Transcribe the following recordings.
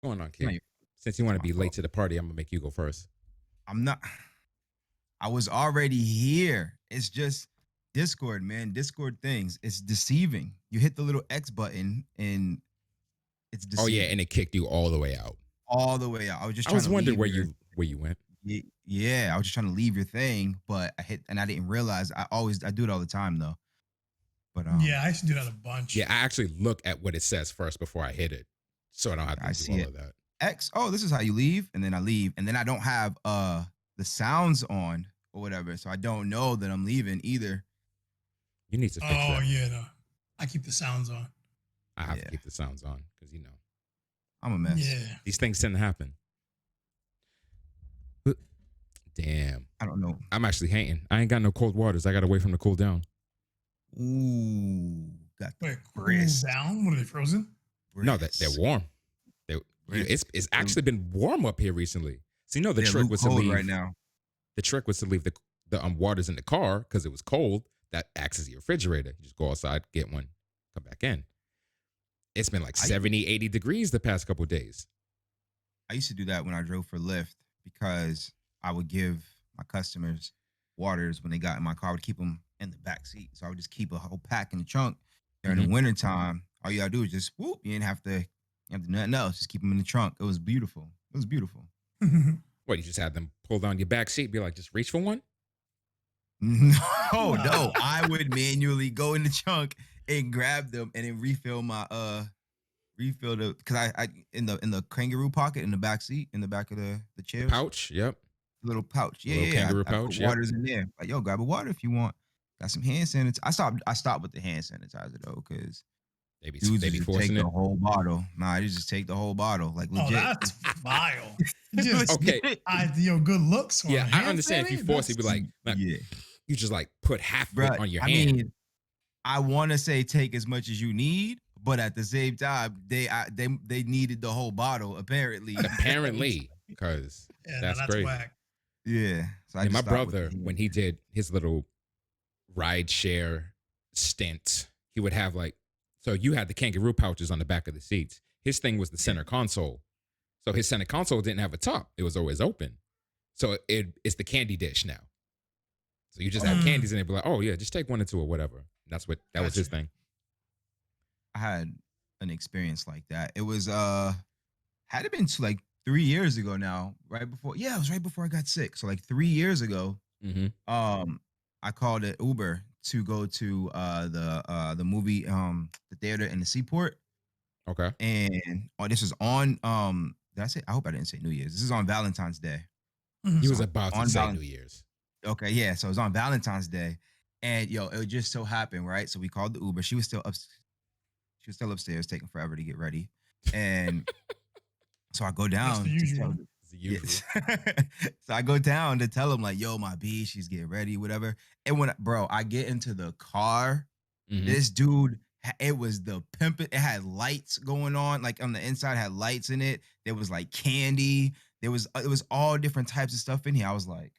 What's going on, No, King? Since you want to my be late fault. to the party, I'm gonna make you go first. I'm not. I was already here. It's just Discord, man. Discord things. It's deceiving. You hit the little X button and it's Oh yeah, deceiving and it kicked you all the way out. all the way out. I was just I trying was to wondering leave where your. you went. Yeah, I was just trying to leave your thing, but I hit and I didn't realize. I do it all the time though. But Yeah, I used to do that a bunch. Yeah, I actually look at what it says first before I hit it, so I don't have okay, I to do see all it. of that. X. Oh, this is how you leave, and then I leave, and then I don't have the sounds on or whatever, so I don't know that I'm leaving either. You need to fix Oh that. yeah, no. I keep the sounds on. I have to Yeah, keep the sounds on because I'm a mess. Yeah. these things tend to happen. But, damn, I don't know. I'm actually hating. I ain't got no cold waters. I gotta wait for them to cool down. Ooh, got the Wait, cool brisk. down? What are they frozen? No, that they're Brisk. warm. Brisk. It's actually been warm up here recently. So the They're trick Luke was to cold leave. right now. The trick was to leave the waters in the car because it was cold. That acts as your refrigerator. You just go outside, get one, come back in. It's been like 70, 80 degrees the past couple of days. I used to do that when I drove for Lyft because I would give my customers waters when they got in my car. I would keep them in the back seat. So I would just keep a whole pack in the trunk during the wintertime. All you gotta do is just whoop. You didn't have to, you have to do nothing else. Just keep them in the trunk. It was beautiful. It was beautiful. What, you just had them pull down your back seat, be like, just reach for one? No. I would manually go in the trunk and grab them and then refill the because I in the kangaroo pocket in the back seat in the back of the chairs. Pouch, yep. Little pouch. A little kangaroo I put pouch, yep. waters in there. Like, yo, grab a water if you want. Got some hand sanitizer. I stopped with the hand sanitizer though, because They be dudes just forcing take it. the whole bottle. Nah, they just take the whole bottle. Like legit. Oh, that's vile. Just, Okay. good looks. Yeah, I understand if you force it, be like yeah. you just like put half of Bruh, it on your I hand. mean, I want to say take as much as you need, but at the same time, they needed the whole bottle apparently. Apparently, because yeah, that's no, crazy. Yeah. Whack. So I And my just stopped with brother, the hand. when he did his little ride share stint, he would have like, so you had the kangaroo pouches on the back of the seats. His thing was the center console. So his center console didn't have a top. It was always open. So it's the candy dish now. So you just have candies in it, be like, oh yeah, just take one or two or whatever. That was his thing. I had an experience like that. It was had it been like 3 years ago now, right before it was right before I got sick. So like 3 years ago, I called it Uber to go to the movie the theater in the Seaport. Okay. And this is on did I say I hope I didn't say New Year's. This is on Valentine's Day. He was about to say New Year's. Okay, yeah. So it was on Valentine's Day. And it just so happened, right? So we called the Uber. She was still upstairs, taking forever to get ready. And so I go down. That's the usual. It's the usual. So I go down to tell him, like, yo, my B, she's getting ready, whatever. And when I get into the car, this dude, it was the pimp. It had lights going on, like on the inside, had lights in it. There was like candy. It was all different types of stuff in here. I was like,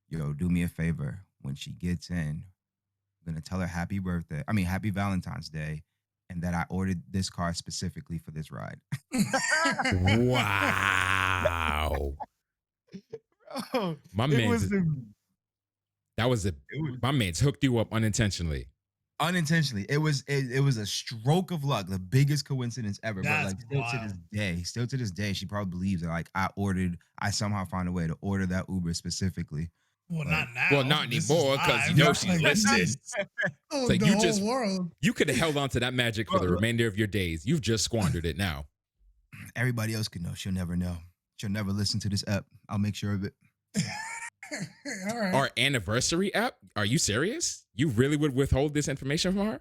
yo, do me a favor. When she gets in, I'm gonna tell her happy Valentine's Day, and that I ordered this car specifically for this ride. Wow. Bro, My man's hooked you up unintentionally. Unintentionally. It was a stroke of luck, the biggest coincidence ever. That's but like still to this day, she probably believes that like I somehow found a way to order that Uber specifically. Well, But- not now. Well, not This anymore is because live. she's listening. Oh, like the you whole just world. you could have held on to that magic for the remainder of your days. You've just squandered it now. Everybody else can know. She'll never know. She'll never listen to this app. I'll make sure of it. All right. Our anniversary app? Are you serious? You really would withhold this information from her?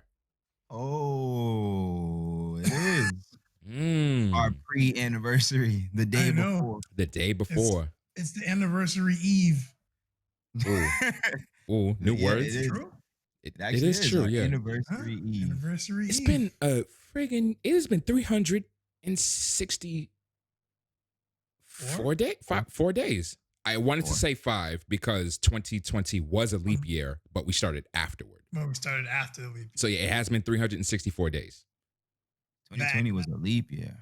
Oh, it is. Our pre-anniversary, the day before. The day before. It's the anniversary eve. Ooh, new words. It is. True. It is true, yeah. Anniversary eve. Anniversary It's eve. been it has been 364 days. 4 days. I wanted to say 5 because 2020 was a leap year, but we started afterward. Well, we started after the leap. So yeah, it has been 364 days. 2020 was a leap year.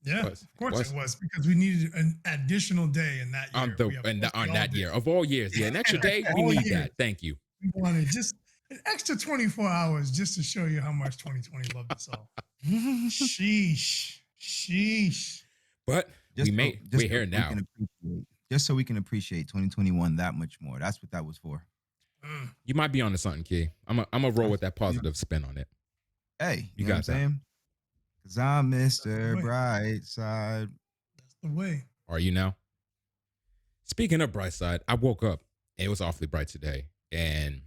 Yeah, was. of course Was. it was because we needed an additional day in that year. On the We have and mostly on all that day. year of all years, yeah, an extra day, we All need year. that. Thank you. We wanted just an extra 24 hours just to show you how much 2020 loved us all. Sheesh. Sheesh. But we're here now. Just so we can appreciate 2021 that much more. That's what that was for. You might be onto something, Key. I'm gonna roll with that positive spin on it. Hey, You know what I'm got that. saying? Because I'm Mr. way. Brightside. That's the way. Are you now? Speaking of bright side, I woke up and it was awfully bright today. And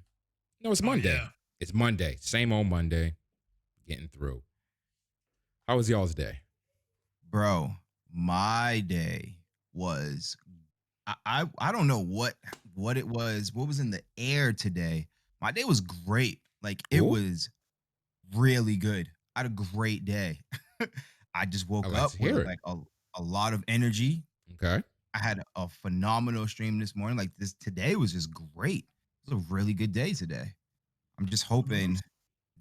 no, it's Monday. Yeah. It's Monday. Same old Monday. Getting through. How was y'all's day? Bro, my day was I don't know what it was. What was in the air today? My day was great. Like it Cool. was really good. I had a great day. I just woke like up to hear with it. like a lot of energy. Okay. I had a phenomenal stream this morning. Like this today was just great. It was a really good day today. I'm just hoping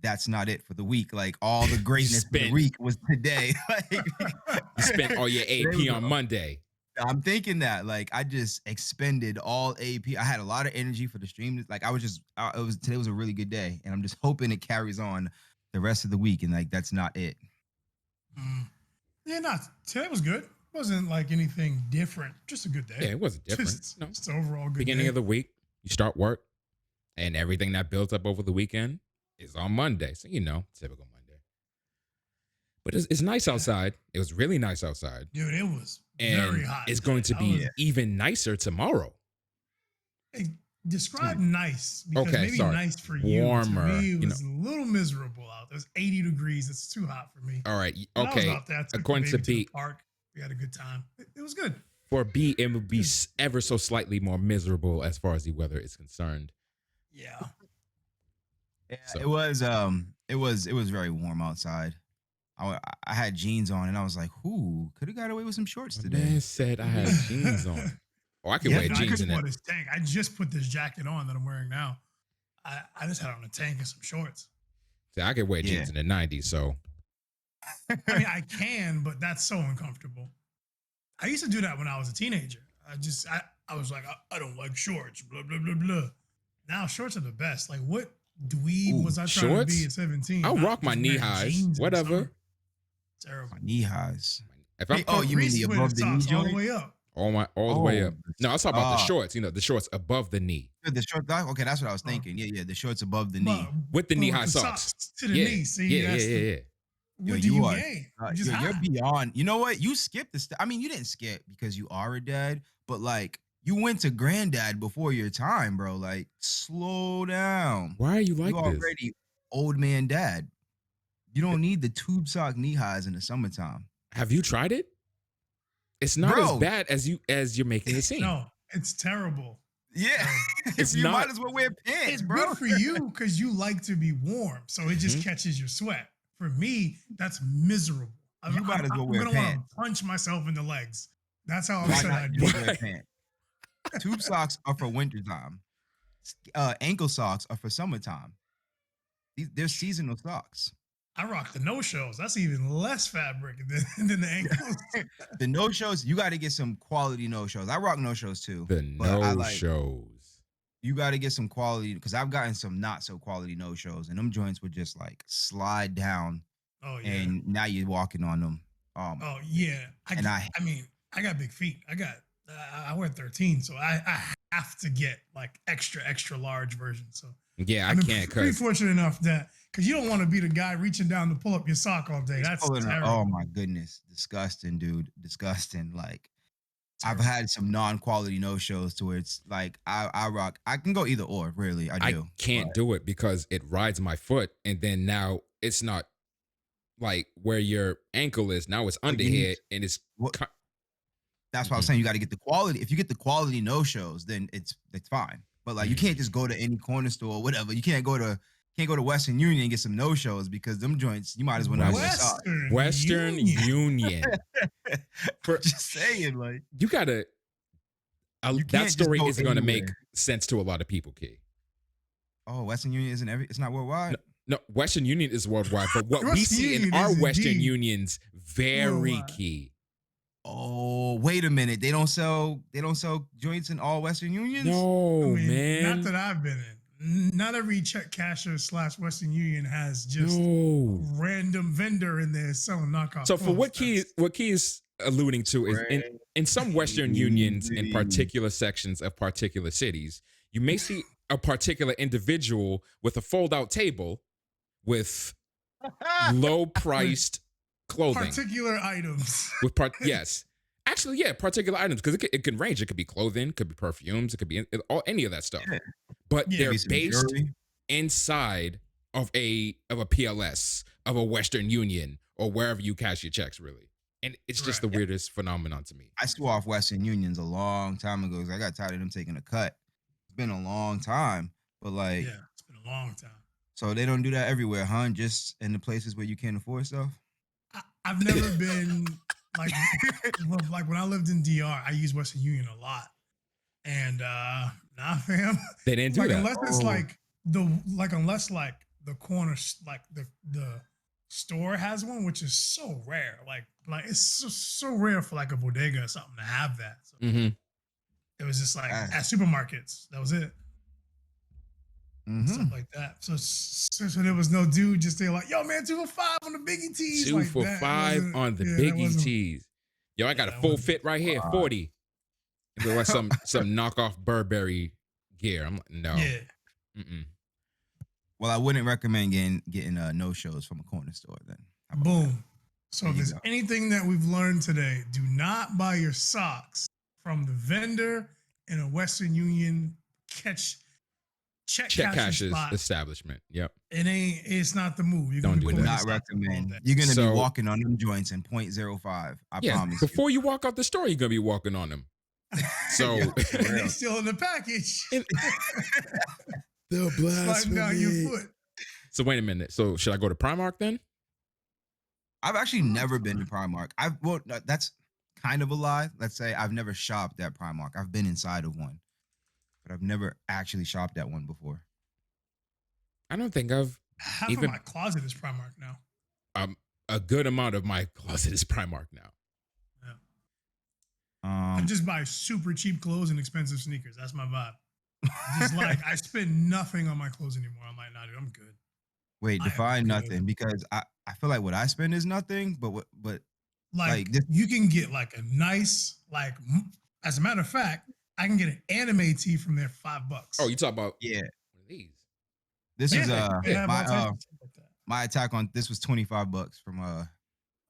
that's not it for the week. Like all the greatness of the week was today. Like You spent all your AP on Monday. I'm thinking that like I just expended all AP. I had a lot of energy for the stream. Like today was a really good day, and I'm just hoping it carries on the rest of the week. And like that's not it. Yeah, today was good. Wasn't like anything different. Just a good day. Yeah, it wasn't different. Just overall good Beginning day. of the week, you start work, and everything that builds up over the weekend is on Monday. So typical Monday. But it's nice outside. It was really nice outside. Dude, it was And very hot. it's going to be even nicer tomorrow. Hey, describe nice because Okay, maybe sorry. nice for you. Warmer, To me, it was a little miserable out. It was 80 degrees. It's too hot for me. All right. When I was Okay. out there, I took According the to baby B, the park. We had a good time. It was good. for B, it would be ever so slightly more miserable as far as the weather is concerned. Yeah. Yeah, So- it was very warm outside. I had jeans on, and I was like, "Who could have got away with some shorts My today?" man said I had jeans on. Oh, I can wear I jeans just in it. bought this tank. I just put this jacket on that I'm wearing now. I just had on a tank and some shorts. See, I could wear jeans in the 90s. So I mean, I can, but that's so uncomfortable. I used to do that when I was a teenager. I was like, I don't like shorts, blah, blah, blah, blah. Now shorts are the best. Like, what dweeb was I trying to be shorts? at 17? I'll Not rock my just knee wearing highs, jeans in the whatever. summer. Terrible. My knee highs. If I'm You mean the above the knee socks all the joint? way up. all the way up. No, I was talking about the Ah. shorts. The shorts above the knee The short. Okay, that's what I was thinking. Yeah, the shorts above the knee. with the But knee with high the socks. to the Yeah, knee. See, yeah. What Yo, do you are- gain? you're beyond. You know what? You skipped the step. I mean, you didn't skip because you are a dad, but like you went to granddad before your time, bro. Like, slow down. Why are you like You this? already old man dad. You don't need the tube sock knee highs in the summertime. Have you tried it? It's not Bro. as bad as you're making it seem. No, it's terrible. Yeah, It's you not- might as well wear pants, It's bro. good for you because you like to be warm, so it just catches your sweat. For me, that's miserable. You might as well wear I'm gonna want pants. to punch myself in the legs. That's how Why upset not I'd just be. wear pants? Tube socks are for wintertime. Ankle socks are for summertime. They're seasonal socks. I rock the no-shows. That's even less fabric than the ankles. The no-shows, you got to get some quality no-shows. I rock no-shows too. The but I no-shows. You got to get some quality because I've gotten some not so quality no-shows, and them joints would just like slide down, Oh yeah. and now you're walking on them. Oh yeah. I mean, I got big feet. I wear 13, so I have to get like extra large version. So Yeah, I I'm can't pretty because fortunate enough that because you don't want to be the guy reaching down to pull up your sock all day. It's That's pulling up- terrible. oh my goodness, disgusting, dude, disgusting. Like I've had some non-quality no-shows to where it's like I rock. I can go either or. Really, I do. can't do it because it rides my foot, and then now it's not like where your ankle is. Now it's under you need- here, and it's That's why I was saying you got to get the quality. If you get the quality no-shows, then it's fine. But like you can't just go to any corner store or whatever. You can't go to Western Union and get some no-shows because them joints you might as well not wear socks. Western Union. Just saying, like You gotta. You that can't just story go isn't going to make anywhere. sense to a lot of people, Key. oh, Western Union isn't it's not worldwide. No, Western Union is worldwide, but what we Western see in Union our is Western indeed Unions very worldwide. key. Oh, wait a minute. They don't sell joints in all Western Unions? I No, mean, not man. that I've been in. Not every check casher / Western Union has just No. random vendor in there selling knockoff So for clothes. what Key is alluding to is in some Western unions in Crazy. particular sections of particular cities, you may see a particular individual with a fold-out table with low priced clothing. Particular items. With yes. Actually, yeah, particular items because it can range. It could be clothing, could be perfumes, it could be any of that stuff. Yeah. But Yeah. they're Maybe some based jewelry. inside of a PLS, of a Western Union, or wherever you cash your checks, really. And it's just the Right. weirdest phenomenon to me. I swore off Western Unions a long time ago because I got tired of them taking a cut. It's been a long time, but like, Yeah, it's been a long time. so they don't do that everywhere, huh? Just in the places where you can't afford stuff. I've never been like when I lived in DR, I used Western Union a lot. And nah, fam. They didn't do like that. unless it's Oh. unless the corner like the store has one, which is so rare. Like it's so rare for like a bodega or something to have that. So Mm-hmm. it was just like Ah. at supermarkets. That was it. Mhm. Stuff like that. So there was no dude just there like, yo man, 2 for 5 on the Biggie tees. 2 like for that. $5 on the Yeah, that Biggie wasn't- tees. Yo, I got Yeah, a that full wasn't- fit right here, 40. It look like some knockoff Burberry gear. I'm like, no. Yeah. Mm-mm. Well, I wouldn't recommend getting no shows from a corner store then. How about that? Boom. So There if you there's go. anything that we've learned today, do not buy your socks from the vendor in a Western Union check Check cashing cash's spot. establishment. Yep. It's not the move. You're Don't gonna do be Would that. pulling not your socks up all recommend. day. You're gonna So- be walking on them joints in 0.05. I Yeah. promise you. Before you walk out the store, you're gonna be walking on them. So Yeah, for And they real. still in the package. the Sliding down your foot. So wait a minute. So should I go to Primark then? I've actually never been to Primark. That's kind of a lie. Let's say I've never shopped at Primark. I've been inside of one, but I've never actually shopped at one before. I don't think I've Half Even- of my closet is Primark now. a good amount of my closet is Primark now. I just buy super cheap clothes and expensive sneakers. That's my vibe. Just like I spend nothing on my clothes anymore. I'm like, nah, dude, I'm good. Wait, I am define good. nothing because I feel like what I spend is nothing, but Like, Like this- you can get like a nice, like, as a matter of fact, I can get an anime tee from there for $5. Oh, you talk about yeah, one of these. this is They have all types my of stuff like that. my attack on this was $25 from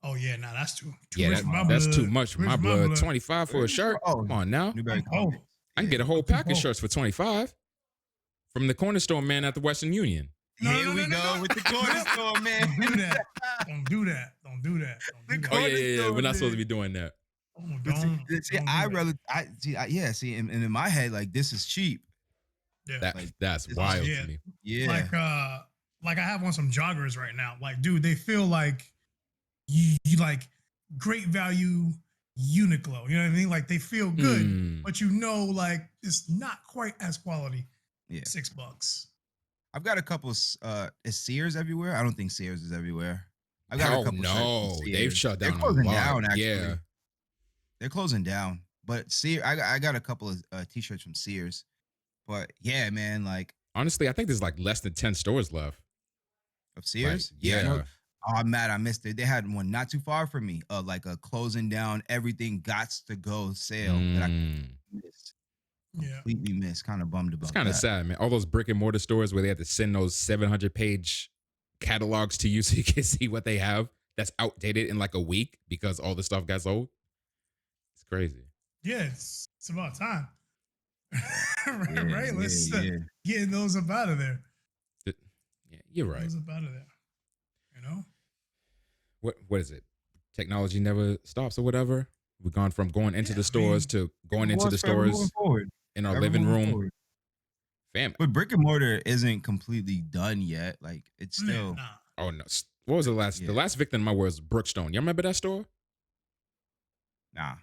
Oh yeah, nah, that's too Yeah, rich for my that's blood. too much for Rich my for blood. 25 for a shirt. Oh, Come on now. Newberry I'm poor. Comics. I can get a whole I'm too pack of poor. shirts for 25 from the corner store man at the Western Union. No, Here no, we no, no, go no. with the corner store, man. Don't do that. Don't do that. Don't do that. Don't do The that. Oh yeah, corner yeah, yeah. store, We're not man. supposed to be doing that. Oh, But don't. see, don't I do that. really, yeah, see, and in my head, like this is cheap. Yeah. That's it's- wild yeah. to me. Yeah, Like I have on some joggers right now. Like, dude, they feel like you like great value Uniqlo. You know what I mean? Like they feel good, Mm. but you know, like it's not quite as quality. Yeah. $6. I've got a couple. Is Sears everywhere? I don't think Sears is everywhere. I've got Hell a couple. shirts no, from they've Sears. shut They're down a closing lot. down. Actually, Yeah. they're closing down. But Sears, I got a couple of t-shirts from Sears. But yeah, man, like Honestly, I think there's like less than 10 stores left. of Sears. Like, I know. yeah. Oh, I'm mad I missed it. They had one not too far from me. Like a closing down, everything gots to go sale that I Mm. missed. Yeah. Completely missed. Kind of bummed about It's kind of that. sad, man. All those brick and mortar stores where they have to send those 700-page catalogs to you so you can see what they have that's outdated in like a week because all the stuff got sold. It's crazy. Yeah, it's about time. Yeah, right? Let's yeah. get those up out of there. Yeah, you're right. Those up out of there. You know? What is it? Technology never stops or whatever. We've gone from going into Yeah, the I stores to going into the Forever moving stores forward. in our Forever living moving room. forward. Fam. But brick and mortar isn't completely done yet. Like it's still. Nah. Oh no. What was the last? Yeah. The last victim of my was Brookstone. You remember that store? Nah.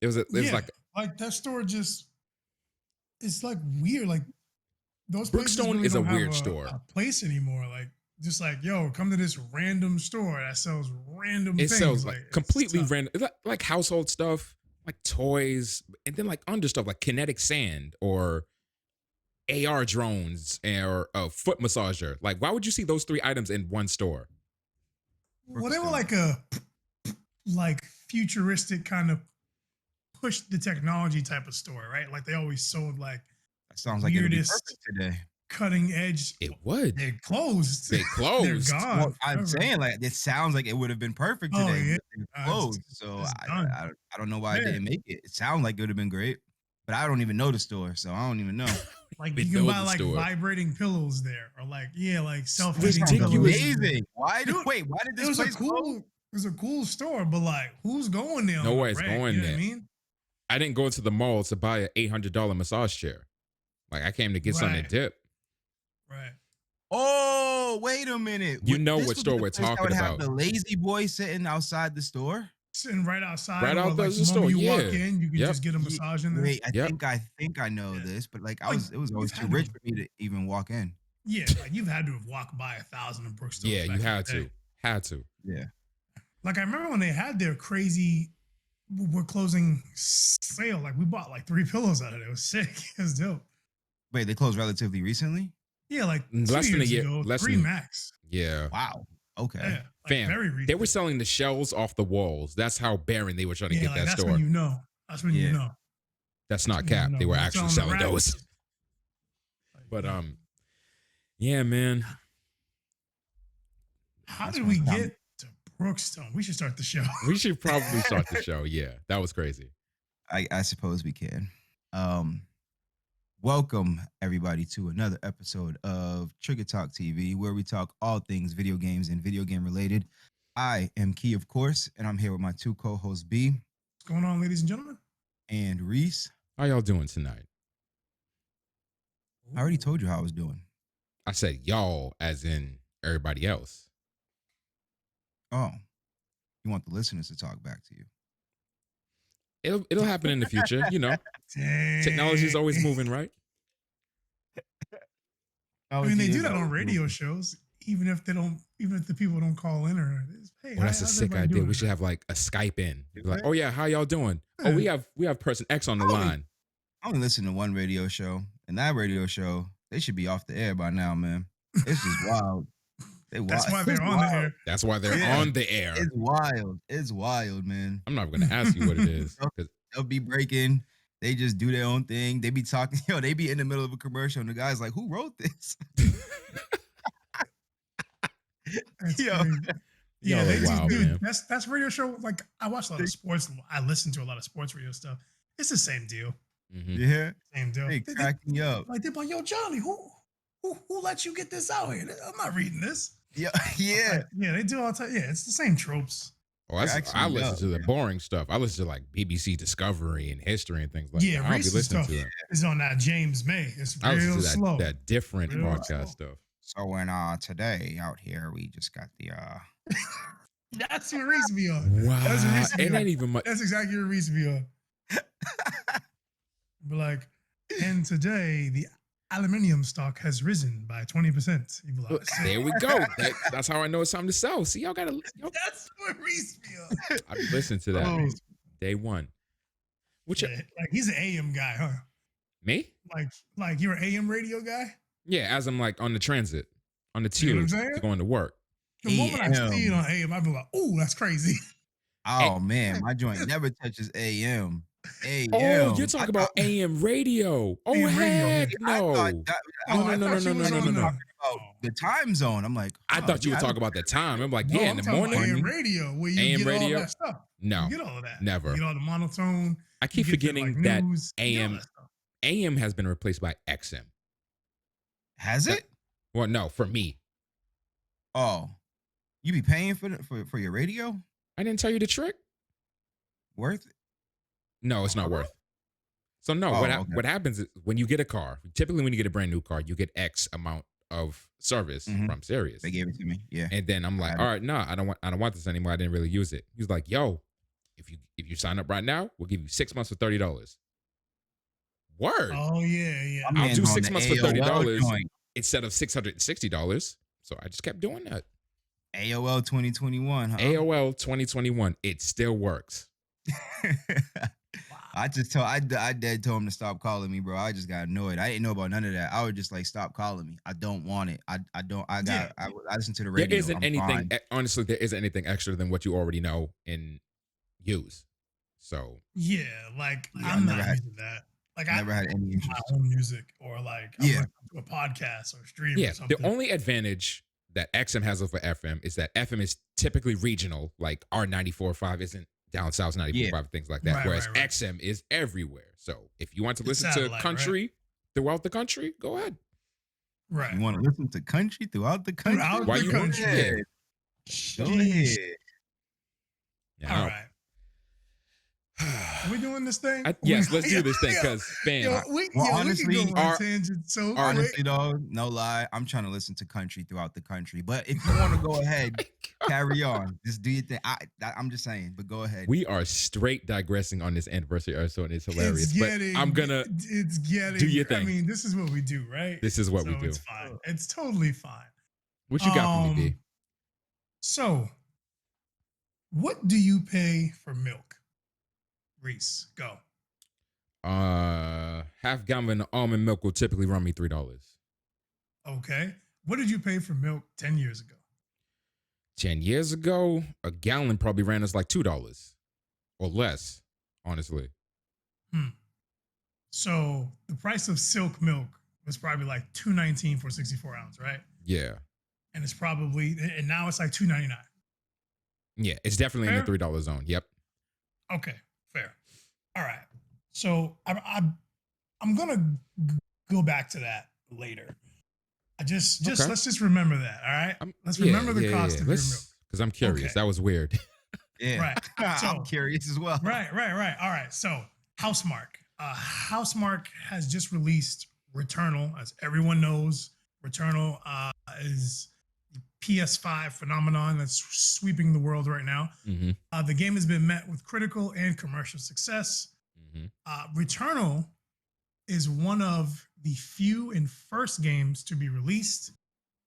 It was like like that store just it's like weird. Like those places Brookstone really is a don't have weird store. a place anymore. Like Just like, yo, come to this random store that sells random It things. sells like it's completely tough. random, like household stuff, like toys, and then like under stuff like kinetic sand or AR drones or a foot massager. Like, why would you see those 3 items in one store? Well, they were like a futuristic kind of push the technology type of store, right? Like they always sold like That sounds like it'll be weirdest perfect today. cutting edge. It would. They're closed. They closed. They're gone. Well, I'm forever. saying like it sounds like it would have been perfect Oh, today, yeah. but they're closed. It's So done. I don't know why I Yeah. didn't make it. It sounds like it would have been great, but I don't even know the store, so I don't even know. Like They you can know buy the like store. vibrating pillows there, or like like This self-heating sounds pillows. amazing. Why did Dude, wait? Why did It this was a place close? cool. It was a cool store, but like, who's going there? on the Nobody's reg, going you know there. What I mean, I didn't go into the mall to buy an $800 massage chair. Like, I came to get something to Right. dip. right? Oh, wait a minute. You know This what would be store the we're place that talking would about. have the lazy boy sitting outside the store. Sitting right outside, Right or out like there's the the moment store, you walk yeah. in, you can Yep. just get a massage in there. Wait, Yep. I think I know Yeah. this, but like Like, it was always you've too had to rich have- for me to even walk in. Yeah, like you've had to have walked by 1,000 of Brookstone. Yeah, you had to. Had to. Yeah. Like I remember when they had their crazy, we're closing sale. Like we bought like 3 pillows out of it. It was sick. It was dope. Wait, they closed relatively recently? Yeah, like Less 2 than a years year- ago, less 3 than- max. Yeah. Wow. Okay. Yeah, like Fam, very recent. they were selling the shells off the walls. That's how barren they were trying to get like, that that's store. when you know. That's when Yeah. you know. That's not That's when cap. you know. They were When actually selling the selling rabbits. those. Like, But yeah. yeah, man. How That's did what we I'm- get to Brookstone? We should start the show. We should probably start the show. Yeah, that was crazy. I suppose we can. Welcome everybody to another episode of Trigger Talk TV, where we talk all things video games and video game related. I am Key, of course, and I'm here with my 2 co-hosts, B What's going on, ladies and gentlemen? and Reese. How y'all doing tonight? I already told you how I was doing. I said y'all as in everybody else. Oh, you want the listeners to talk back to you? It'll happen in the future. You know, technology is always moving, right? I mean, they do that on radio shows, even if the people don't call in or hey, Well, that's a how's sick everybody idea. doing We should today? have like a Skype in. Be like, Right. oh yeah, how y'all doing? Yeah. Oh, we have person X on the Oh, line. I only listen to one radio show, and that radio show, they should be off the air by now, man. It's just wild. That's why It's they're on the wild. air. That's why they're Yeah. on the air. It's wild. It's wild, man. I'm not gonna ask you what it is. 'Cause They'll be breaking. They just do their own thing. They be talking. They be in the middle of a commercial, and the guy's like, "Who wrote this?" That's Yo. crazy. Yeah, Y'all they are just wild, do. man. That's radio show. Like I watch a lot of sports. I listen to a lot of sports radio stuff. It's the same deal. Mhm. Yeah, Same deal. they crack me up. Like they're like, yo, Johnny, who let you get this out here? I'm not reading this. Yeah, yeah. Like, yeah, they do all the time. Yeah, it's the same tropes. Oh, I Cracks me listen up, to the man. boring stuff. I listen to like BBC Discovery and history and things like Yeah, that. I don't be Reese's listening stuff to that. is on that James May. It's I listen real to slow. that different Real podcast slow. stuff. So when today out here, we just got the That's what Reese be on. Wow, That's what Reese be it on. ain't even much. That's exactly what Reese be on. But like, and today the aluminium stock has risen by 20%. You be like, Look, there we go. That's how I know it's time to sell. See, y'all gotta. that's what Reese be on. I listen to that Oh. day one. Which Yeah, like he's an AM guy, huh? me? Like you're an AM radio guy. Yeah, as I'm like on the transit, on the You know what I'm tube saying? to going to work. The moment I see it AM. on AM, I be like, "Ooh, that's crazy." Oh man, my joint never touches AM. AM. Oh, you're talking I about thought- AM radio. Oh AM radio. heck I no! thought that- Oh, I no, thought no, you no, was no, talking no. about the time zone. I'm like, I oh, thought you yeah, were talking about the time. I'm like, No, yeah, I'm in the talking about morning. AM radio where you AM get radio? all that stuff. No, You get all of that. never. You get all the monotone. I keep you get the, forgetting like, that news, you get all AM that stuff. AM has been replaced by XM. Has it? Well, no, for me, Oh, you be paying for your radio? I didn't tell you the trick. Worth it? No, it's not worth. So no, Oh, what okay. what happens is when you get a car, typically when you get a brand new car, you get X amount of service Mhm. from Sirius. They gave it to me. Yeah. And then I'm like, Got it. all right, no, I don't want this anymore. I didn't really use it. He's like, yo, if you sign up right now, we'll give you 6 months for $30. Word. Oh yeah, yeah. My I'll man's do on 6 the months for AOL $30 joint. instead of $660. So I just kept doing that. AOL 2021, huh? AOL 2021. It still works. Wow. I dead told him to stop calling me, bro. I just got annoyed. I didn't know about none of that. I would just like, stop calling me. I don't want it. I Yeah. listen to the There radio. isn't I'm anything, fine. honestly, there isn't anything extra than what you already know and use. So, Yeah, like Yeah, I'm not using that. Like I never had any my interest. own music, or like I'm Yeah. listening to a podcast or stream yeah, or something. the only advantage that XM has over FM is that FM is typically regional, like our 94.5 isn't down south 94.5, things like that. Right, Whereas right, right. XM is everywhere. So if you want to It's listen to satellite, country throughout the country, go ahead. Right. You want to listen to country throughout the country? Throughout Why the you- country. yeah. Go Jeez. ahead. Yeah, All right. Are we doing this thing? Yes, let's do this thing Yo, because, fam, we honestly, can go on our- tangent so quick. Honestly, though, no lie, I'm trying to listen to country throughout the country. But if you want to go ahead, carry on. Just do your thing. I'm just saying, but go ahead. we are straight digressing on this anniversary episode, and it's hilarious. I'm gonna It's getting. do your I thing. mean, this is what we do, right? This is what So we do. It's fine. It's totally fine. What you got for me, D? So, what do you pay for milk? Reese, go. Half gallon of almond milk will typically run me $3. Okay. What did you pay for milk 10 years ago? 10 years ago, a gallon probably ran us like $2 or less, honestly. So the price of silk milk was probably like $2.19 for 64 ounce, right? Yeah. And it's probably, and now it's like $2.99. Yeah, it's definitely in the Fair? $3 zone. Yep. Okay, fair. All right. So I'm gonna go back to that later. Okay. Let's just remember that. All right. Let's remember the cost of your milk. Because I'm curious. Okay. That was weird. Yeah. Right. So, I'm curious as well. Right. All right. So Housemarque. Housemarque has just released Returnal, as everyone knows. Returnal is the PS5 phenomenon that's sweeping the world right now. Mm-hmm. The game has been met with critical and commercial success. Mm-hmm. Returnal is one of the few and first games to be released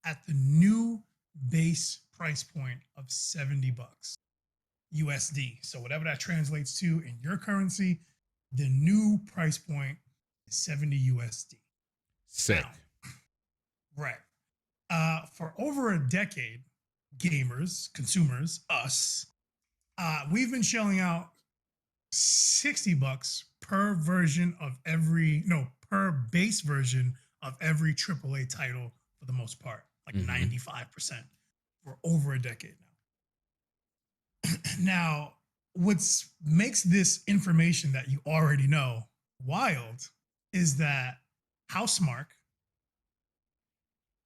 at the new base price point of $70 USD. So whatever that translates to in your currency, the new price point is 70 USD. Sick. Now, right. For over a decade, gamers, consumers, us, we've been shelling out $60 per version of per base version of every AAA title for the most part, like 95% for over a decade now. Now, what makes this information that you already know wild is that Housemarque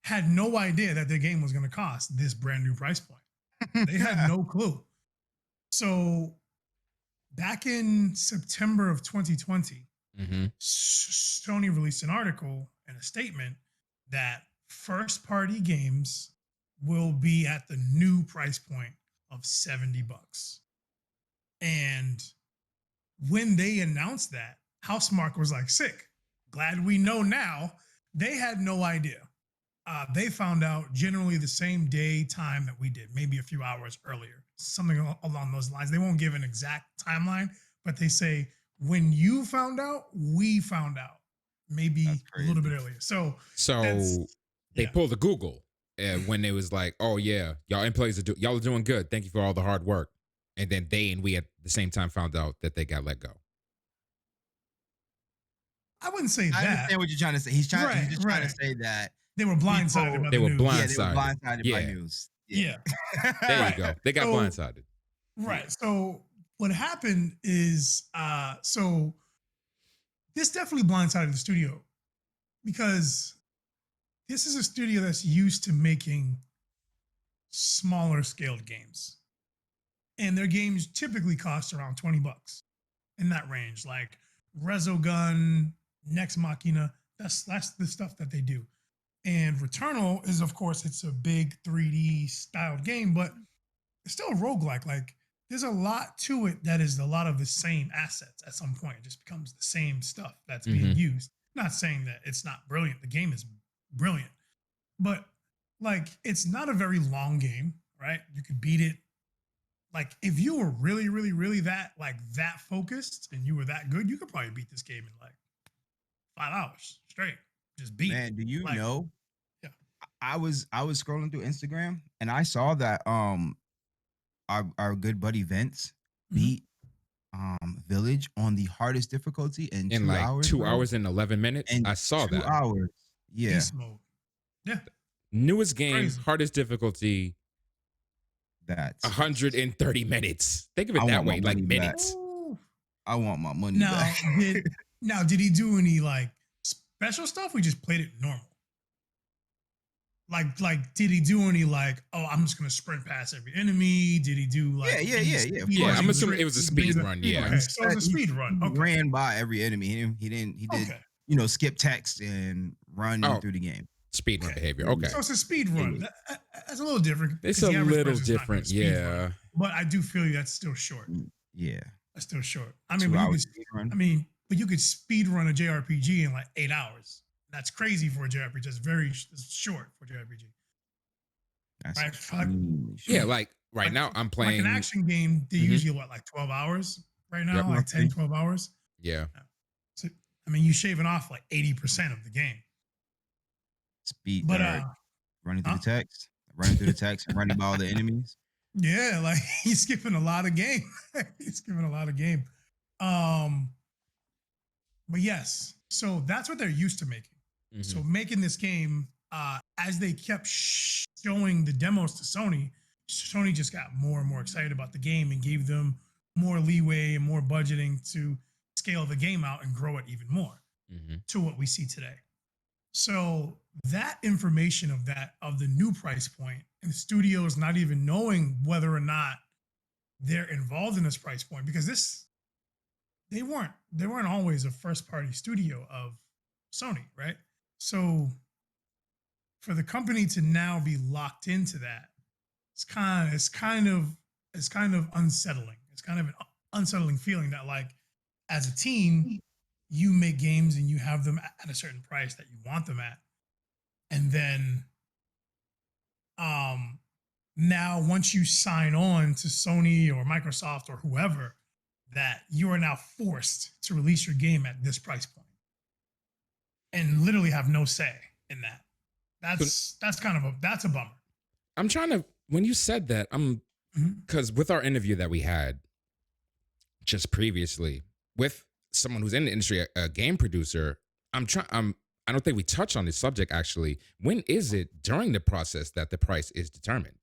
had no idea that their game was going to cost this brand new price point. They had no clue. So back in September of 2020, Sony released an article and a statement that first-party games will be at the new price point of $70. And when they announced that, Housemarque was like, sick. Glad we know now. They had no idea. They found out generally the same day, time that we did, maybe a few hours earlier, something along those lines. They won't give an exact timeline, but they say, when you found out, we found out, maybe a little bit earlier. So they pulled the Google when it was like, oh yeah, y'all employees y'all are doing good. Thank you for all the hard work. And then they and we at the same time found out that they got let go. I wouldn't say that. I understand what you're trying to say. He's just trying to say that they were blindsided by the news. Yeah, they were blindsided by news. Yeah. There you go. They got blindsided. Right. So what happened is, so this definitely blindsided the studio, because this is a studio that's used to making smaller scaled games. And their games typically cost around $20 in that range, like Resogun, Nex Machina. That's the stuff that they do. And Returnal is, of course, it's a big 3D styled game, but it's still a roguelike. Like, there's a lot to it that is a lot of the same assets at some point. It just becomes the same stuff that's being used. Not saying that it's not brilliant. The game is brilliant. But like it's not a very long game, right? You could beat it. Like if you were really, really, really that focused and you were that good, you could probably beat this game in like 5 hours straight. Just beat it. Man, do you Like, know? yeah. I was scrolling through Instagram and I saw that our good buddy Vince Mhm. beat Village on the hardest difficulty in In two like hours, 2 hours bro. and 11 minutes. In I saw 2 that. hours. Yeah, Beast mode. Yeah. Newest game, Crazy. hardest difficulty, that's 130 minutes. Think of I it that want my way, like money back. minutes. Ooh. I want my money back. Now did he do any like special stuff? We just played it normal. Like did he do any like, oh, I'm just gonna sprint past every enemy? Did he do like Yeah, of speed Yeah, course. I'm running assuming it was a tricks and speed things like run. Speed Yeah. okay, he so it's a speed run. he Okay. ran by every enemy. He did, Okay. skip text and run Oh, through the game. speed run Okay. behavior. Yeah, Okay. So it's a speed yeah, run. That's a little different It's because a the average little person's not going different. to speed run. Yeah. But I do feel you that's still short. yeah. That's still short. I mean, 2 but you hours could speed run. I mean, but you could speed run a JRPG in like 8 hours. That's crazy for a JRPG. That's very short for JRPG. That's Right? extremely Yeah, short. like right Like, now I'm like playing. an action game, they Mhm. usually what, like 12 hours right now? Yep. Like 10, Roughly. 12 hours. Yeah. So I mean, you shaving off like 80% of the game. Speed But running through huh? the text, running through the text, and running by all the enemies. Yeah, like he's skipping a lot of game. He's skipping a lot of game. Um, but yes, so that's what they're used to making. So Mhm. making this game, as they kept showing the demos to Sony, Sony just got more and more excited about the game and gave them more leeway and more budgeting to scale the game out and grow it even more Mhm. to what we see today. So that information of the new price point and studios not even knowing whether or not they're involved in this price point because they weren't always a first party studio of Sony, right? So for the company to now be locked into that, it's kind of unsettling. It's kind of an unsettling feeling that like as a team, you make games and you have them at a certain price that you want them at. And then um now once you sign on to Sony or Microsoft or whoever, that you are now forced to release your game at this price point and literally have no say in that. So That's a bummer. I'm trying to. When you said that, Mhm. because with our interview that we had just previously with someone who's in the industry, a game producer, I'm trying. I don't think we touch on this subject actually. When is it during the process that the price is determined?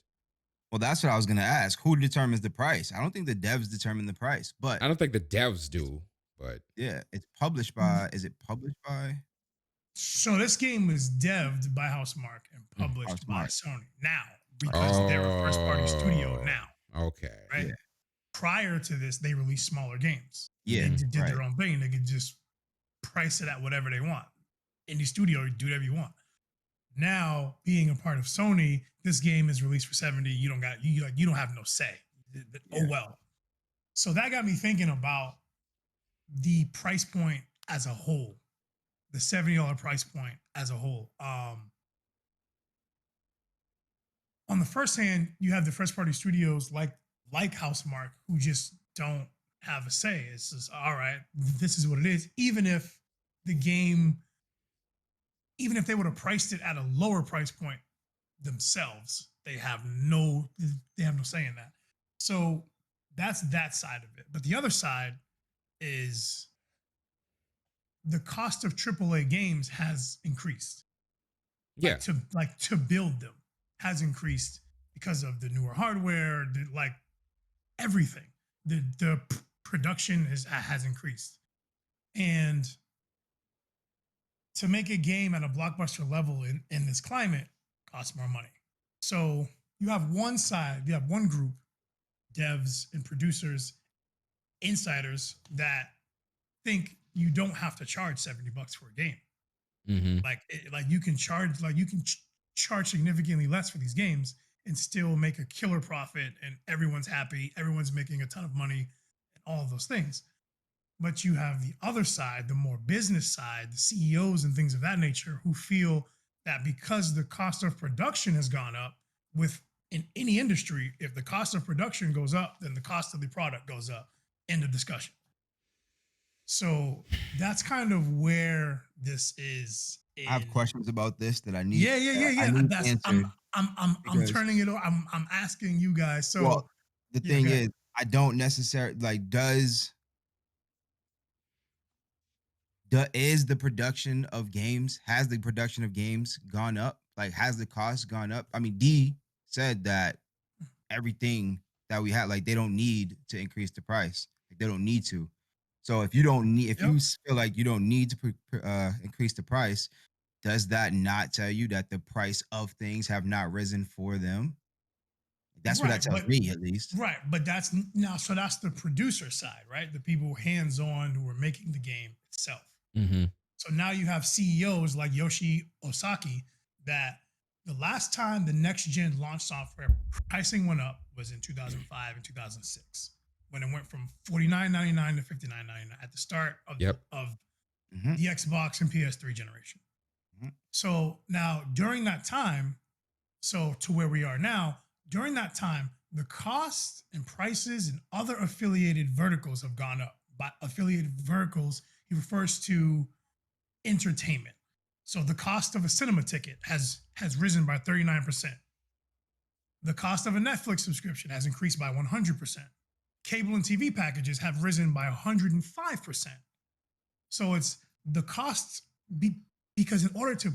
Well, that's what I was gonna ask. Who determines the price? I don't think the devs determine the price, but I don't think the devs do, but yeah, it's published by. Is it published by So this game was devved by Housemarque and published by Housemarque? Sony now because they're a first party studio oh, now, okay. right? Yeah, Prior to this, they released smaller games. yeah, They Mhm. did right. their own thing. They could just price it at whatever they want. Indie studio, do whatever you want. Now, being a part of Sony, this game is released for 70. You don't have no say. Oh Yeah. well. So that got me thinking about the price point as a whole, the $70 price point as a whole. On the first hand, you have the first party studios like Housemarque who just don't have a say. It's just all right, this is what it is. The game, even if they would have priced it at a lower price point themselves, they have no say in that. So that's that side of it. But the other side is the cost of AAA games has increased. Yeah. To build them has increased because of the newer hardware, like everything. The production has increased, and to make a game at a blockbuster level in this climate costs more money. So you have one group, devs and producers, insiders that think you don't have to charge $70 for a game. Mm-hmm. Like you can charge significantly less for these games and still make a killer profit and everyone's happy, everyone's making a ton of money and all of those things. But you have the other side, the more business side, the CEOs and things of that nature who feel that because the cost of production has gone up in any industry, if the cost of production goes up, then the cost of the product goes up. End of discussion. So that's kind of where this is. I have questions about this that I need. Yeah. I need That's answered I'm turning it over. I'm asking you guys. So well, the yeah, thing go ahead. is, I don't necessarily like. Is the production of games has the production of games gone up? Like, has the cost gone up? I mean, D said that everything that we had, like, they don't need to increase the price. Like, they don't need to. So if you don't need, if Yep. you feel like you don't need to increase the price, does that not tell you that the price of things have not risen for them? That's what that Right, tells me, at least. right, but that's now. So that's the producer side, right? The people hands-on who are making the game itself. Mm-hmm. So now you have CEOs like Yoshi Osaki that the last time the next gen launch software pricing went up was in 2005 and 2006 when it went from $49.99 to $59.99 at the start of Mhm. the Xbox and PS3 generation. Mhm. So now during that time, so to where we are now, during that time, the costs and prices and other affiliated verticals have gone up. By affiliated verticals, he refers to entertainment. So the cost of a cinema ticket has risen by 39%. The cost of a Netflix subscription has increased by 100%. Cable and TV packages have risen by 105%. So it's the costs because in order to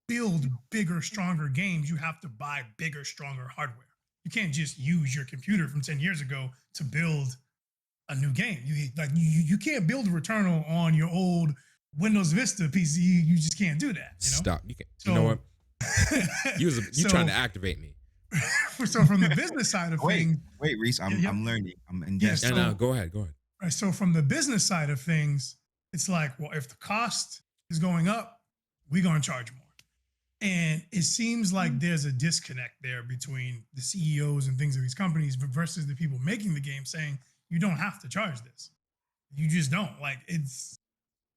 build bigger, stronger games, you have to buy bigger, stronger hardware. You can't just use your computer from 10 years ago to build a new game. You can't build a Returnal on your old Windows Vista PC. You just can't do that. You know? Stop. You can. You know what? You trying to activate me? So from the business side of things, wait, Reese, I'm learning. I'm ingesting. No, go ahead. Right. So from the business side of things, it's like, well, if the cost is going up, we're going to charge more. And it seems like there's a disconnect there between the CEOs and things of these companies versus the people making the game saying, you don't have to charge this. You just don't. Like, it's.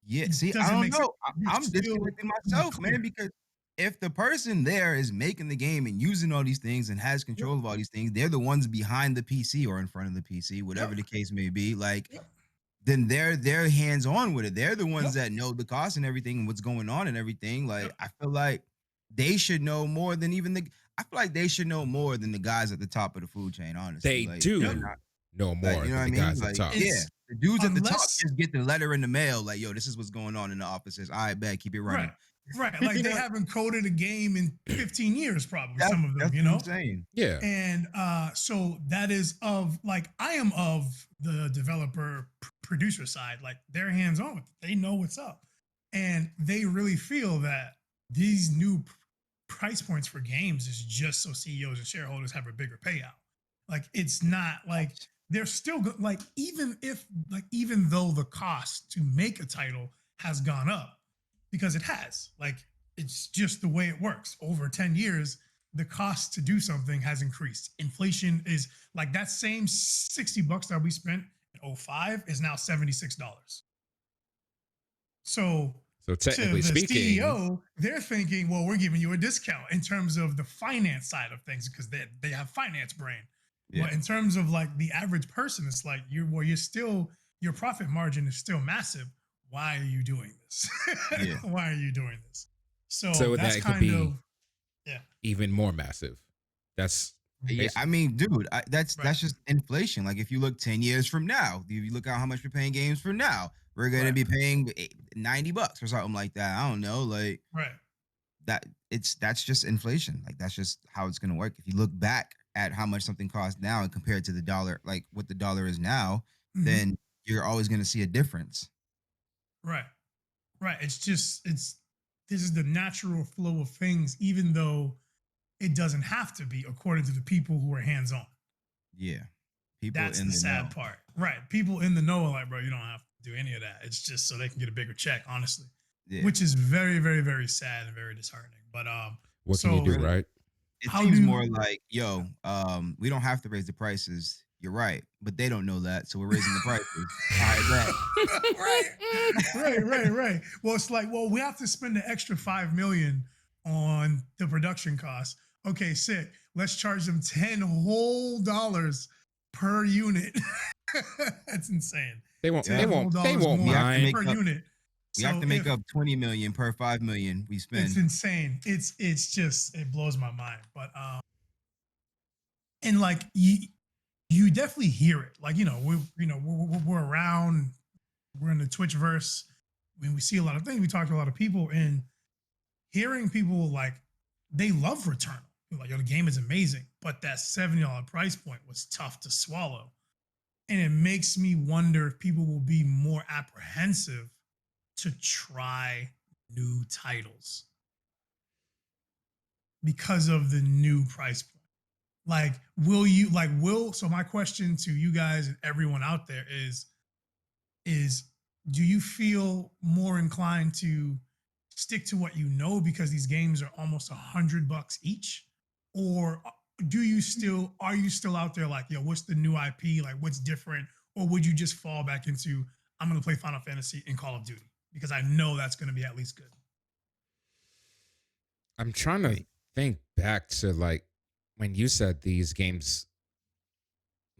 Yeah, see, I don't know. I'm still disconnecting myself, man, because if the person there is making the game and using all these things and has control of all these things, they're the ones behind the PC or in front of the PC, whatever the case may be. Like, then they're hands on with it. They're the ones that know the cost and everything and what's going on and everything. Like, I feel like they should know more than I feel like they should know more than the guys at the top of the food chain. Honestly, they do know more you know than the guys at the top. Yeah, the dudes at the top just get the letter in the mail, like, yo, this is what's going on in the offices. All right, bet, keep it running. Right. Like they haven't coded a game in 15 years, probably some of them, that's you know? insane. Yeah. And so that is I am of the developer producer side. Like they're hands on with it. They know what's up. And they really feel that these new price points for games is just so CEOs and shareholders have a bigger payout. Like it's not like they're still like even though the cost to make a title has gone up, because it has, like it's just the way it works. Over 10 years, the cost to do something has increased. Inflation is like that same $60 that we spent in 2005 is now $76. So technically to the speaking, CEO, they're thinking, well, we're giving you a discount in terms of the finance side of things because they have finance brain. Yeah. But in terms of like the average person, it's like your profit margin is still massive. Why are you doing this? Why are you doing this? So that's that kind could be of even more massive. That's I mean, dude, that's just inflation. Like if you look 10 years from now, if you look at how much we're paying games for now, we're gonna be paying $90 or something like that. I don't know, like that's just inflation. Like that's just how it's gonna work. If you look back at how much something costs now and compare it to the dollar, like what the dollar is now, then you're always gonna see a difference. Right. It's this is the natural flow of things, even though it doesn't have to be, according to the people who are hands on. Yeah. That's the sad part. Right. People in the know are like, bro, you don't have to do any of that. It's just so they can get a bigger check, honestly. Yeah. Which is very, very, very sad and very disheartening. But what can you do, right? It seems more like, yo, we don't have to raise the prices. You're right, but they don't know that, so we're raising the prices. All right, right. Well, it's like, well, we have to spend an extra $5 million on the production costs. Okay, sick. Let's charge them $10 whole per unit. That's insane. They won't. Yeah. They $10 whole won't. They won't more mind. per unit. We have So to make if up 20 million per 5 million we spend. it's insane. It's just it blows my mind. But and like you definitely hear it. Like we're around. We're in the Twitchverse. When we see a lot of things, we talk to a lot of people, and hearing people like they love Returnal. They're like, yo, the game is amazing, but that $70 price point was tough to swallow. And it makes me wonder if people will be more apprehensive to try new titles because of the new price point. Like, so my question to you guys and everyone out there is do you feel more inclined to stick to what you know because these games are almost $100 each? Or are you still out there like, yo, what's the new IP? Like, what's different? Or would you just fall back into, I'm going to play Final Fantasy and Call of Duty because I know that's going to be at least good? I'm trying to think back to like when you said these games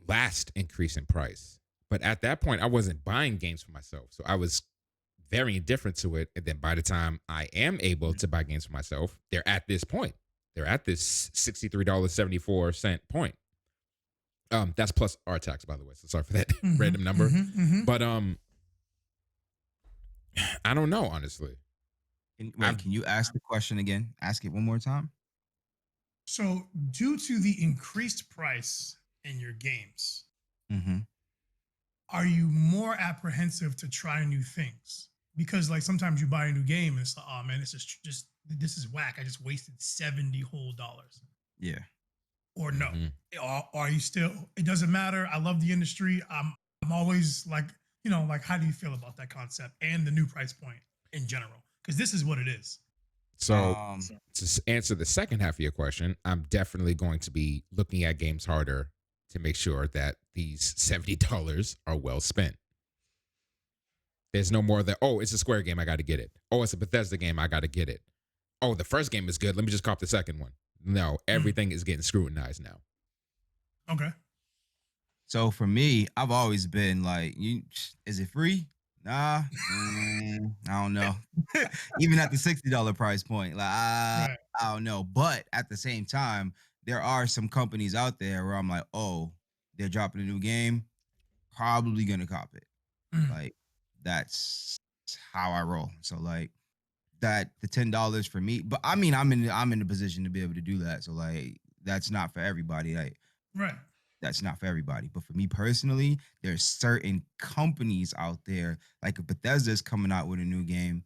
last increase in price. But at that point, I wasn't buying games for myself. So I was very indifferent to it. And then by the time I am able to buy games for myself, they're at this point. They're at this $63.74 point. That's plus our tax, by the way. So sorry for that random number. But I don't know, honestly. Can you ask the question again? Ask it one more time. So due to the increased price in your games, are you more apprehensive to try new things? Because like sometimes you buy a new game and it's like, oh man, this is whack. I just wasted $70 whole. Yeah. Or no? Are you still? It doesn't matter. I love the industry. I'm always like, like how do you feel about that concept and the new price point in general? Because this is what it is. So to answer the second half of your question, I'm definitely going to be looking at games harder to make sure that these $70 are well spent. There's no more that, oh, it's a Square game, I got to get it. Oh, it's a Bethesda game, I got to get it. Oh, the first game is good, let me just cop the second one. No, everything is getting scrutinized now. Okay. So for me, I've always been like, is it free? Nah, I don't know. Even at the $60 price point, like I don't know. But at the same time, there are some companies out there where I'm like, oh, they're dropping a new game, probably gonna cop it. Like that's how I roll. So like that the $10 for me, but I mean I'm in the position to be able to do that. So like that's not for everybody. Like that's not for everybody. But for me personally, there's certain companies out there, like if Bethesda's coming out with a new game,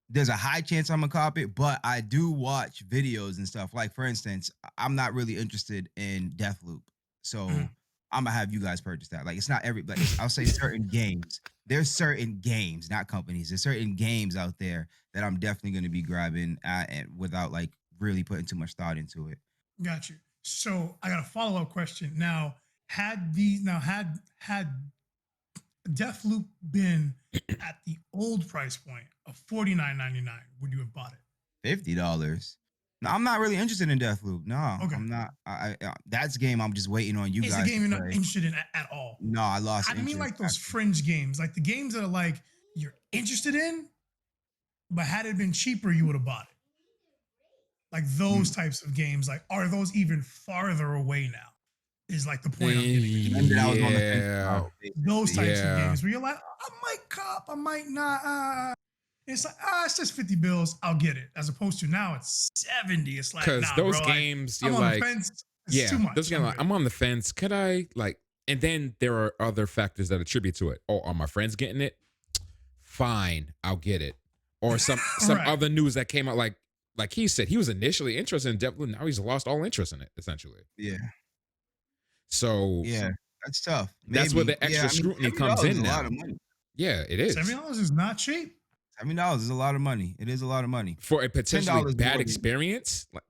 there's a high chance I'm gonna cop it, but I do watch videos and stuff. Like for instance, I'm not really interested in Deathloop. So I'm gonna have you guys purchase that. Like it's not everybody. I'll say certain games. There's certain games, not companies. There's certain games out there that I'm definitely gonna be grabbing and without like really putting too much thought into it. Got you. So I got a follow-up question. Now, had Deathloop been at the old price point of $49.99, would you have bought it? $50. No, I'm not really interested in Deathloop. No, okay. I'm not. That's a game I'm just waiting on you guys. It's a game you're not interested in at all. No, I lost. I mean, like those fringe games, like the games that are like you're interested in, but had it been cheaper, you would have bought it. Like those types of games, like are those even farther away now? Is like the point I'm getting. Yeah. Those types of games where you're like, I might cop, I might not. It's like, it's just 50 bills, I'll get it. As opposed to now it's 70. It's like, because those games, you're like, it's too much. Those games, like, I'm on the fence. Could I like? And then there are other factors that attribute to it. Oh, are my friends getting it? Fine, I'll get it. Or some other news that came out, like he said, he was initially interested in Deathloop. Now he's lost all interest in it, essentially. Yeah. So yeah, that's tough. That's where the extra scrutiny comes in now. A lot of money. Yeah, it is. $70 is not cheap. $70 is a lot of money. It is a lot of money for a potentially bad experience. Like,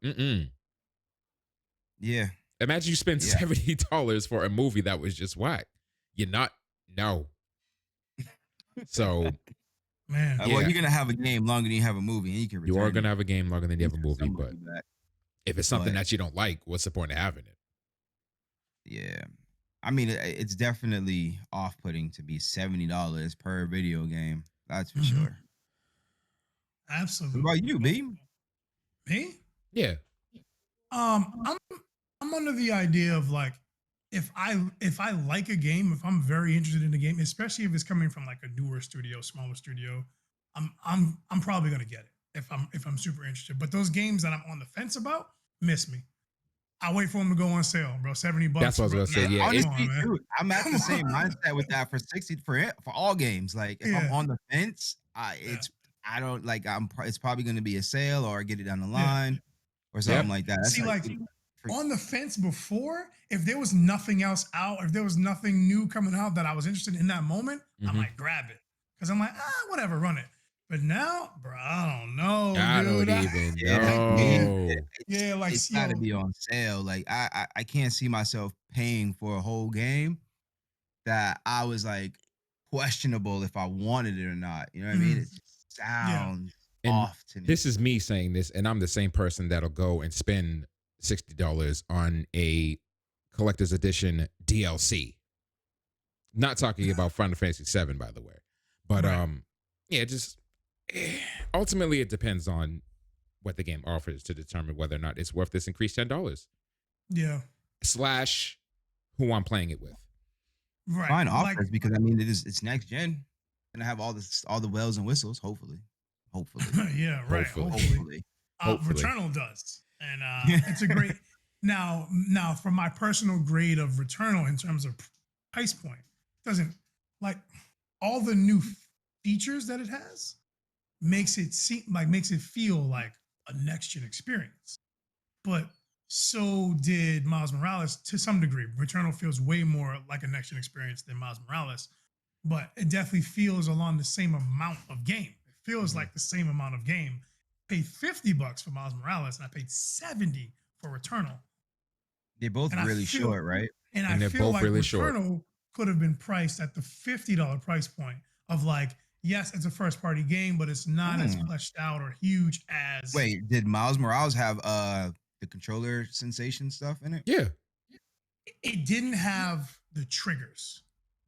yeah. Imagine you spend $70 for a movie that was just whack. You're not. No. So Man. Well, Yeah, you're gonna have a game longer than you have a movie, and you can you are return gonna it have a game longer than you and have a send movie, some but money back. if it's something But that you don't like, what's the point of having it? yeah, I mean, it's definitely off-putting to be $70 per video game. That's for Mhm. sure. What Absolutely. about you, B? Me? Yeah. I'm under the idea of like if I like a game, if I'm very interested in the game, especially if it's coming from like a newer studio, smaller studio, I'm probably gonna get it if I'm super interested. But those games that I'm on the fence about, miss me. I wait for them to go on sale, bro. 70 That's bucks, what I was bro. gonna say. Nah, Yeah, come it on, Honestly, man. dude, I'm at Come the same on. mindset with that for 60 for all games. Like if I'm Yeah, on the fence, yeah, I don't like it's probably going to be a sale or get it down the yeah. line or yep. something like that. That's See, like like for, on the fence before, if there was nothing else out, if there was nothing new coming out that I was interested in that moment, I Hmm. might grab it because I'm like, whatever, run it. But now, bro, I don't know, I don't dude. even yeah, game. know. Yeah, like It's got to yo, be on sale. Like I can't see myself paying for a whole game that I was like questionable if I wanted it or not. You know what I mean? It mm, just yeah, sounds And off to me. this is me saying this, and I'm the same person that'll go and spend $60 on a collector's edition DLC. Not talking about Final Fantasy VII, by the way, but right, yeah, just eh, ultimately it depends on what the game offers to determine whether or not it's worth this increased $10 yeah, slash who I'm playing it with. right. Fine Like, offers because I mean it's next gen and I have all the bells and whistles. Hopefully, yeah, right. Hopefully, Hopefully, hopefully. hopefully. Returnal does, and it's a great. Now, for my personal grade of Returnal in terms of price point, doesn't like all the new features that it has makes it seem like makes it feel like a next gen experience. But so did Miles Morales to some degree. Returnal feels way more like a next gen experience than Miles Morales, but it definitely feels along the same amount of game. It feels Mhm. like the same amount of game. Paid $50 for Miles Morales and I paid 70 for Returnal. They're both And I really feel short, right? and I And they're feel both like really short. Returnal could have been priced at the $50 price point of like, yes, it's a first party game, but it's not as Hmm. fleshed out or huge as Wait, did Miles Morales have the controller sensation stuff in it? Yeah, it didn't have the triggers,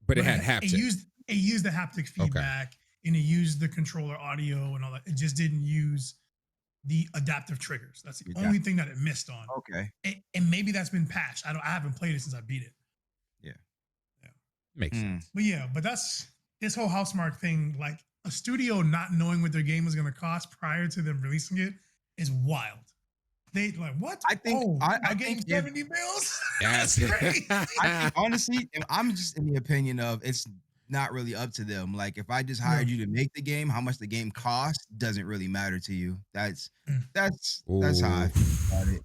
but it but had it haptic. used the haptic Okay. feedback and it used the controller audio and all that. It just didn't use the adaptive triggers. That's the Your only dap- thing that it missed on. Okay. And maybe that's been patched. I haven't played it since I beat it. Yeah. Yeah. Makes Hmm. sense. But yeah, but that's this whole Housemarque thing, like a studio not knowing what their game is gonna cost prior to them releasing it is wild. They like what? Oh, I my think game if 70 bills? That's That's crazy. I think honestly, I'm just in the opinion of it's not really up to them. Like if I just Yeah. hired you to make the game, how much the game costs doesn't really matter to you. Mm. That's how I Ooh. feel about it.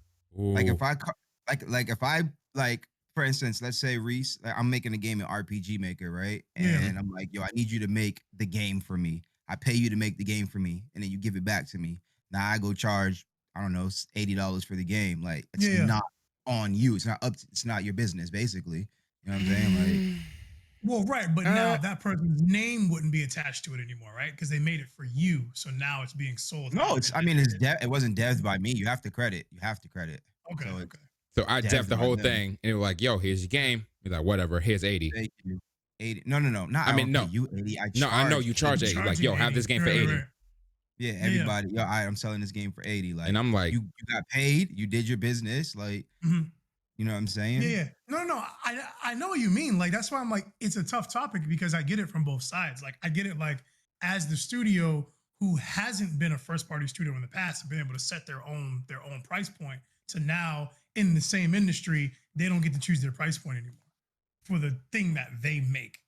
Like Ooh. if I like if I like for instance, let's say Reese, like, I'm making a game in RPG Maker, right? Yeah. And I'm like, yo, I need you to make the game for me. I pay you to make the game for me, and then you give it back to me. Now I go charge, I don't know, $80 for the game. Like it's Yeah. not on you. It's not your business, basically. You know what I'm saying? Like Well, right, but now Uh, that person's name wouldn't be attached to it anymore, right? Because they made it for you, so now it's being sold no, how it's it I is. mean it wasn't devs by me. You have to credit. You have to credit. Okay, So it's okay. so I devs dev the by whole them. thing, and it was like, "Yo, here's your game." He's like, "Whatever, here's 80." Thank you. 80. No. Not I I mean, don't pay no, you 80. I no, I know charge you 80. charge You're 80. Like, charging yo, have this 80. game for Right, right, 80, right. Yeah, Yeah, yeah. everybody. Yo, I'm selling this game for 80. and Like I'm like, you got paid, you did your business. Like, Mhm. you know what I'm Yeah, saying? yeah. No. I know what you mean. Like that's why I'm like, it's a tough topic because I get it from both sides. Like I get it like as the studio who hasn't been a first party studio in the past and been able to set their own price point to now in the same industry, they don't get to choose their price point anymore for the thing that they make.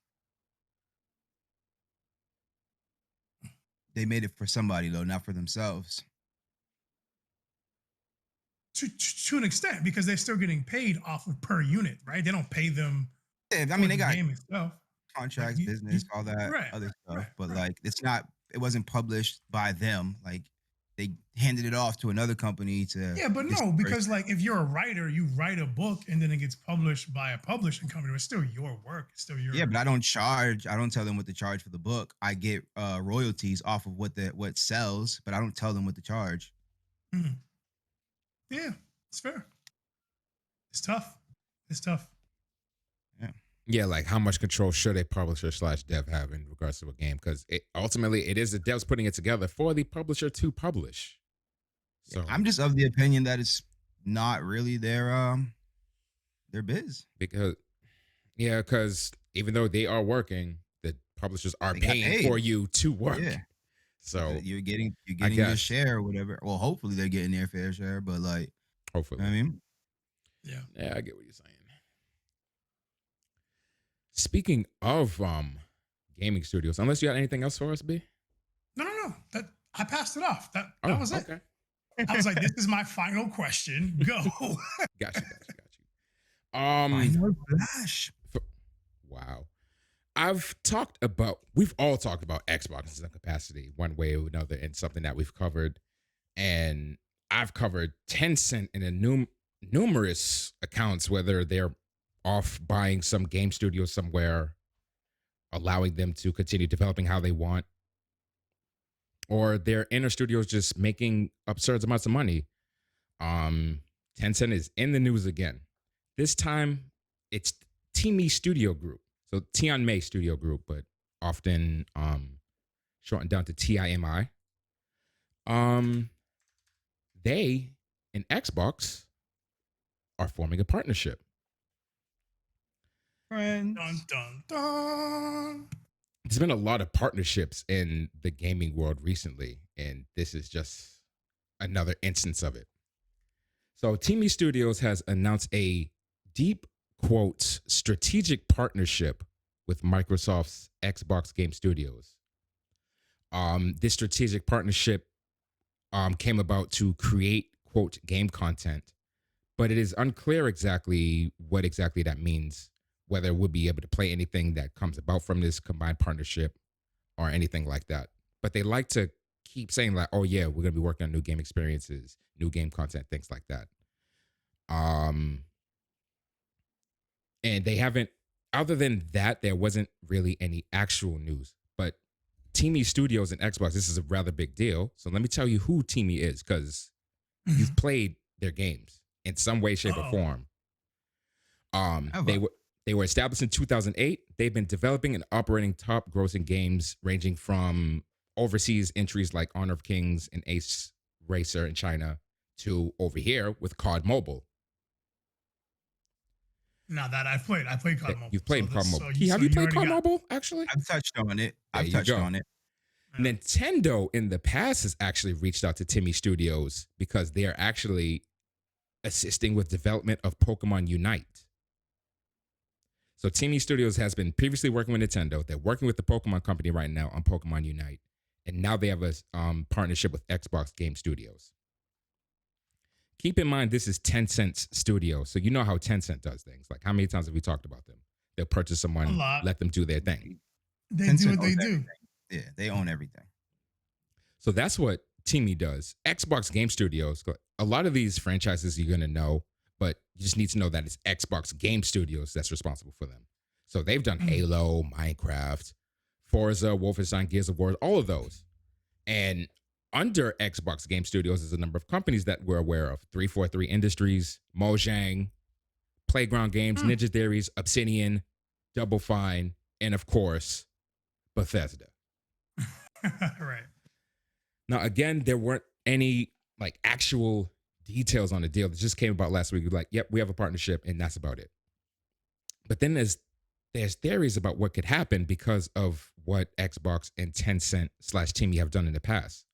They made it for somebody though, not for themselves. To an extent because they're still getting paid off of per unit, right? They don't pay them Yeah, I for mean the they got game itself. Like contracts, you business, all that right, other right, stuff, but right. like it wasn't published by them. Like they handed it off to another company to. Yeah, but this no, person. because like if you're a writer, you write a book and then it gets published by a publishing company. It's still your work. It's still your. Yeah, but I don't charge. I don't tell them what to charge for the book. I get royalties off of what sells, but I don't tell them what to charge. Mhm. Yeah, it's fair. It's tough. It's tough. Yeah, like how much control should a publisher slash dev have in regards to a game? Because ultimately it is the devs putting it together for the publisher to publish. So I'm just of the opinion that it's not really their biz. because even though they are working, the publishers are They got paying paid. for you to work. Yeah. So You're getting your guess. share or whatever. Well, hopefully they're getting their fair share, but like, hopefully, I mean, Yeah. yeah, I get what you're saying. Speaking of gaming studios, unless you got anything else for us, B? No. That I passed it off. That was it. Okay. I was like, this is my final question. Go. Got you. Final Flash. Wow. We've all talked about Xbox in some capacity, one way or another, and something that we've covered. And I've covered Tencent in a numerous accounts, whether they're off buying some game studio somewhere, allowing them to continue developing how they want, or their inner studios just making absurd amounts of money. Tencent is in the news again. This time, it's Timi Studio Group. So Tianmei Studio Group, but often shortened down to TIMI. They and Xbox are forming a partnership. Friends. Dun dun dun. There's been a lot of partnerships in the gaming world recently, and this is just another instance of it. So Timi Studios has announced a deep quotes strategic partnership with Microsoft's Xbox Game Studios. This strategic partnership came about to create quote game content, but it is unclear exactly what exactly that means, whether we'll be able to play anything that comes about from this combined partnership or anything like that. But they like to keep saying like, oh yeah, we're gonna be working on new game experiences, new game content, things like that. And they haven't, other than that, there wasn't really any actual news. But Timi Studios and Xbox, this is a rather big deal. So let me tell you who Timi is, because you've played their games in some way, shape, or form. They were established in 2008. They've been developing and operating top grossing games ranging from overseas entries like Honor of Kings and Ace Racer in China to over here with COD Mobile. Now that I've played COD Mobile. You've played COD Mobile. Have you played COD Mobile, actually? I've touched on it. I've touched on it. Nintendo in the past has actually reached out to Timi Studios because they are actually assisting with development of Pokemon Unite. So Timi Studios has been previously working with Nintendo. They're working with the Pokemon company right now on Pokemon Unite. And now they have a partnership with Xbox Game Studios. Keep in mind, this is Tencent's studio. So you know how Tencent does things. Like, how many times have we talked about them? They'll purchase someone, let them do their thing. They do what they do. Yeah, they own everything. So that's what Timi does. Xbox Game Studios, a lot of these franchises you're going to know, but you just need to know that it's Xbox Game Studios that's responsible for them. So they've done Halo, Minecraft, Forza, Wolfenstein, Gears of War, all of those. And under Xbox Game Studios is a number of companies that we're aware of. 343 Industries, Mojang, Playground Games, Ninja Theories, Obsidian, Double Fine, and of course, Bethesda. Right. Now, again, there weren't any like actual details on the deal. It just came about last week. Like, yep, we have a partnership, and that's about it. But then there's theories about what could happen because of what Xbox and Tencent / Timi have done in the past.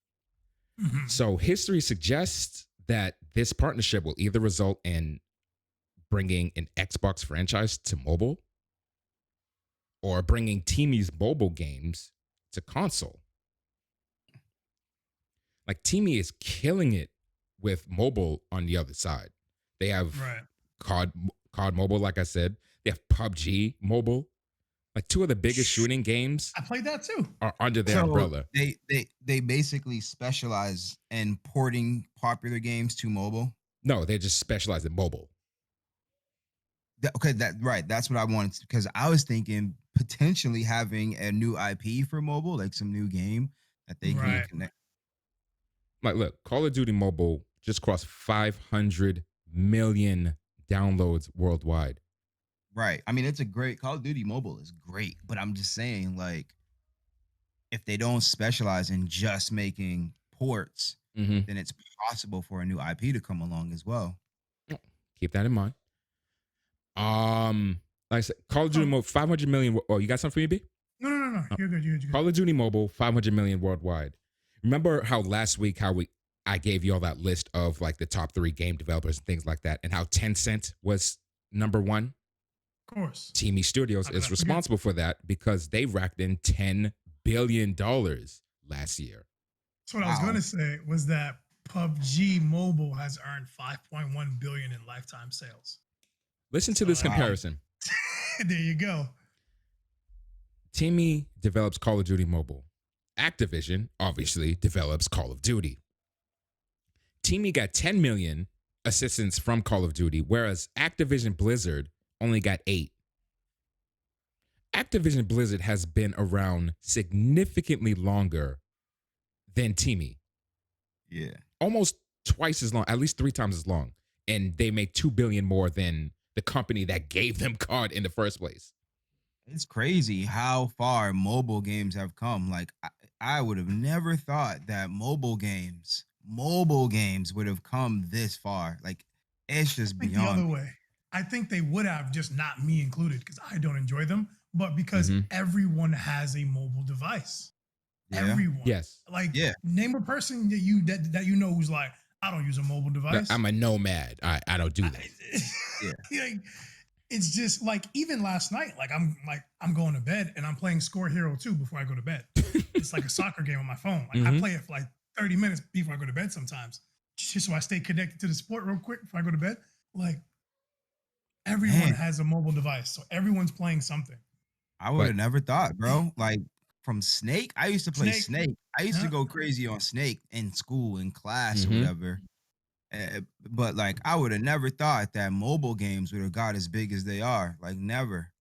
Mm-hmm. So history suggests that this partnership will either result in bringing an Xbox franchise to mobile or bringing Timi's mobile games to console. Like, Timi is killing it with mobile on the other side. They have COD Mobile, like I said. They have PUBG Mobile. Like two of the biggest shooting games I played that too. are under their So umbrella. they basically specialize in porting popular games to mobile. No, they just specialize in mobile. Okay, that right. That's what I wanted because I was thinking potentially having a new IP for mobile, like some new game that they can Right. connect. Like, look, Call of Duty Mobile just crossed 500 million downloads worldwide. Right. I mean, it's a great Call of Duty Mobile is great, but I'm just saying, like, if they don't specialize in just making ports, Mm-hmm. then it's possible for a new IP to come along as well. Keep that in mind. Like I said, Call of Duty Oh. Mobile, 500 million. Oh, you got something for me, B? No. Oh. You're good. You're good. Call of Duty Mobile, 500 million worldwide. Remember how last week I gave you all that list of like the top 3 game developers and things like that, and how Tencent was number 1? Of course. Teamy Studios How could I is forget? responsible for that because they racked in $10 billion last year. So what I was Wow. going to say was that PUBG Mobile has earned 5.1 billion in lifetime sales. Listen to So, this like, comparison. there you go. Teamy develops Call of Duty Mobile. Activision obviously develops Call of Duty. Teamy got 10 million assistance from Call of Duty, whereas Activision Blizzard only got 8. Activision Blizzard has been around significantly longer than Teamy. Yeah. Almost twice as long, at least 3 times as long. And they make 2 billion more than the company that gave them COD in the first place. It's crazy how far mobile games have come. Like I would have never thought that mobile games would have come this far. Like it's I just think the other beyond. way. I think they would have, just not me included, because I don't enjoy them, but because Mhm. everyone has a mobile device. Yeah. Everyone. Yes. Like, Yeah. name a person that you know who's like, I don't use a mobile device. I'm a nomad. I don't do that. Like, it's just like, even last night, I'm going to bed and I'm playing Score Hero 2 before I go to bed. It's like a soccer game on my phone. Like, I Mhm. play it for like 30 minutes before I go to bed sometimes, just so I stay connected to the sport real quick before I go to bed. Like, everyone Man, has a mobile device, so everyone's playing something. I would have never thought, bro. Like from Snake, I used to play Snake. Snake. I used to Yeah. go crazy on Snake in school, in class, or Mhm. whatever. But like, I would have never thought that mobile games would have got as big as they are. Like, never.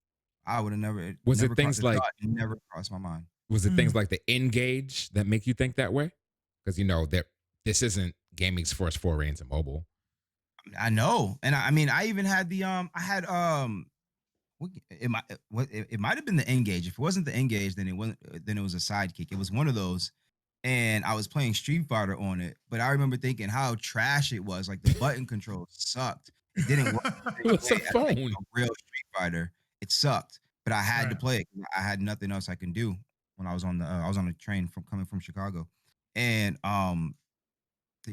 I would have never. Was it Never things the like- thought never crossed my mind. Was it things Mm. like the Engage that make you think that way? Because this isn't gaming's first foray into mobile. I know, and I mean, I even had the I had it might have been the Engage. If it wasn't the Engage, then it wasn't. Then it was a Sidekick. It was one of those, and I was playing Street Fighter on it. But I remember thinking how trash it was. Like the button control sucked. It didn't work. the It was same a way as, like, phone. real Street Fighter. It sucked, but I had to Right. play it. I had nothing else I can do when I was on the train from coming from Chicago, and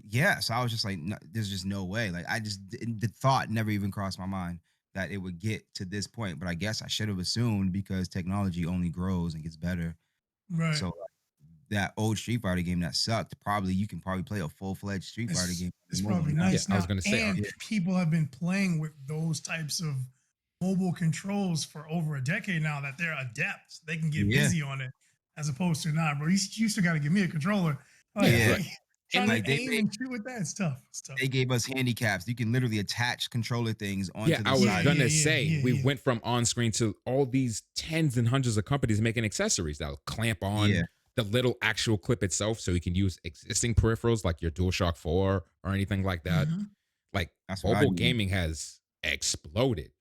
yeah, so I was just like, no, there's just no way. Like, the thought never even crossed my mind that it would get to this point. But I guess I should have assumed because technology only grows and gets better. Right. So like, that old Street Fighter game that sucked, you can probably play a full-fledged Street Fighter game. It's on mobile probably now. nice Yeah, I now. was gonna say, and people have been playing with those types of mobile controls for over a decade now that they're adept. They can get Yeah. busy on it, as opposed to, nah, bro, you still got to give me a controller. Like, Yeah. Right. trying And, like, to aim and shoot with that, it's tough. It's tough. They gave us handicaps. You can literally attach controller things onto Yeah, the I was side. gonna Yeah, say yeah, we yeah. went from on screen to all these tens and hundreds of companies making accessories that'll clamp on Yeah. the little actual clip itself, so you can use existing peripherals like your DualShock 4 or anything like that. Mhm. Like That's what I mobile need. gaming has exploded,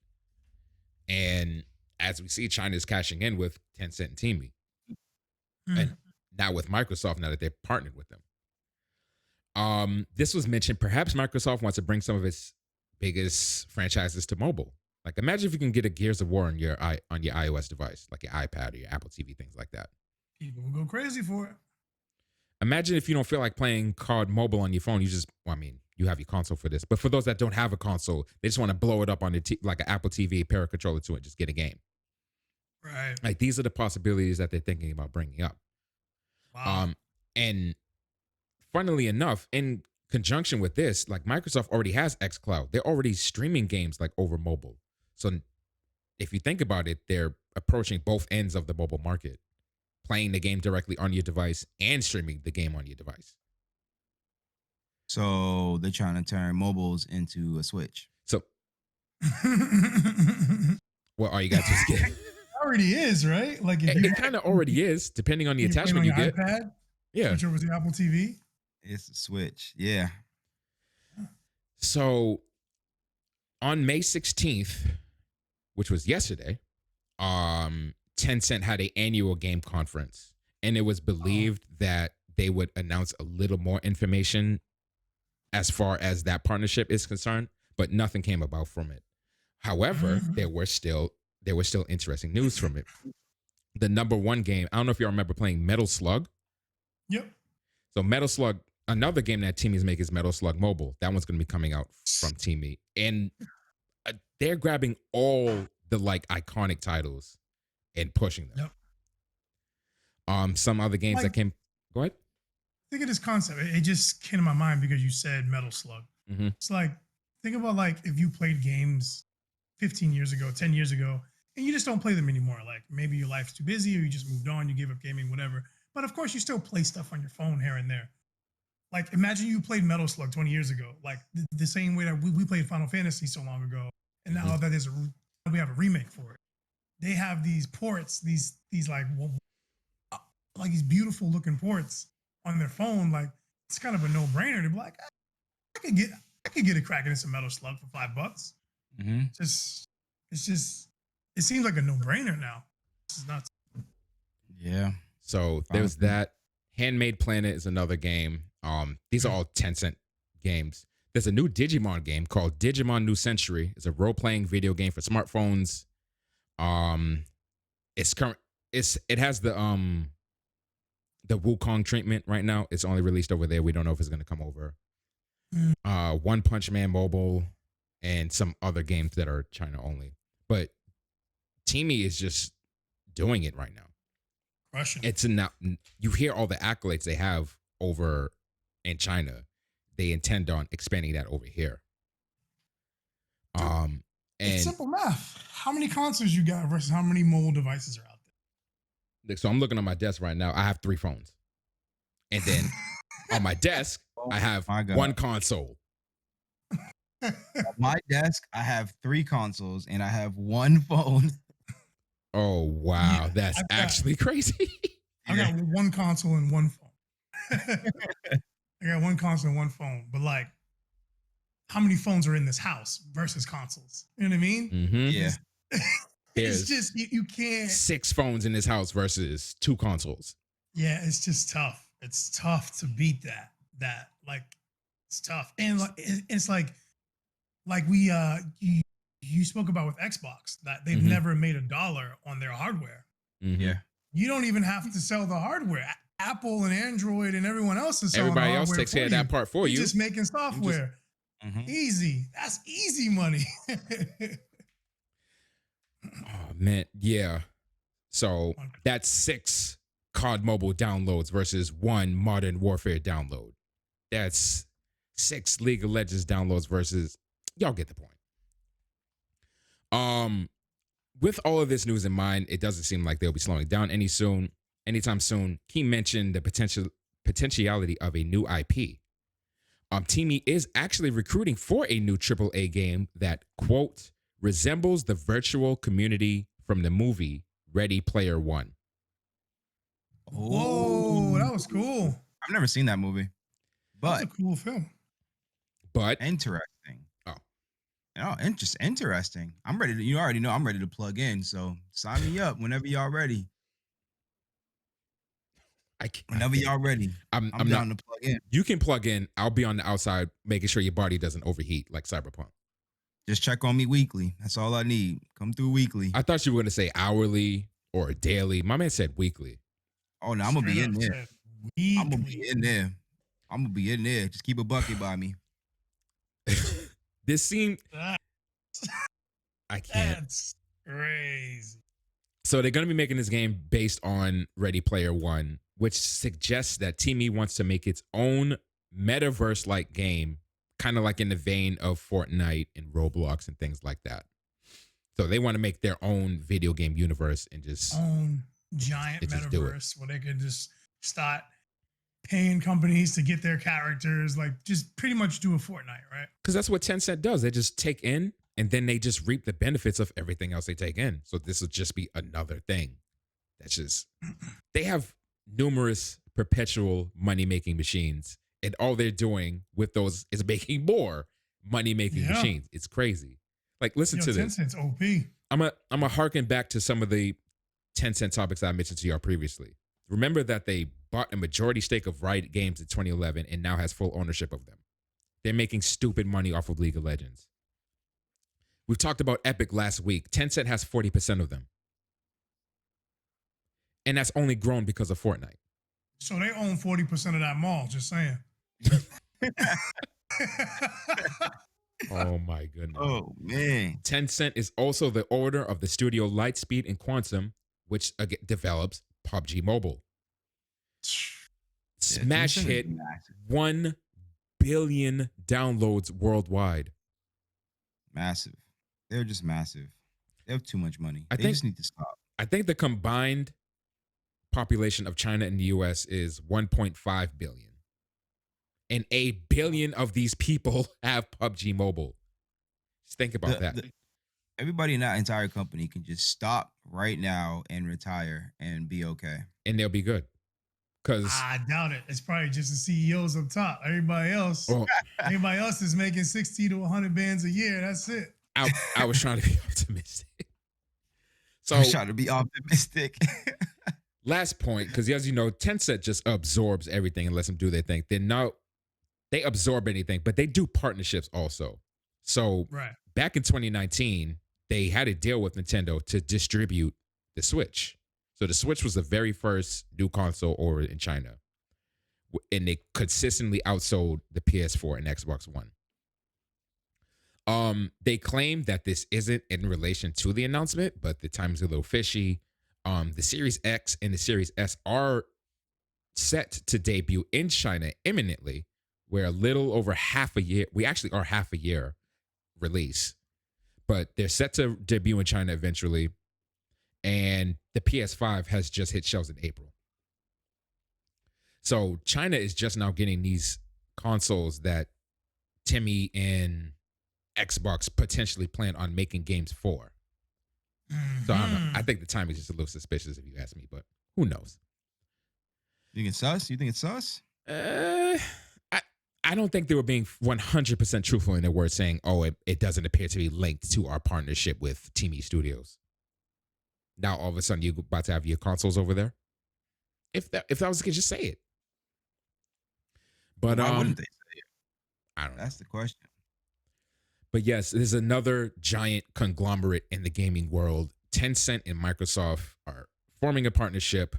and as we see, China's cashing in with Tencent and Teamy, and now with Microsoft, now that they've partnered with them. This was mentioned. Perhaps Microsoft wants to bring some of its biggest franchises to mobile. Like, imagine if you can get a Gears of War on your iOS device, like your iPad or your Apple TV, things like that. People will go crazy for it. Imagine if you don't feel like playing COD mobile on your phone. You have your console for this. But for those that don't have a console, they just want to blow it up on like an Apple TV, pair a controller to it, just get a game. Right. Like, these are the possibilities that they're thinking about bringing up. Wow. And funnily enough, in conjunction with this, like Microsoft already has xCloud. They're already streaming games like over mobile. So if you think about it, they're approaching both ends of the mobile market, playing the game directly on your device and streaming the game on your device. So they're trying to turn mobiles into a Switch. So, well, all you got to is get. Already is, right? Like if It kind of already is, depending on the you're playing attachment on you your get. iPad, Yeah. switch over to the Apple TV. It's a Switch. Yeah. So on May 16th, which was yesterday, Tencent had an annual game conference, and it was believed that they would announce a little more information as far as that partnership is concerned, but nothing came about from it. However, there was still interesting news from it. The number one game, I don't know if you all remember playing Metal Slug. Yep. So Metal Slug, another game that Teamy's make is Metal Slug Mobile. That one's going to be coming out from Teamy, and they're grabbing all the like iconic titles and pushing them. Yep. Some other games that came. Go ahead. Think of this concept. It just came to my mind because you said Metal Slug. Mm-hmm. It's like, think about like if you played games 15 years ago, 10 years ago, and you just don't play them anymore. Like maybe your life's too busy or you just moved on, you gave up gaming, whatever. But of course, you still play stuff on your phone here and there. Like imagine you played Metal Slug 20 years ago, like the same way that we played Final Fantasy so long ago. And now that we have a remake for it. They have these ports, these like these beautiful looking ports on their phone. Like it's kind of a no-brainer to be like, I could get a crack into some Metal Slug for $5. Mm-hmm. It seems like a no-brainer now. This is nuts. Yeah. So there's that. Handmade Planet is another game. These are all Tencent games. There's a new Digimon game called Digimon New Century. It's a role-playing video game for smartphones. It has the Wukong treatment right now. It's only released over there. We don't know if it's going to come over. One Punch Man Mobile and some other games that are China only. But Teamy is just doing it right now. Russian. It's not. You hear all the accolades they have over in China. They intend on expanding that over here. And it's simple math. How many consoles you got versus how many mobile devices are out there? So I'm looking on my desk right now. I have 3 phones. And then on my desk, I have one console. On my desk, I have 3 consoles and I have 1 phone. Oh, wow. Yeah, that's actually crazy. I got 1 console and 1 phone. I got 1 console and 1 phone. But like, how many phones are in this house versus consoles? You know what I mean? Mm-hmm. Yeah. It's just, you can't. 6 phones in this house versus 2 consoles. Yeah, it's just tough. It's tough to beat that. Like, it's tough. And like, it's like we, you spoke about with Xbox that they've never made $1 on their hardware. Mm-hmm. Yeah. You don't even have to sell the hardware. Apple and Android and everyone else is selling Everybody the else hardware takes care of that part for you. You're just making software. Easy. That's easy money. Oh, man. Yeah. So that's 6 COD Mobile downloads versus 1 Modern Warfare download. That's 6 League of Legends downloads versus, y'all get the point. With all of this news in mind, it doesn't seem like they'll be slowing down anytime soon. He mentioned the potentiality of a new IP. Teamy is actually recruiting for a new AAA game that, quote, resembles the virtual community from the movie Ready Player One. Whoa, that was cool. I've never seen that movie, but that's a cool film. But interesting. Interesting. I'm ready to. You already know I'm ready to plug in. So sign me up whenever y'all ready. Whenever y'all ready, I'm down to plug in. You can plug in. I'll be on the outside making sure your body doesn't overheat like Cyberpunk. Just check on me weekly. That's all I need. Come through weekly. I thought you were going to say hourly or daily. My man said weekly. Oh, no, I'm going to be in there. I'm going to be in there. Just keep a bucket by me. This scene, I can't. That's crazy. So they're going to be making this game based on Ready Player One, which suggests that Teamy wants to make its own metaverse-like game, kind of like in the vein of Fortnite and Roblox and things like that. So they want to make their own video game universe and just Own giant just do it. metaverse where they could just start paying companies to get their characters, like just pretty much do a Fortnite, right? Because that's what Tencent does. They just take in and then they just reap the benefits of everything else they take in. So this will just be another thing. That's just they have numerous perpetual money making machines, and all they're doing with those is making more money making machines. It's crazy. Like, listen to this. Tencent's OP. I'm a harken back to some of the Tencent topics I mentioned to y'all previously. Remember that they bought a majority stake of Riot Games in 2011 and now has full ownership of them. They're making stupid money off of League of Legends. We've talked about Epic last week. Tencent has 40% of them. And that's only grown because of Fortnite. So they own 40% of that mall, just saying. Oh my goodness. Oh man. Tencent is also the owner of the studio Lightspeed and Quantum, which develops PUBG Mobile. Smash hit 1 billion downloads worldwide. Massive. They're just massive. They have too much money. They think- just need to stop. I think the combined population of China and the US is 1.5 billion. And 1 billion of these people have PUBG Mobile. Just think about that. Everybody in that entire company can just stop right now and retire and be okay. And they'll be good. Because I doubt it. It's probably just the CEOs up top. Everybody else is making 60 to 100 bands a year. That's it. I was trying to be optimistic. So I was trying to be optimistic. Last point, because as you know, Tencent just absorbs everything and lets them do their thing. They absorb anything, but they do partnerships also. So back in 2019, they had a deal with Nintendo to distribute the Switch. So the Switch was the very first new console over in China. And they consistently outsold the PS4 and Xbox One. They claim that this isn't in relation to the announcement, but the timing's a little fishy. The Series X and the Series S are set to debut in China imminently. We're a little over half a year. We actually are half a year release, but they're set to debut in China eventually. And the PS5 has just hit shelves in April. So China is just now getting these consoles that Timmy and Xbox potentially plan on making games for. So I don't know. I think the timing is just a little suspicious if you ask me, but who knows? You think it's sus? You think it's sus? I don't think they were being 100% truthful in their words saying, oh, it doesn't appear to be linked to our partnership with Teamy Studios. Now, all of a sudden, you're about to have your consoles over there? If that was the case, just say it. But why wouldn't they say it? I don't know. That's the question. But yes, there's another giant conglomerate in the gaming world. Tencent and Microsoft are forming a partnership.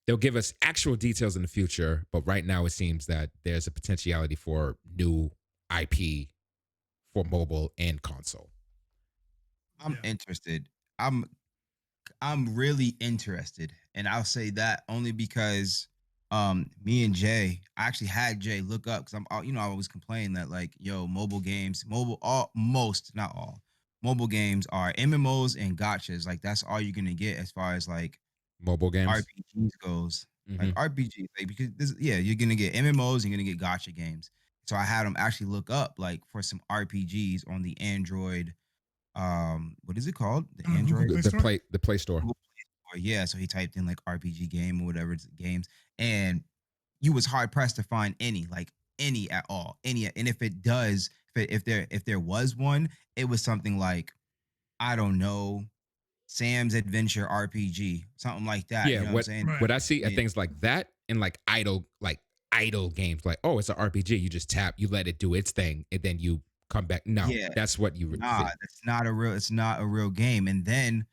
They'll give us actual details in the future, but right now it seems that there's a potentiality for new IP for mobile and console. I'm interested. I'm really interested, and I'll say that only because me and Jay, I actually had Jay look up because I was complaining that like, mobile games, not all mobile games are MMOs and gotchas. Like that's all you're gonna get as far as like mobile games, RPGs goes. Mm-hmm. Like RPGs, like because you're gonna get MMOs, you're gonna get gotcha games. So I had him actually look up like for some RPGs on the Android. What is it called? The Android, the Play Store. Yeah, so he typed in like RPG game or whatever it's games, and you was hard pressed to find any at all, any. And if it does, if there was one, it was something like, I don't know, Sam's Adventure RPG, something like that. Yeah, you know what I'm saying? What I see are things like that and like idle games, like, oh, it's an RPG. You just tap, you let it do its thing, and then you come back. No, that's what you. It's not a real game. And then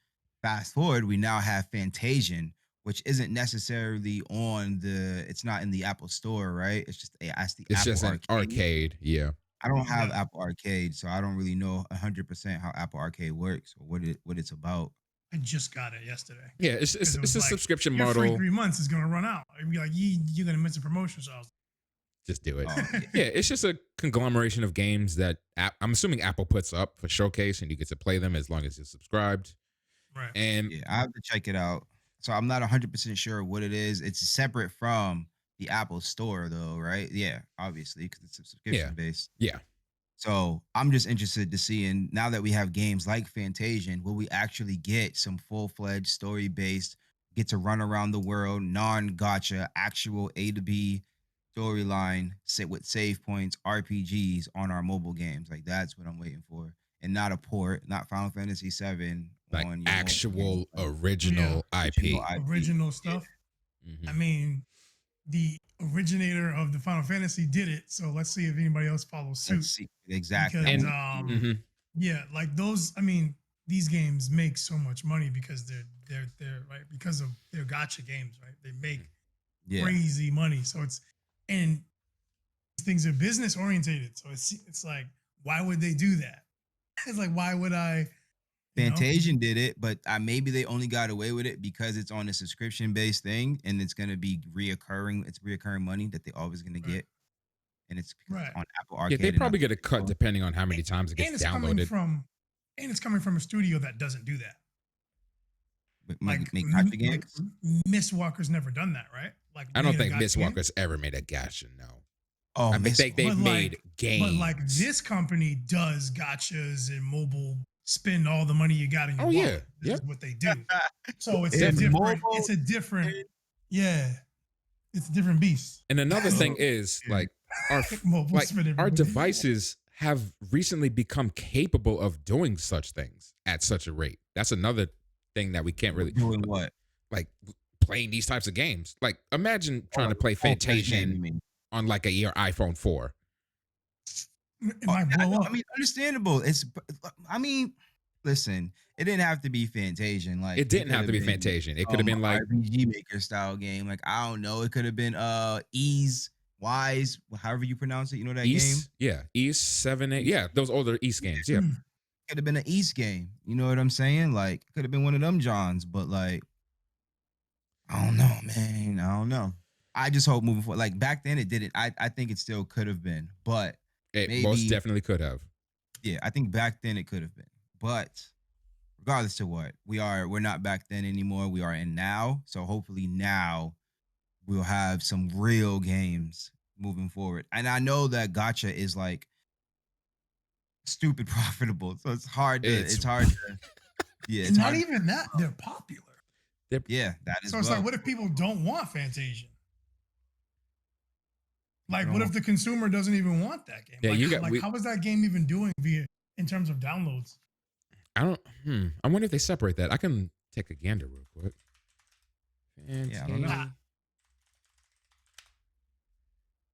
fast forward, we now have Fantasian, which isn't necessarily it's not in the Apple Store, right? It's just Apple an arcade. Yeah. I don't have Apple Arcade, so I don't really know 100% how Apple Arcade works or what it's about. I just got it yesterday. Yeah, it's a subscription your model. Free 3 months is gonna run out. I'd be like, you're gonna miss a promotion. So Just do it. Oh yeah. Yeah, it's just a conglomeration of games that I'm assuming Apple puts up for showcase, and you get to play them as long as you're subscribed. Right. And Yeah, I have to check it out. So I'm not 100% sure what it is. It's separate from the Apple Store, though, right? Yeah, obviously, because it's a yeah, subscription based. yeah, So I'm just interested to see, and now that we have games like Fantasian, will we actually get some full-fledged story-based, get to run around the world, non-gotcha, actual A to B storyline, sit with save points, RPGs on our mobile games? Like that's what I'm waiting for, and not a port, not Final Fantasy VII like on your mobile game, actual like Yeah. original original IP. IP. Original Yeah, stuff. I Hmm. mean, the originator of the Final Fantasy did it, so let's see if anybody else follows suit. let's see exactly. I Because And want to see it. mhm, yeah, like those. I mean, these games make so much money because they're right because of their gotcha games, right? They make Yeah, crazy money. So and things are business orientated. So it's like, why would they do that? It's like, why would I? You know, Fantasian did it, but maybe they only got away with it because it's on a subscription based thing and it's gonna be reoccurring. It's reoccurring money that they always gonna right, get, and it's because it's right. on Apple yeah, they Arcade and not probably the get a Play cut Store. depending on how And, many times it gets and it's coming downloaded. from, and it's coming from a studio that doesn't do that. But Like, make gotcha like games. Miss Walker's never done that, right? Like I don't made a think Miss gotcha game. Walker's ever made a gacha. No, Oh, I mean Miss they've But Walker. made like games. this company does gotchas and mobile. Spend all the money you got in your Oh yeah, wallet. This yep. is what they do. So it's a In Definitely. different. mobile, It's a different. and Yeah, it's a different beast. And another thing oh, is yeah. Mobile like spend our everybody. devices have recently become capable of doing such things at such a rate. That's another thing that we can't really Doing what? like playing these types of games. Like imagine Oh, trying to like play a full-fledged game, you Fantasian mean? on like your iPhone 4. It Oh, might I blow know, up. I mean, understandable. I mean, listen, it didn't have to be Fantasian. Like It it didn't could have to have be been Fantasian. It could have some been like RPG Maker style game. Like I don't know, it could have been Ease, Wise, however you pronounce it. You know that game? East. Yeah. East 7, 8. Yeah. Those older East games. Yeah. Could have been an East game. You know what I'm saying? Like could have been one of them Johns, but like I don't know, man. I don't know. I just hope moving forward. Like back then, it didn't. I think it still could have been, but It most maybe definitely could have. yeah. I think back then it could have been, but regardless to what we're not back then anymore. We are in now. So hopefully now we'll have some real games moving forward. And I know that gotcha is like stupid profitable, so it's hard to It's yeah, And it's not hard. even that, they're popular. Yeah, that as So it's like, well. what if people don't want Fantasian? Like, Don't what if want- the consumer doesn't even want that game? Yeah, like, you got- like we- how is that game even doing via in terms of downloads? I don't I wonder if they separate that. I can take a gander real quick. Yeah, I don't know. Fantasian.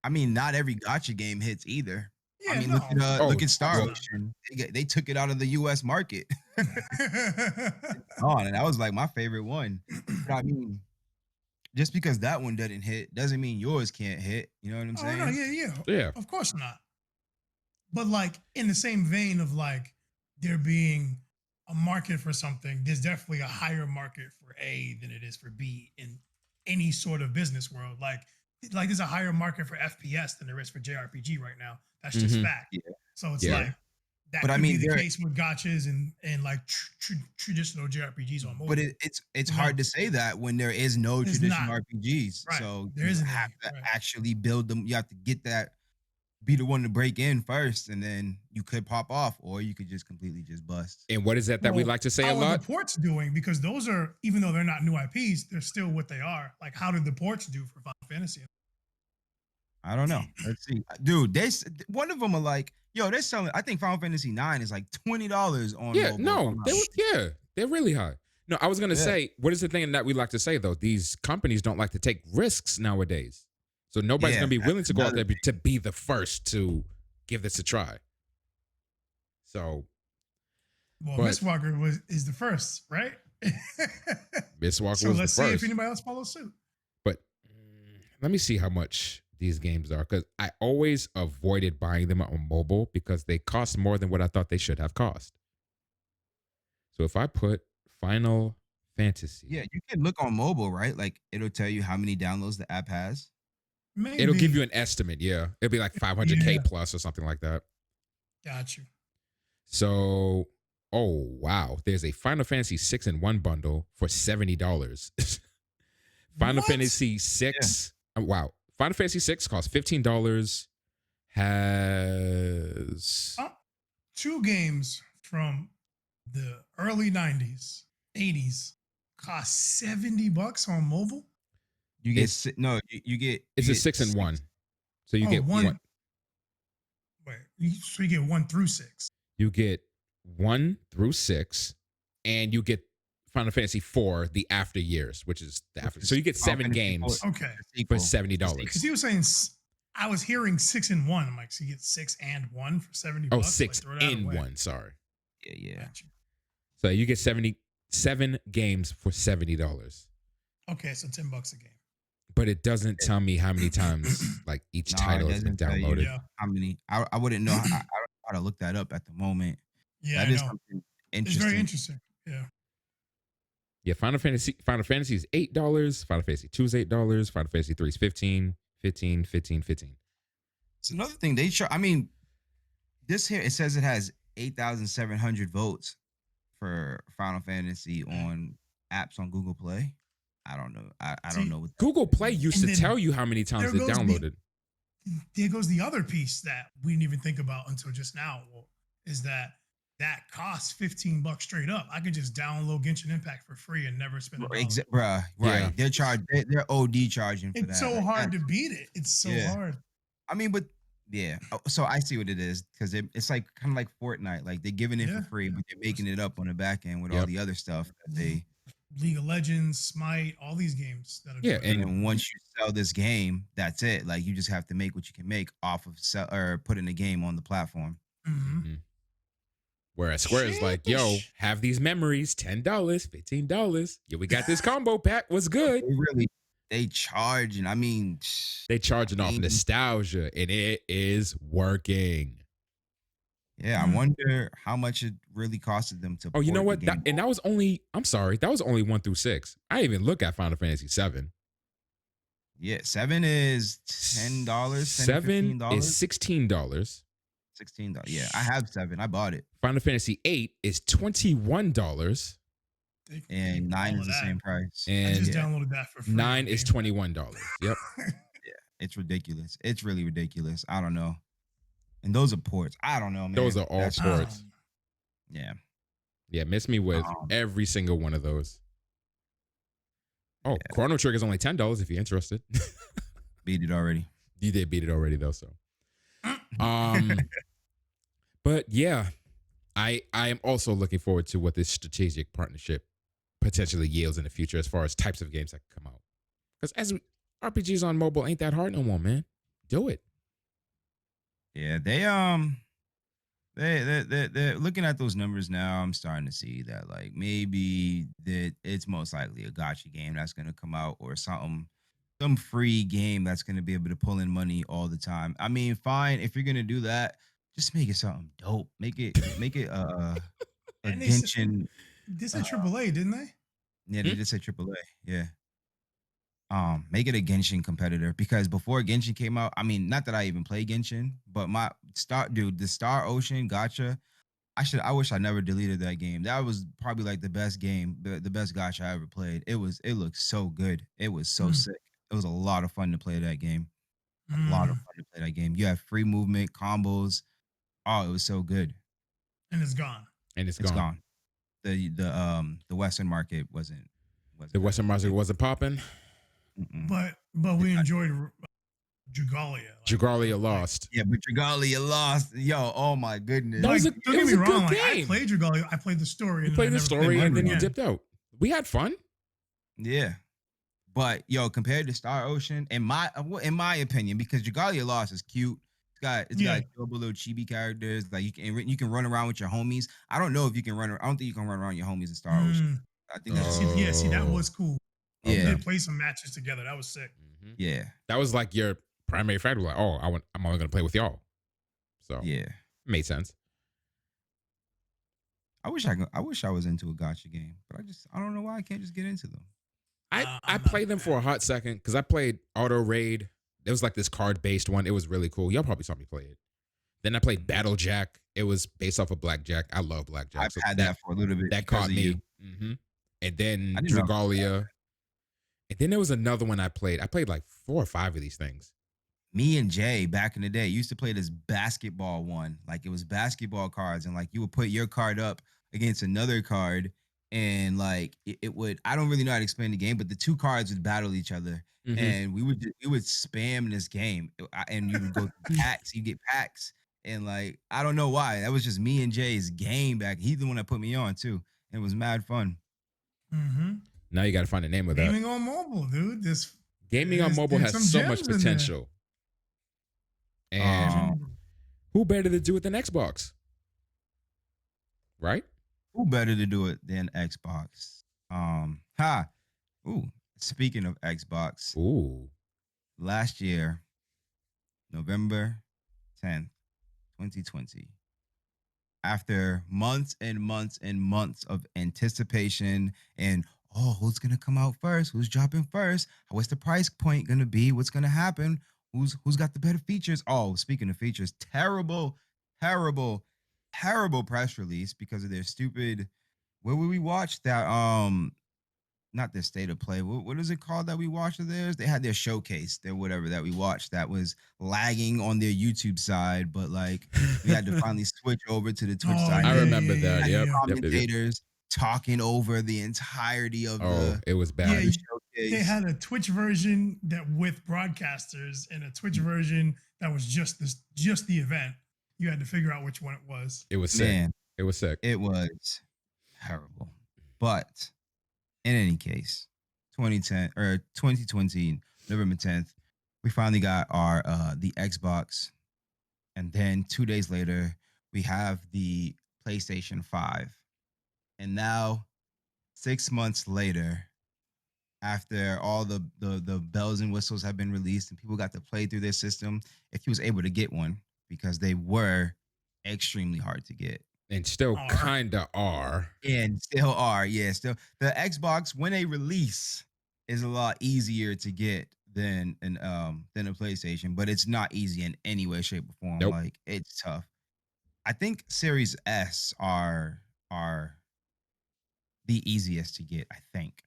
I mean, not every gotcha game hits either. Yeah, I mean, no. look at Star well- Ocean. They took it out of the U.S. market. Oh, and that was like my favorite one. But I mean, just because that one doesn't hit doesn't mean yours can't hit. You know what I'm Oh saying? no, yeah. Yeah. Of course not. But like in the same vein of like there being a market for something, there's definitely a higher market for A than it is for B in any sort of business world. Like there's a higher market for FPS than there is for JRPG right now. That's just Mhm. fact. Yeah. So it's Yeah. like that But I could mean, be the there- case with gotchas and like traditional JRPGs on mobile. But it's hard to say that when there is no There's traditional not. RPGs. Right. So There you isn't have any, to right. actually build them. You have to get that, be the one to break in first, and then you could pop off, or you could just completely just bust. And what is that we Well, like to say a how are lot? the ports doing? Because those are, even though they're not new IPs, they're still what they are. Like, how did the ports do for Final Fantasy? I don't know. Let's see, dude. One of them are like, yo, they're selling. I think Final Fantasy 9 is like $20 on. Yeah, mobile, if no, I'm not they were, mistaken. they're really high. No, I was gonna Yeah. say, what is the thing that we like to say though? These companies don't like to take risks nowadays, so nobody's Yeah, gonna be that's willing to go out another there to be the first to give this a try. So Well, But- Miss Walker is the first, right? Miss Walker So was the let's see if first. anybody else follows suit. But let me see how much these games are, because I always avoided buying them on mobile because they cost more than what I thought they should have cost. So if I put Final Fantasy, Yeah, you can look on mobile, right? Like it'll tell you how many downloads the app has. Maybe. It'll give you an estimate. Yeah, it'll be like 500K Yeah. plus or something like that. Got you. So, oh wow, there's a Final Fantasy 6 in 1 bundle for $70. Final What? Fantasy 6. Wow. Final Fantasy 6 costs $15. Has 2 games from the early 90s, 80s cost $70 on mobile. You get It's- you get it's you a get 6 in 1. So you Oh, get one. one. So you get 1 through 6. You get 1 through 6, and you get Final Fantasy 4, the after years, which is the after. So you get Final 7 Fantasy games 4, Okay. the for sequel. $70. Because he was saying, I was hearing 6 in 1. I'm like, so you get 6 and 1 for $70. Oh, Like, 6 throw that in away. 1. Sorry. Yeah. Got you. So you get 77 games for $70. Okay, so $10 a game. But it doesn't tell me how many times like each Nah, title it has been doesn't tell you downloaded. Yeah. how many. I wouldn't know. I don't know how to look that up at the moment. Yeah, That I is know. something It's interesting. very interesting. Yeah. Yeah, Final Fantasy is $8. Final Fantasy 2 is $8. Final Fantasy 3 is 15, 15, 15, 15. It's another thing they show. I mean, this here it says it has 8,700 votes for Final Fantasy on apps on Google Play. I don't know. I See, don't know what that Google is. Play used And to then tell you how many times there they goes the- downloaded. There goes the other piece that we didn't even think about until just now. Is that costs $15 straight up? I could just download Genshin Impact for free and never spend a dollar. Bruh, right. Yeah. They're OD charging for that. It's so Like, hard that's- to beat it. It's so Yeah. hard. I mean, but yeah. So I see what it is because it's like kind of like Fortnite. Like they're giving it Yeah. for free, but they're making it up on the back end with all Yep. the other stuff that they. League of Legends, Smite, all these games that are Yeah, doing And that. then once you sell this game, that's it. Like you just have to make what you can make off of sell or putting the game on the platform. Mhm. Mhm. Whereas Square is like, yo, Sheesh. have these memories, $10, $15. Yeah, we got this combo pack. What's good? They charging. I mean, They charging off mean- nostalgia, and it is working. yeah. I wonder how much it really costed them to. Oh, you know port what? the That game. was only. I'm sorry, that was only 1 through 6. I didn't even look at Final Fantasy 7. Yeah, 7 is $10. 7 $15. is $16. $16. Yeah, I have 7. I bought it, Final Fantasy 8 is $21, They- and 9 all is of the that. same price. I and just downloaded that for free. 9 on is Game $21. Yep. It's ridiculous. It's really ridiculous. I don't know. And those are ports. I don't know, man. Those are all That's- Pass. ports. Yeah. Yeah, miss me with every single one of those. Oh, Chrono Trigger is only $10 if you're interested. Beat it already. You did beat it already though, so. But yeah, I am also looking forward to what this strategic partnership potentially yields in the future as far as types of games that can come out. Because RPGs on mobile ain't that hard no more, man. Do it. Yeah, they're looking at those numbers now. I'm starting to see that like maybe that it's most likely a gotcha game that's gonna come out or something, some free game that's gonna be able to pull in money all the time. I mean, fine if you're gonna do that, just make it something dope. Make it a And they said- Genshin. They said AAA, didn't they? Yeah, they just said AAA. Yeah. Make it a Genshin competitor because before Genshin came out, I mean, not that I even play Genshin, but the Star Ocean Gotcha. I wish I never deleted that game. That was probably like the best game, the best Gotcha I ever played. It looked so good. It was so sick. It was a lot of fun to play that game. A lot of fun to play that game. You have free movement, combos. Oh, it was so good. And it's gone. And it's It's gone. gone. The Western market wasn't The Western market wasn't popping. Mm-mm. But we enjoyed Jugalia. Jugalia lost. Yeah, but Dragalia lost. Yo, oh my goodness. That was Like, a- don't it get was me a good wrong. Like, I game. played Jugalia. I played the story. You and played I the never story played and then you again. dipped out. We had fun. Yeah. But yo, compared to Star Ocean, in my opinion, because Dragalia Lost is cute. It's got adorable little chibi characters. Like you can run around with your homies. I don't know if you can run. I don't think you can run around with your homies in Star Ocean. I think that's See, that was cool. We yeah, did play some matches together. That was sick. Mhm. yeah, That was like your primary factor. Like, oh, I'm only gonna play with y'all. So yeah. made sense. I wish I was into a gotcha game, but I don't know why I can't just get into them. I I'm not played them a for a hot second because I played Auto Raid. It was like this card based one. It was really cool. Y'all probably saw me play it. Then I played Battle Jack. It was based off of Blackjack. I love Blackjack. I've So had that for a little bit that because caught of you. me. And I then didn't know. Dragalia. And then there was another one I played. I played like 4 or 5 of these things. Me and Jay back in the day used to play this basketball one. Like it was basketball cards, and like you would put your card up against another card, and like it would. I don't really know how to explain the game, but the two cards would battle each other, and we would spam this game, and you would go through packs. You get packs, and like I don't know why. That was just me and Jay's game back. He's the one that put me on too. It was mad fun. Mm-hmm. Now you got to find the name of that. Gaming on mobile, dude. Gaming on mobile there's has some so much gems in there. potential. And who better to do it than Xbox? Right? Who better to do it than Xbox? Ooh, speaking of Xbox, Ooh. last year, November 10th, 2020, after months and months and months of anticipation and who's gonna come out first? Who's dropping first? What's the price point gonna be? What's gonna happen? Who's got the better features? Oh, speaking of features, terrible, terrible, terrible press release because of their stupid. Where would we watch that? Not their state of play. What is it called that we watched of theirs? They had their showcase, their whatever that we watched that was lagging on their YouTube side, but like we had to finally switch over to the Twitch side. I remember that. Yep. Commentators talking over the entirety of it was bad. Yeah, showcase. they had a Twitch version that with broadcasters and a Twitch version that was just the event. You had to figure out which one it was. It was sick. Man, it was sick. It was terrible. But in any case, 2010 or 2020, November 10th, we finally got our the Xbox. And then 2 days later, we have the PlayStation 5. And now, 6 months later, after all the bells and whistles have been released and people got to play through their system, if you was able to get one, because they were extremely hard to get. And still kinda are. And still are, yeah. Still, the Xbox when they release is a lot easier to get than a PlayStation, but it's not easy in any way, shape, or form. Nope. Like it's tough. I think Series S are the easiest to get. I think.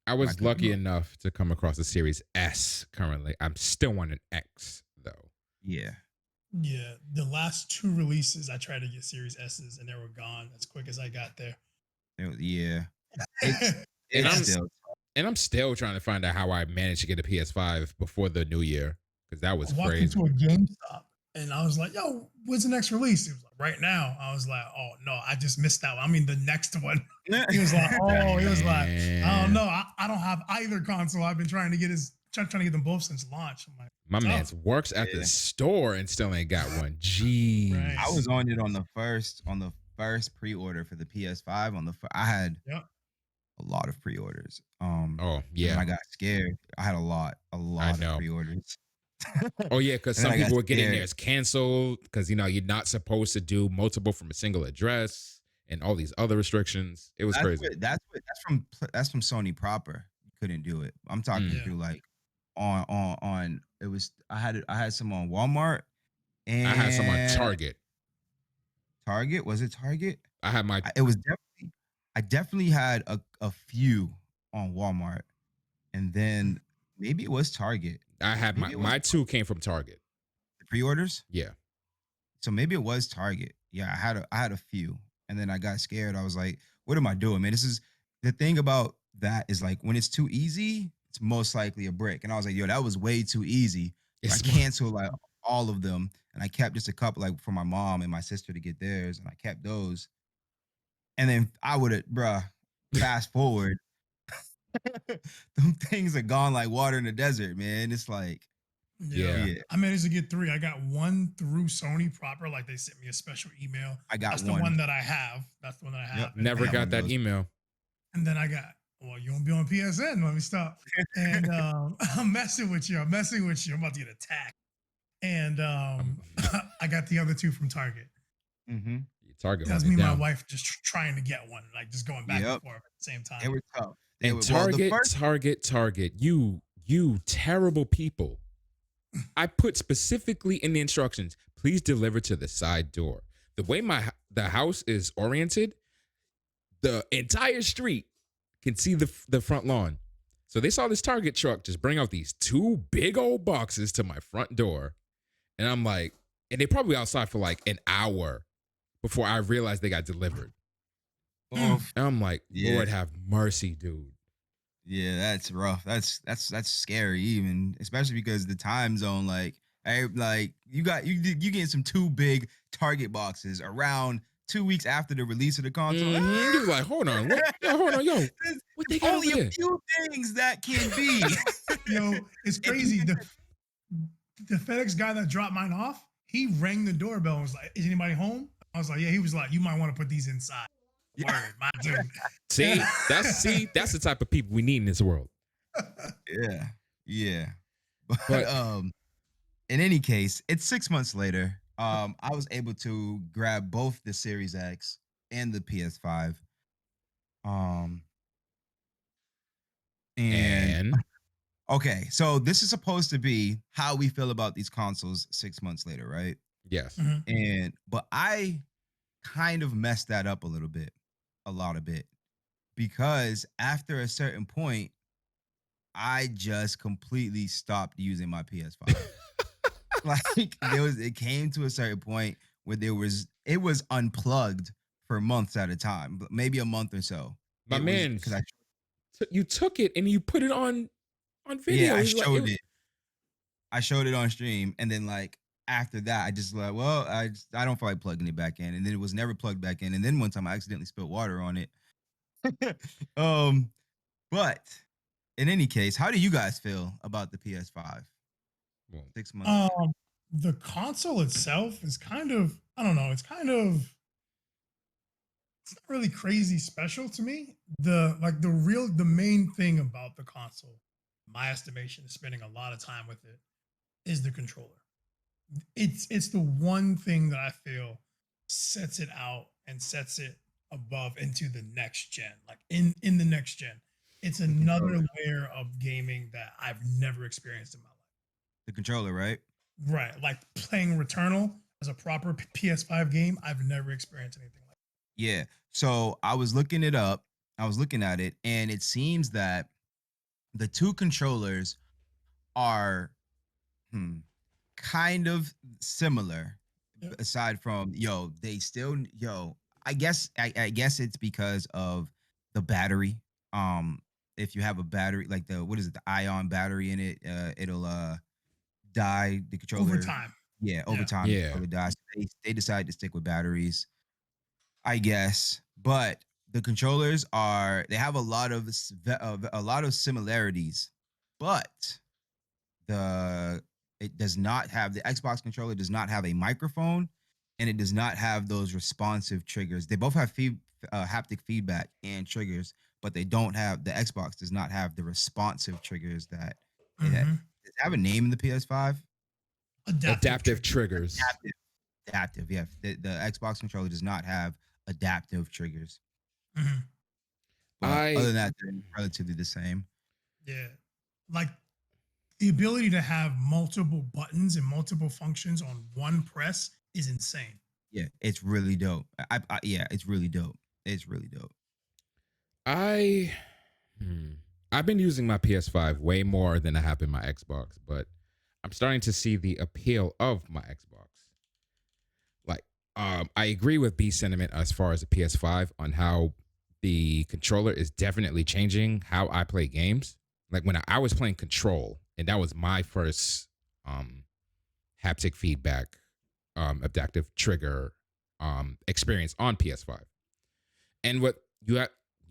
I was lucky enough to come across a Series S currently. I'm still on an X though. Yeah. Yeah, the last 2 releases, I tried to get Series S's and they were gone as quick as I got there. Yeah. I'm still trying to find out how I managed to get a PS5 before the new year because that was I walked crazy. into a GameStop and I was like, "Yo, what's the next release?" He was like, "Right now." I was like, "Oh no, I just missed that one. I mean, the next one." He was like, "Oh," he was like, "I don't know. I don't have either console. I've been trying to get them both since launch." I'm like, my man works at the store and still ain't got one. Jeez. Right. I was on it on the first pre-order for the PS5. I had a lot of pre-orders. Oh yeah. And I got scared. I had a lot of pre-orders. Oh yeah, because some people were getting theirs canceled because you're not supposed to do multiple from a single address and all these other restrictions. It was crazy. That's from Sony proper. You couldn't do it. I'm talking through like on it was I had some on Walmart and I had some on Target. Target? Was it Target? I had my I definitely had a few on Walmart, and then maybe it was Target. I had my 2 came from Target. The pre-orders? Yeah. So maybe it was Target. Yeah, I had a few, and then I got scared. I was like, "What am I doing, man?" This is the thing about that is like when it's too easy, it's most likely a brick. And I was like, "Yo, that was way too easy." So I canceled like all of them, and I kept just a couple like for my mom and my sister to get theirs, and I kept those. And then I would have, fast forward. Them things are gone like water in the desert, man. It's like, yeah. I managed to get 3. I got 1 through Sony proper, like they sent me a special email. That's the one that I have. That's the one that I have. Yep. Never got that email. And then I got, well, you won't be on PSN. Let me stop. And I'm messing with you. I'm about to get attacked. And I got the other 2 from Target. Mm-hmm. Target. That's me and my wife just trying to get one, like just going back and forth at the same time. They were tough. And Target. You terrible people. I put specifically in the instructions, please deliver to the side door. The way the house is oriented, the entire street can see the front lawn. So they saw this Target truck just bring out these two big old boxes to my front door. And I'm like, and they probably outside for like an hour before I realized they got delivered. And I'm like, Lord have mercy, dude. Yeah, that's rough. That's scary, even especially because the time zone, like, you getting some two big Target boxes around 2 weeks after the release of the console. Mm-hmm. You're like, hold on, what? Hold on, yo, what they got only over a there? few things that can be. Yo, it's crazy. The FedEx guy that dropped mine off, he rang the doorbell and was like, "Is anybody home?" I was like, "Yeah." He was like, "You might want to put these inside." Word, my dude. See, that's the type of people we need in this world. Yeah. But in any case, it's 6 months later. I was able to grab both the Series X and the PS5. And okay, so this is supposed to be how we feel about these consoles 6 months later, right? Yes. Mhm. But I kind of messed that up a lot of bit, because after a certain point, I just completely stopped using my PS5. Like, it came to a certain point where it was unplugged for months at a time, but maybe a month or so. My It was man, because you took it and you put it on video. I It was like, showed it. I showed it on stream, and then like after that, I just like, well, I don't feel like plugging it back in, and then it was never plugged back in, and then one time I accidentally spilled water on it. um, but in any case, how do you guys feel about the PS5? well, 6 months later. The console itself is kind of, I don't know, it's not really crazy special to me. The main thing about the console, my estimation is spending a lot of time with it, is the controller. It's the one thing that I feel sets it out and sets it above into the next gen. Like in the next gen, it's another layer of gaming that I've never experienced in my life. The controller, right? Right, like playing Returnal as a proper PS5 game, I've never experienced anything like Yeah. So I was looking it up. I was looking at it, and it seems that the two controllers are kind of similar. that. Aside from they still I guess it's because of the battery. Um, if you have a battery like the what is it, the ion battery in it, it'll die the Over controller. time. Yeah, over Yeah. time the yeah. controller dies. They decide to stick with batteries, I guess. But the controllers they have a lot of similarities, but the it does not have the Xbox controller does not have a microphone, and it does not have those responsive triggers. They both have haptic feedback and triggers, but they don't have the Xbox does not have the responsive triggers that it has. Mhm. Does it have a name in the PS5? Adaptive triggers. Adaptive, yeah. The Xbox controller does not have adaptive triggers, Mhm. but other I than that, they're relatively the same. Yeah. Like the ability to have multiple buttons and multiple functions on one press is insane. Yeah, it's really dope. Yeah, it's really dope. It's really dope. I I've been using my PS5 way more than I have been my Xbox, but I'm starting to see the appeal of my Xbox. Like, I agree with B sentiment as far as the PS5 on how the controller is definitely changing how I play games. Like when I was playing Control, and that was my first haptic feedback, adaptive trigger experience on PS5. And what you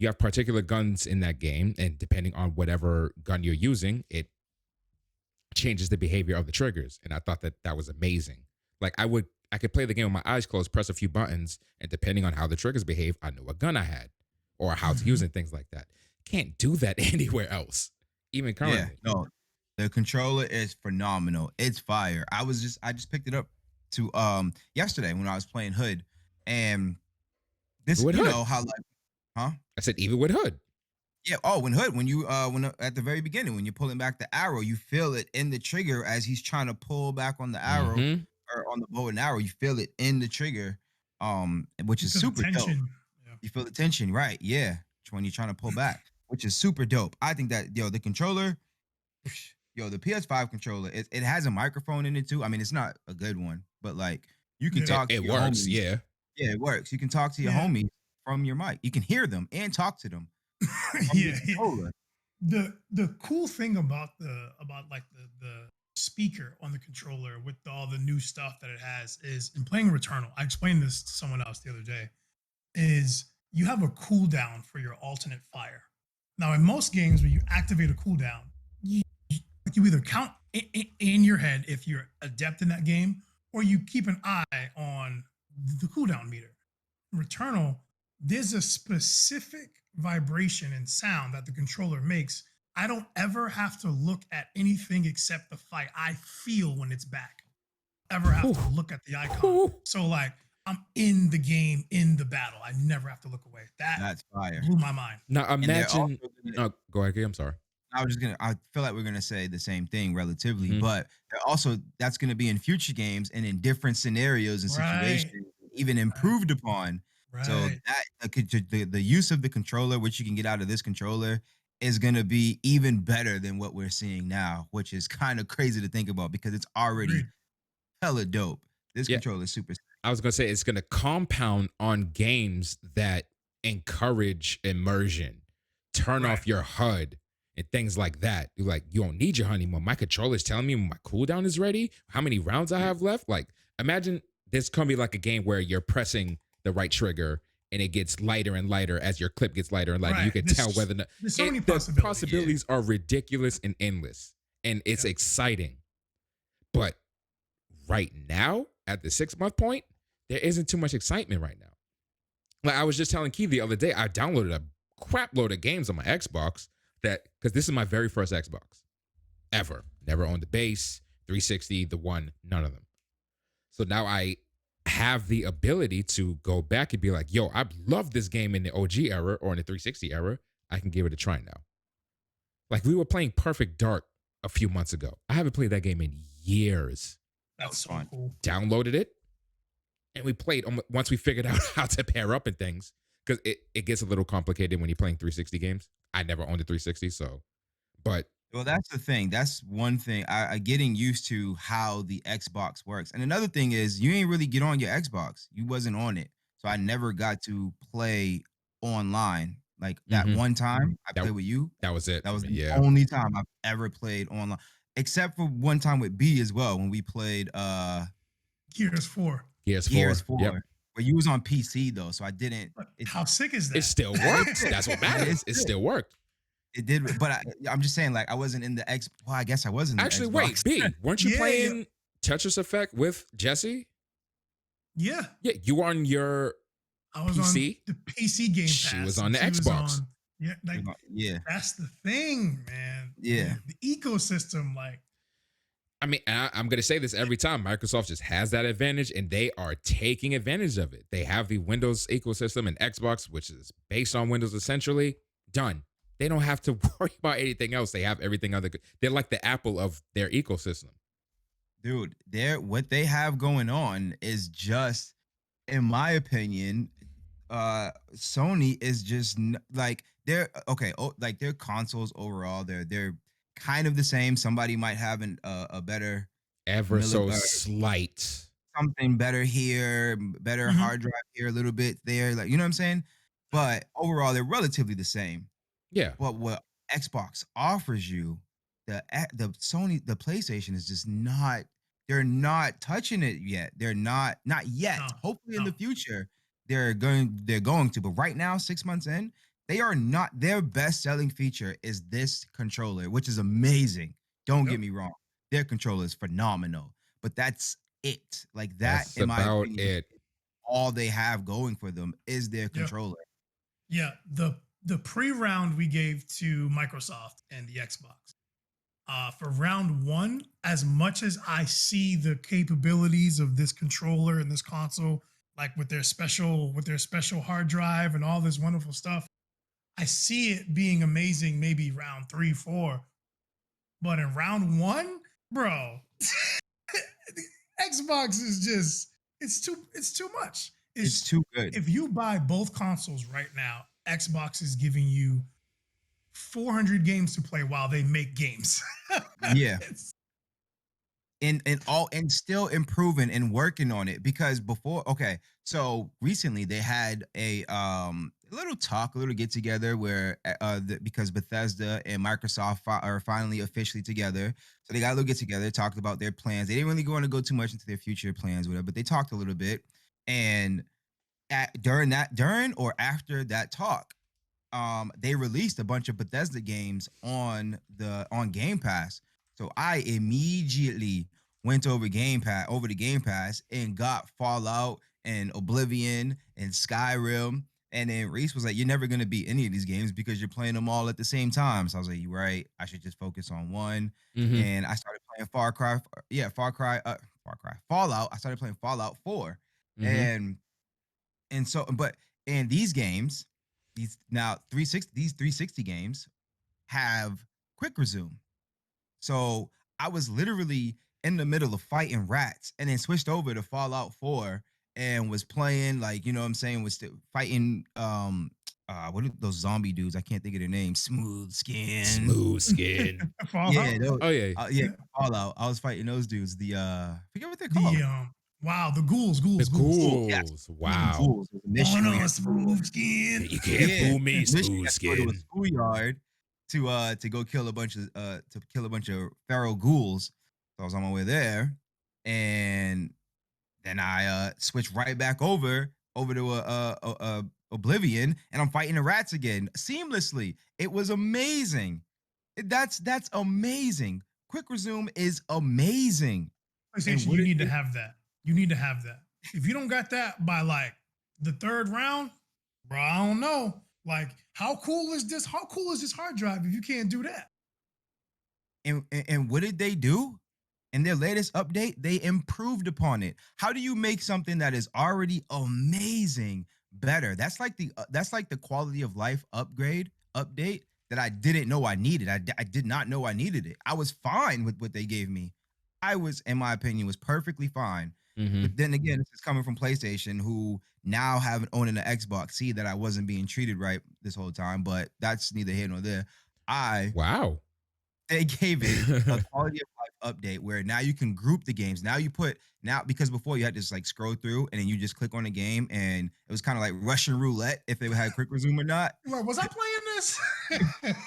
have particular guns in that game, and depending on whatever gun you're using, it changes the behavior of the triggers. And I thought that was amazing. Like I could play the game with my eyes closed, press a few buttons, and depending on how the triggers behave, I know what gun I had or how to use it, things like that. Can't do that anywhere else, even currently. Yeah, no, the controller is phenomenal. It's fire. I just picked it up to yesterday when I was playing Hood, and Even this with you Hood. know how like huh? I said even with Hood. Yeah. Oh, when you when at the very beginning when you're pulling back the arrow, you feel it in the trigger as he's trying to pull back on the arrow Mm-hmm. or on the bow and arrow. You feel it in the trigger, which You is feel the super dope. tension. Yeah. You feel the tension, right? Yeah, when you're trying to pull back, which is super dope. I think that the controller, yo, the PS5 controller, it has a microphone in it too. I mean, it's not a good one, but like you can Yeah. It, talk to it your works, homies. yeah. Yeah, it works. You can talk to your Yeah. homies from your mic. You can hear them and talk to them from your Yeah. controller. The cool thing about like the speaker on the controller with all the new stuff that it has is in playing Returnal. I explained this to someone else the other day. Is you have a cooldown for your alternate fire. Now, in most games, when you activate a cooldown, you either count in your head if you're adept in that game, or you keep an eye on the cooldown meter. Returnal, there's a specific vibration and sound that the controller makes. I don't ever have to look at anything except the fight. I feel when it's back. Ever have to Whew. look at the icon. Whew. So like I'm in the game, in the battle. I never have to look away. That That's fire. blew my mind. Now And they're also imagine. gonna, Oh, go ahead. I'm sorry. I feel like we're gonna say the same thing relatively, Mm-hmm. but they're also that's gonna be in future games and in different scenarios and Right. situations, even Right. improved upon. So Right. that the use of the controller, which you can get out of this controller, is gonna be even better than what we're seeing now, which is kind of crazy to think about because it's already Agreed. hella dope. This Yeah, controller is super. I was gonna say it's gonna compound on games that encourage immersion, turn Right. off your HUD and things like that. You're like, you don't need your HUD anymore. My controller's telling me when my cooldown is ready, how many rounds I have left. Like, imagine this gonna be like a game where you're pressing the right trigger and it gets lighter and lighter as your clip gets lighter and lighter. You Right. can tell whether or not There's so many the possibilities. possibilities are ridiculous and endless, and it's Yeah. exciting. But right now, at the 6 month point, there isn't too much excitement right now. Like I was just telling Key the other day, I downloaded a crap load of games on my Xbox that because this is my very first Xbox ever. Never owned the base, 360, the one, none of them. So now I have the ability to go back and be like, yo, I love this game in the OG era or in the 360 era. I can give it a try now. Like we were playing Perfect Dark a few months ago. I haven't played that game in years. That's was so fun. cool. Downloaded it, and we played once we figured out how to pair up and things because it gets a little complicated when you're playing 360 games. I never owned a 360, so but Well, that's the thing. That's one thing. I getting used to how the Xbox works. And another thing is you ain't really get on your Xbox. You wasn't on it. So I never got to play online. Like that mhm, one time I that played with you, that was it that for was me. the Yeah, only time I've ever played online. Except for one time with B as well when we played Gears 4. Gears Gears 4. 4. Yep, But you was on PC though, so I didn't But it how sick is it that? still that is worked. sick. That's what That is matters. It sick. still worked. It did, but I'm just saying, like I wasn't in the X. Well, I guess I was in the Actually, Xbox. wait, B, weren't you Yeah, playing Tetris Effect with Jesse? yeah. Yeah, you were on your I was PC. on the PC Game Pass. She was on and the she was Xbox. on- yeah, like Yeah, that's the thing, man. yeah. The ecosystem, like I mean, I'm going to say this every time. Microsoft just has that advantage, and they are taking advantage of it. They have the Windows ecosystem and Xbox, which is based on Windows essentially. Done. They don't have to worry about anything else. They have everything other. They're like the Apple of their ecosystem. Dude, what they have going on is just, in my opinion, Sony is just like they're okay. Oh, like their consoles overall, they're kind of the same. Somebody might have a better Ever so slight. something better here, better mhm. hard drive here, a little bit there. Like you know what I'm saying? But overall, they're relatively the same. Yeah. But what Xbox offers you, the Sony, the PlayStation is just not. They're not touching it yet. They're not yet. No, Hopefully in no. the future they're going to. But right now, 6 months in, they are not. Their best selling feature is this controller, which is amazing. Don't Yep. get me wrong. Their controller is phenomenal, but that's it. Like that, That's in my about opinion, is it. all they have going for them is their Yeah. controller. Yeah. The pre-round we gave to Microsoft and the Xbox. For round one, as much as I see the capabilities of this controller and this console, like with their special hard drive and all this wonderful stuff, I see it being amazing maybe round 3, 4, but in round 1, bro, the Xbox is just it's too much. It's It's too good. if you buy both consoles right now, Xbox is giving you 400 games to play while they make games. Yeah. It's And still improving and working on it because before okay, so recently they had a little talk, a little get together where because Bethesda and Microsoft are finally officially together. So they got a little get together, talked about their plans. They didn't really want to go too much into their future plans, whatever, but they talked a little bit. And during or after that talk, they released a bunch of Bethesda games on Game Pass. So I immediately went over to Game Pass and got Fallout and Oblivion and Skyrim. And then Reese was like, "You're never gonna beat any of these games because you're playing them all at the same time." So I was like, "You're right. I should just focus on one." Mm-hmm. And I started playing Fallout. I started playing Fallout 4. Mm-hmm. And and so, but and these games, these 360 games have quick resume. So I was literally in the middle of fighting rats and then switched over to Fallout 4 and was playing like, you know what I'm saying, was still fighting what are those zombie dudes? I can't think of their name. Smooth skin. Smooth skin. Yeah, Fallout. Oh yeah. yeah, Fallout. I was fighting those dudes. I forget what they're The called. wow, the ghouls, The ghouls, ghouls. Ghouls, yes. ghouls. Fighting Wow. ghouls. There's a On mission where you a have to go to smooth skin. You can't yeah, fool me, mission you smooth have to go to a skin. schoolyard to go kill a bunch of feral ghouls. So I was on my way there, and then I switched right back over to Oblivion, and I'm fighting the rats again seamlessly. It was amazing. That's amazing. Quick resume is amazing. And PlayStation, what you did need to they have that. You need to have that. If you don't got that by like the third round, bro, I don't know. Like, how cool is this? How cool is this hard drive if you can't do that? and what did they do? In their latest update, they improved upon it. How do you make something that is already amazing better? That's like the quality of life update that I didn't know I needed. I did not know I needed it. I was fine with what they gave me. I was, in my opinion, was perfectly fine. Mm-hmm. But then again, this is coming from PlayStation, who now haven't owned an Xbox. See that I wasn't being treated right this whole time, but that's neither here nor there. I Wow. They gave it a quality of life update where now you can group the games. Now because before you had to just like scroll through and then you just click on a game and it was kind of like Russian roulette if they had quick resume or not. Like, was I playing this?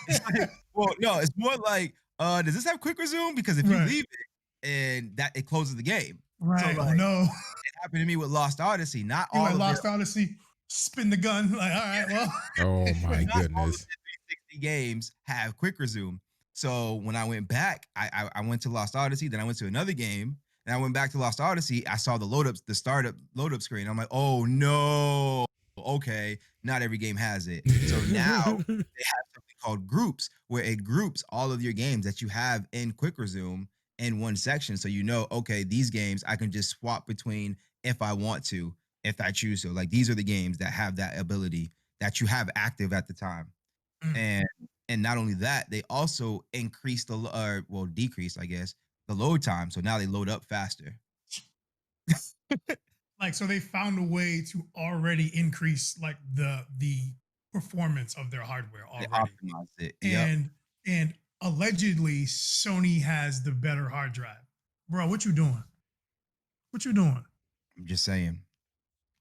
It's like, well, no, it's more like, does this have quick resume? Because if you Right, leave it and that it closes the game. So right. Oh like no. it happened to me with Lost Odyssey. Not You all like of their Lost Odyssey, spin the gun. Like, all right, well. Oh my not all of goodness. the 360 games have quick resume. So when I went back, I went to Lost Odyssey, then I went to another game, and I went back to Lost Odyssey. I saw the startup load up screen. I'm like, oh no, okay, not every game has it. So now they have something called groups, where it groups all of your games that you have in quick resume in one section. So you know, okay, these games I can just swap between if I want to, if I choose to. Like these are the games that have that ability that you have active at the time. Mm. And not only that, they also increased or well, decreased, I guess, the load time. So now they load up faster. Like, so they found a way to already increase like the performance of their hardware They already. optimized it. Yep. And allegedly Sony has the better hard drive. Bro, what you doing? What you doing? I'm just saying.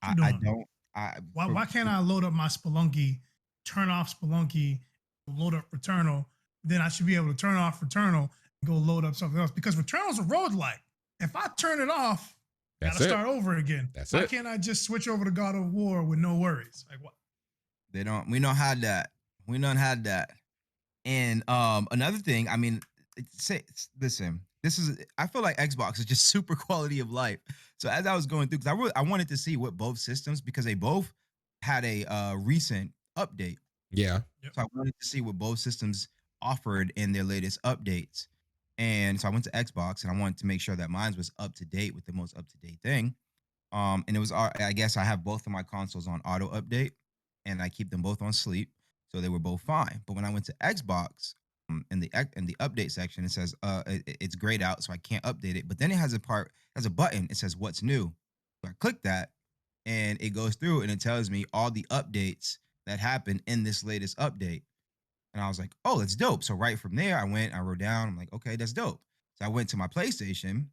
What you I doing? don't I Why can't I load up my Spelunky, turn off Spelunky, load up Returnal? Then I should be able to turn off Returnal and go load up something else because Returnal's a roguelike. If I turn it off, That's gotta it. start over again. That's Why it. can't I just switch over to God of War with no worries? Like what? they don't we don't have that. We don't have that. And another thing, I mean, listen, this is I feel like Xbox is just super quality of life. So as I was going through, because I wanted to see what both systems, because they both had a recent update. Yeah. Yep. So I wanted to see what both systems offered in their latest updates. And so I went to Xbox and I wanted to make sure that mine was up to date with the most up to date thing. And it was, I guess I have both of my consoles on auto update and I keep them both on sleep. so they were both fine. But when I went to Xbox, in the update section, it says it's grayed out, so I can't update it. But then it has a button. It says what's new. So I click that, and it goes through and it tells me all the updates that happened in this latest update. And I was like, oh, that's dope. So right from there, I wrote down. I'm like, okay, that's dope. So I went to my PlayStation,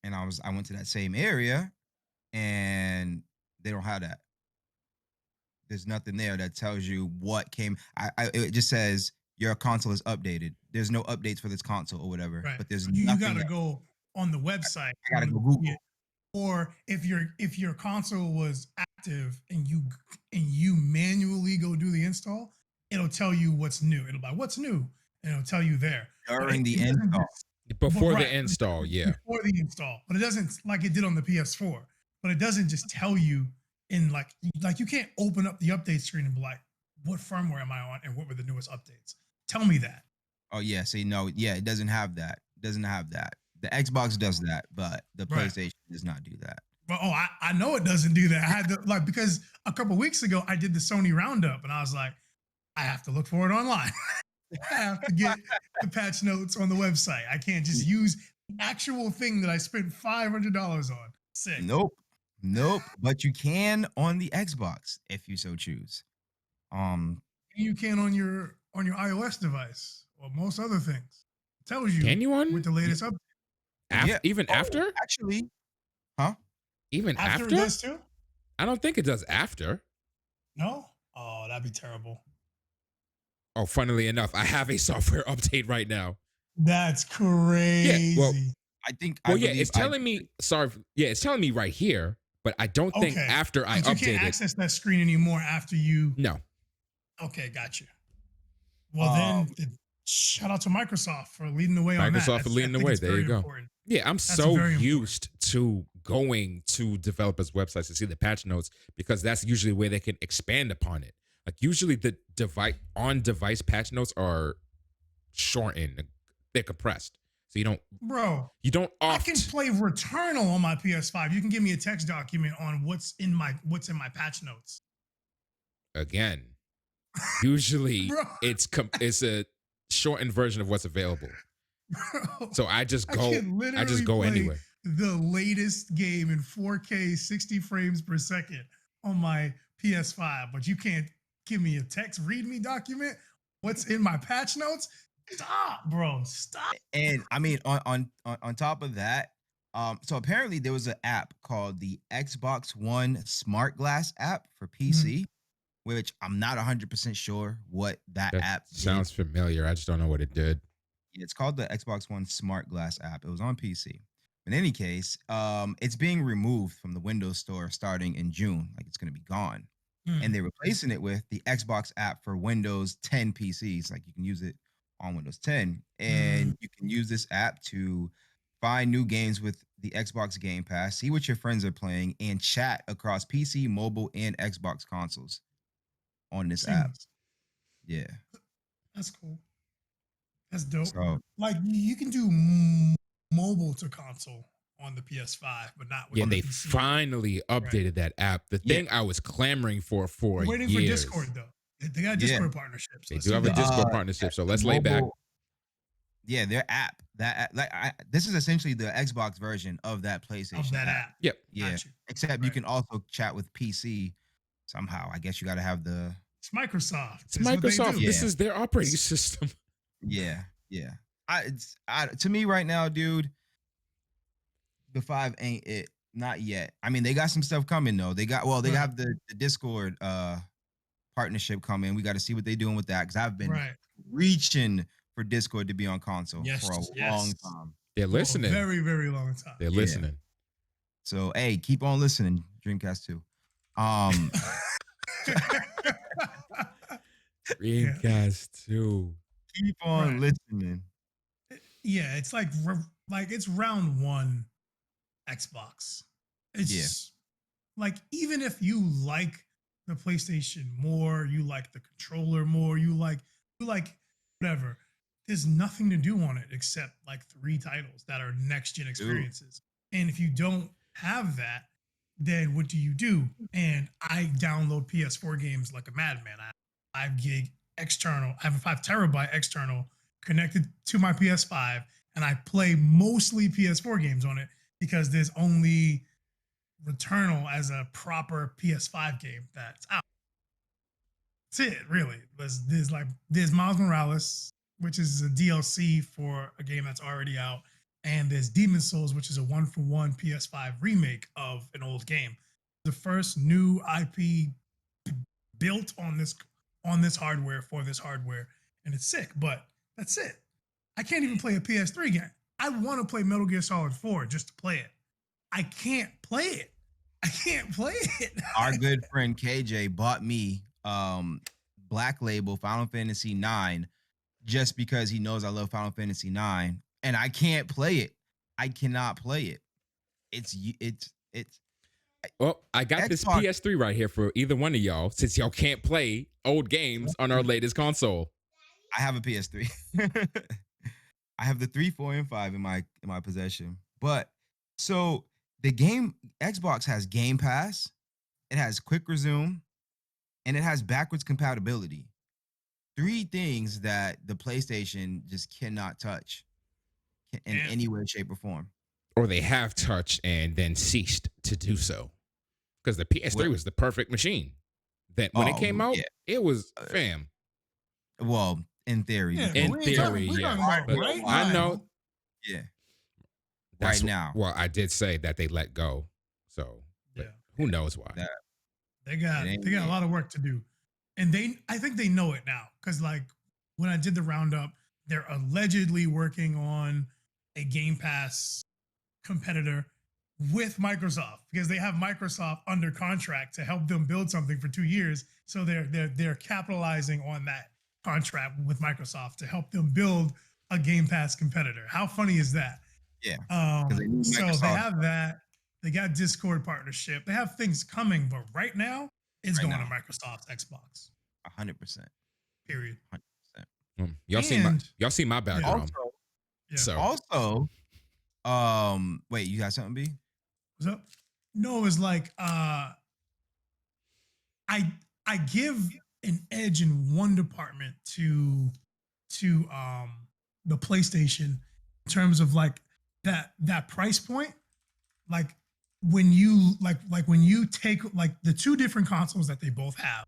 and I went to that same area, and they don't have that. There's nothing there that tells you what came. It just says your console is updated. There's no updates for this console or whatever. Right. But there's You nothing. gotta go on the website. I gotta go Yeah. Google. Or if your console was active and you manually go do the install, it'll tell you what's new. It'll be like, what's new? And it'll tell you there. During the install. Before Right. the install, yeah. Before the install. But it doesn't, like it did on the PS4. But it doesn't just tell you in like you can't open up the update screen and be like, what firmware am I on and what were the newest updates? Tell me that. Oh yeah, see, no, yeah, it doesn't have that. It doesn't have that. The Xbox does that, but the Right. PlayStation does not do that. But I know it doesn't do that. I had to like because a couple weeks ago I did the Sony roundup and I was like, I have to look for it online. I have to get the patch notes on the website. I can't just use the actual thing that I spent $500 on. Sick. Nope. But you can on the Xbox if you so choose. You can on your iOS device or most other things. It tells you Can you on with the latest update. even after? Actually, huh? Even After after? it does too? I don't think it does after. No? Oh, that'd be terrible. Oh, funnily enough, I have a software update right now. That's crazy. well, I think. Well, yeah, it's telling me. Sorry, yeah, it's telling me right here, but I don't think Okay. after I But you update can't it. access that screen anymore after you. No, Okay, got you. Well, then shout out to Microsoft for leading the way on that. Microsoft for leading I the think way. it's There you very go. important. Yeah, I'm That's so very important. used to going to developers' websites to see the patch notes because that's usually where they can expand upon it. Like usually the device patch notes are shortened, they're compressed, so you don't Bro, opt. I can play Returnal on my PS5. You can give me a text document on what's in my patch notes. Again, usually Bro. it's a shortened version of what's available. Bro, So I just go can literally go play anywhere. The latest game in 4K 60 frames per second on my PS5, but you can't give me a text readme document. What's in my patch notes? Stop, bro. Stop. And I mean, on top of that, so apparently there was an app called the Xbox One Smart Glass app for PC, which I'm not 100% sure what that app sounds familiar. I just don't know what it did. It's called the Xbox One Smart Glass app. It was on PC. In any case, it's being removed from the Windows Store starting in June. Like it's going to be gone. And they're replacing it with the Xbox app for Windows 10 PCs. Like you can use it on Windows 10. And you can use this app to find new games with the Xbox Game Pass, see what your friends are playing, and chat across PC, mobile, and Xbox consoles on this app. Yeah. That's cool. That's dope. So, like you can do mobile to console on the PS5, but not with Yeah, the they PC. finally updated that app. The thing I was clamoring for We're waiting years. for Discord though. They got a Discord partnership. So They let's do see have a that. Discord partnership, so let's lay back. Yeah, their app. This is essentially the Xbox version of that PlayStation Of that app. Yep. Yeah. Got you. Except you can also chat with PC somehow. I guess you got to have the. It's Microsoft. It's It's what they Microsoft. do. This is their operating system. Yeah. To me right now, dude, the 5 ain't it. Not yet. I mean, they got some stuff coming though. They have the Discord partnership coming. We got to see what they're doing with that because I've been reaching for Discord to be on console for a long time. They're listening. For a very, very long time. They're listening. So hey, keep on listening, Dreamcast 2. Dreamcast 2. Keep on listening. Yeah, it's like it's round one Xbox. It's like even if you like the PlayStation more, you like the controller more, you like whatever. There's nothing to do on it except like 3 titles that are next gen experiences. And if you don't have that, then what do you do? And I download PS4 games like a madman. I have 5 gig external. I have a 5 terabyte external connected to my PS5, and I play mostly PS4 games on it because there's only Returnal as a proper PS5 game that's out. That's it, really. There's Miles Morales, which is a DLC for a game that's already out, and there's Demon Souls, which is a 1-for-1 PS5 remake of an old game. The first new IP built on this hardware for this hardware, and it's sick. But that's it. I can't even play a PS3 game. I want to play Metal Gear Solid 4 just to play it. I can't play it. I can't play it. Our good friend KJ bought me Black Label Final Fantasy 9 just because he knows I love Final Fantasy 9, and I can't play it. I cannot play it. It's Well, I got this Xbox- PS3 right here for either one of y'all, since y'all can't play old games on our latest console. I have a PS3. I have the 3, 4, and 5 in my possession. But so the game Xbox has Game Pass, it has Quick Resume, and it has backwards compatibility. 3 things that the PlayStation just cannot touch in any way, shape, or form. Or they have touched and then ceased to do so. Because the PS3 was the perfect machine. That when it came out, it was fam. Well, in theory. Yeah, In we ain't theory, talking- we're yeah. talking about But right I now. know Yeah. that's Right now. Well, I did say that they let go. So but Yeah. who knows why? That- They got It ain't a it. lot of work to do, and I think they know it now because like when I did the roundup, they're allegedly working on a Game Pass competitor with Microsoft because they have Microsoft under contract to help them build something for 2 years. So they're capitalizing on that contract with Microsoft to help them build a Game Pass competitor. How funny is that? Yeah. So They need they Microsoft. have that. They got Discord partnership. They have things coming, but right now it's Right going now. to Microsoft's Xbox. 100%. Period. Y'all see my background. Also, Yeah. So wait, you got something, B? What's up? No, it was like I give an edge in one department to the PlayStation in terms of like that price point. Like when you when you take like the 2 different consoles that they both have,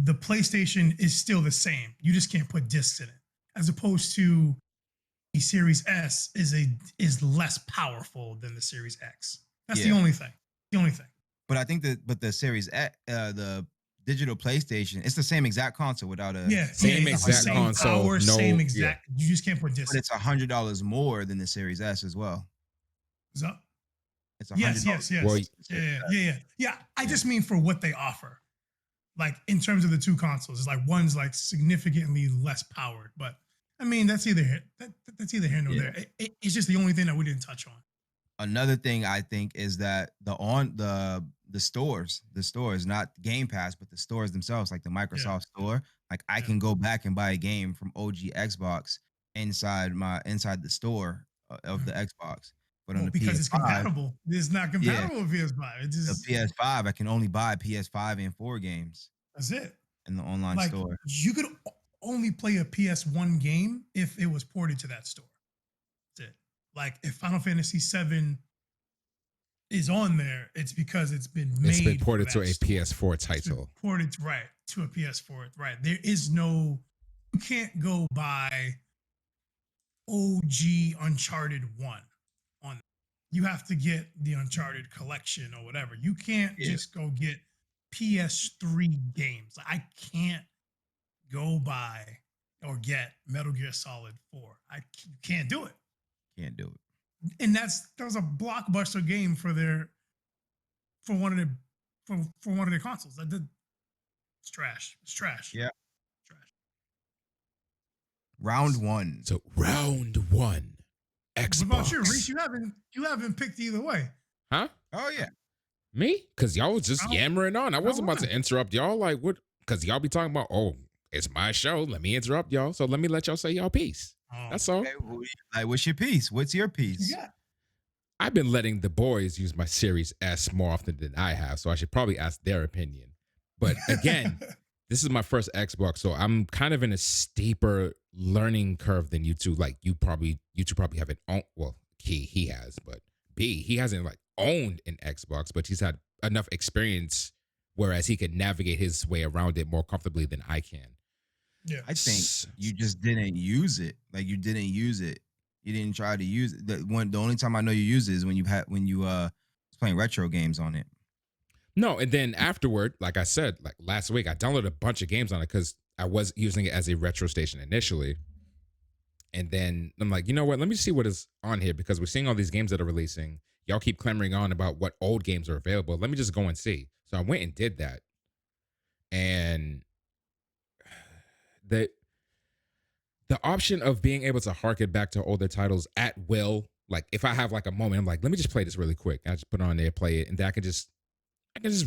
the PlayStation is still the same. You just can't put discs in it, as opposed to the Series S is less powerful than the Series X. That's the only thing. The only thing. But I think the Series the digital PlayStation, it's the same exact console without a Same it's the exact console, Power, no- same exact. You just can't put but discs. it's $100 more than the Series S as well. Is that? It's Yes, $100. yes. Well, Yeah. I just mean for what they offer. Like in terms of the 2 consoles, it's like one's like significantly less powered, but I mean that's either here nor there. It's just the only thing that we didn't touch on. Another thing I think is that the stores, not Game Pass, but the stores themselves, like the Microsoft store, like I can go back and buy a game from OG Xbox inside the store of the Xbox. But on the because PS5, it's compatible. It's not compatible with PS5. It just the PS5, I can only buy PS5 and 4 games that's it. in the online Like store. you could only play a PS1 game if it was ported to that store. That's it. Like if Final Fantasy VII is on there, it's because it's been made. it's been ported for to that a store. PS4 It's been title. ported to a PS4. Right. There is no. You can't go buy OG Uncharted 1 on. You have to get the Uncharted collection or whatever. You can't just go get PS3 games. I can't go buy or get Metal Gear Solid 4. I can't do it. Can't do it. And that was a blockbuster game for one of their consoles. It's trash. It's trash. Yeah. Trash. Round 1. So round 1, Xbox. What about you, Reese? You haven't picked either way. Huh? Oh yeah. Me? Because y'all was just yammering on. I wasn't about to right. interrupt y'all. Like what? Because y'all be talking about, oh, it's my show. Let me interrupt y'all. So let me let y'all say y'all piece. Oh, That's all. Okay, like, what's your piece? What's your piece? yeah. I've been letting the boys use my Series S more often than I have, so I should probably ask their opinion. But again, this is my first Xbox, so I'm kind of in a steeper learning curve than you two. Like you two probably haven't owned. Well, he has, but B, he hasn't like owned an Xbox, but he's had enough experience, whereas he can navigate his way around it more comfortably than I can. Yeah. I think you just didn't use it. Like you didn't use it. You didn't try to use it. The only time I know you use it is when you was playing retro games on it. No, and then afterward, like I said, like last week, I downloaded a bunch of games on it because I was using it as a retro station initially. And then I'm like, you know what? Let me see what is on here because we're seeing all these games that are releasing. Y'all keep clamoring on about what old games are available. Let me just go and see. So I went and did that. And the option of being able to harken back to older titles at will, like if I have like a moment, I'm like, let me just play this really quick. I just put it on there, play it, and then I can just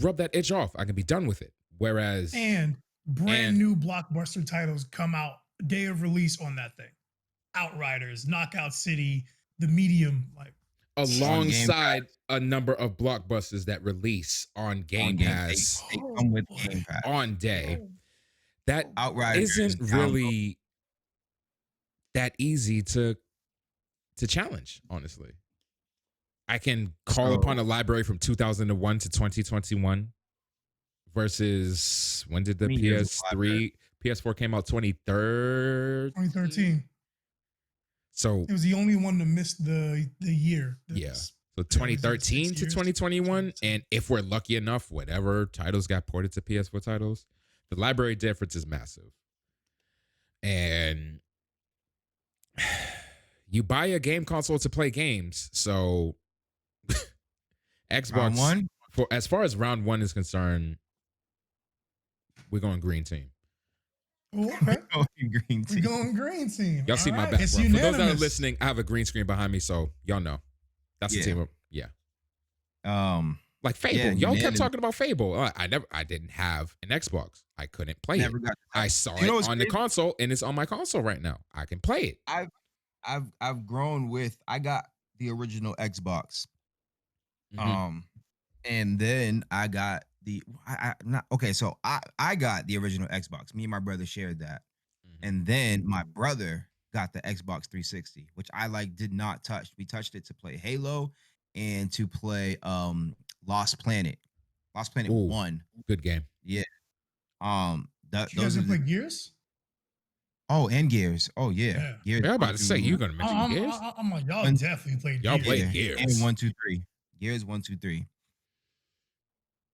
rub that itch off. I can be done with it. Whereas And brand new blockbuster titles come out day of release on that thing. Outriders, Knockout City, The Medium, like alongside a number of blockbusters that release on Game Pass they come with Game Pass on day. That Outriders isn't really that easy to challenge, honestly. I can call upon a library from 2001 to 2021 versus when did the PS4 came out? 2013. So it was the only one to miss the year. Yeah. So 2013 to 2021. And if we're lucky enough, whatever titles got ported to PS4 titles, the library difference is massive. And you buy a game console to play games. So Xbox round one? For as far as round one is concerned, we're going green team. Oh, okay. Green team. We're going green team. Y'all see my background. For those that are listening, I have a green screen behind me, so y'all know. That's the team. Yeah. Like Fable. Y'all kept talking about Fable. I didn't have an Xbox. I couldn't play it. I saw it on the console, and it's on my console right now. I can play it. I've grown with. I got the original Xbox. And then I got so I got the original Xbox. Me and my brother shared that. And then my brother got the Xbox 360, which I did not touch. We touched it to play Halo and to play Lost Planet. Lost Planet 1. Good game. Yeah. You guys have played Gears? Oh, and Gears. Oh, yeah. Gears. I'm about to say you're gonna mention Gears. I'm like, y'all definitely played Gears. Y'all played Gears. And 1, 2, 3. Gears 1, 2, 3.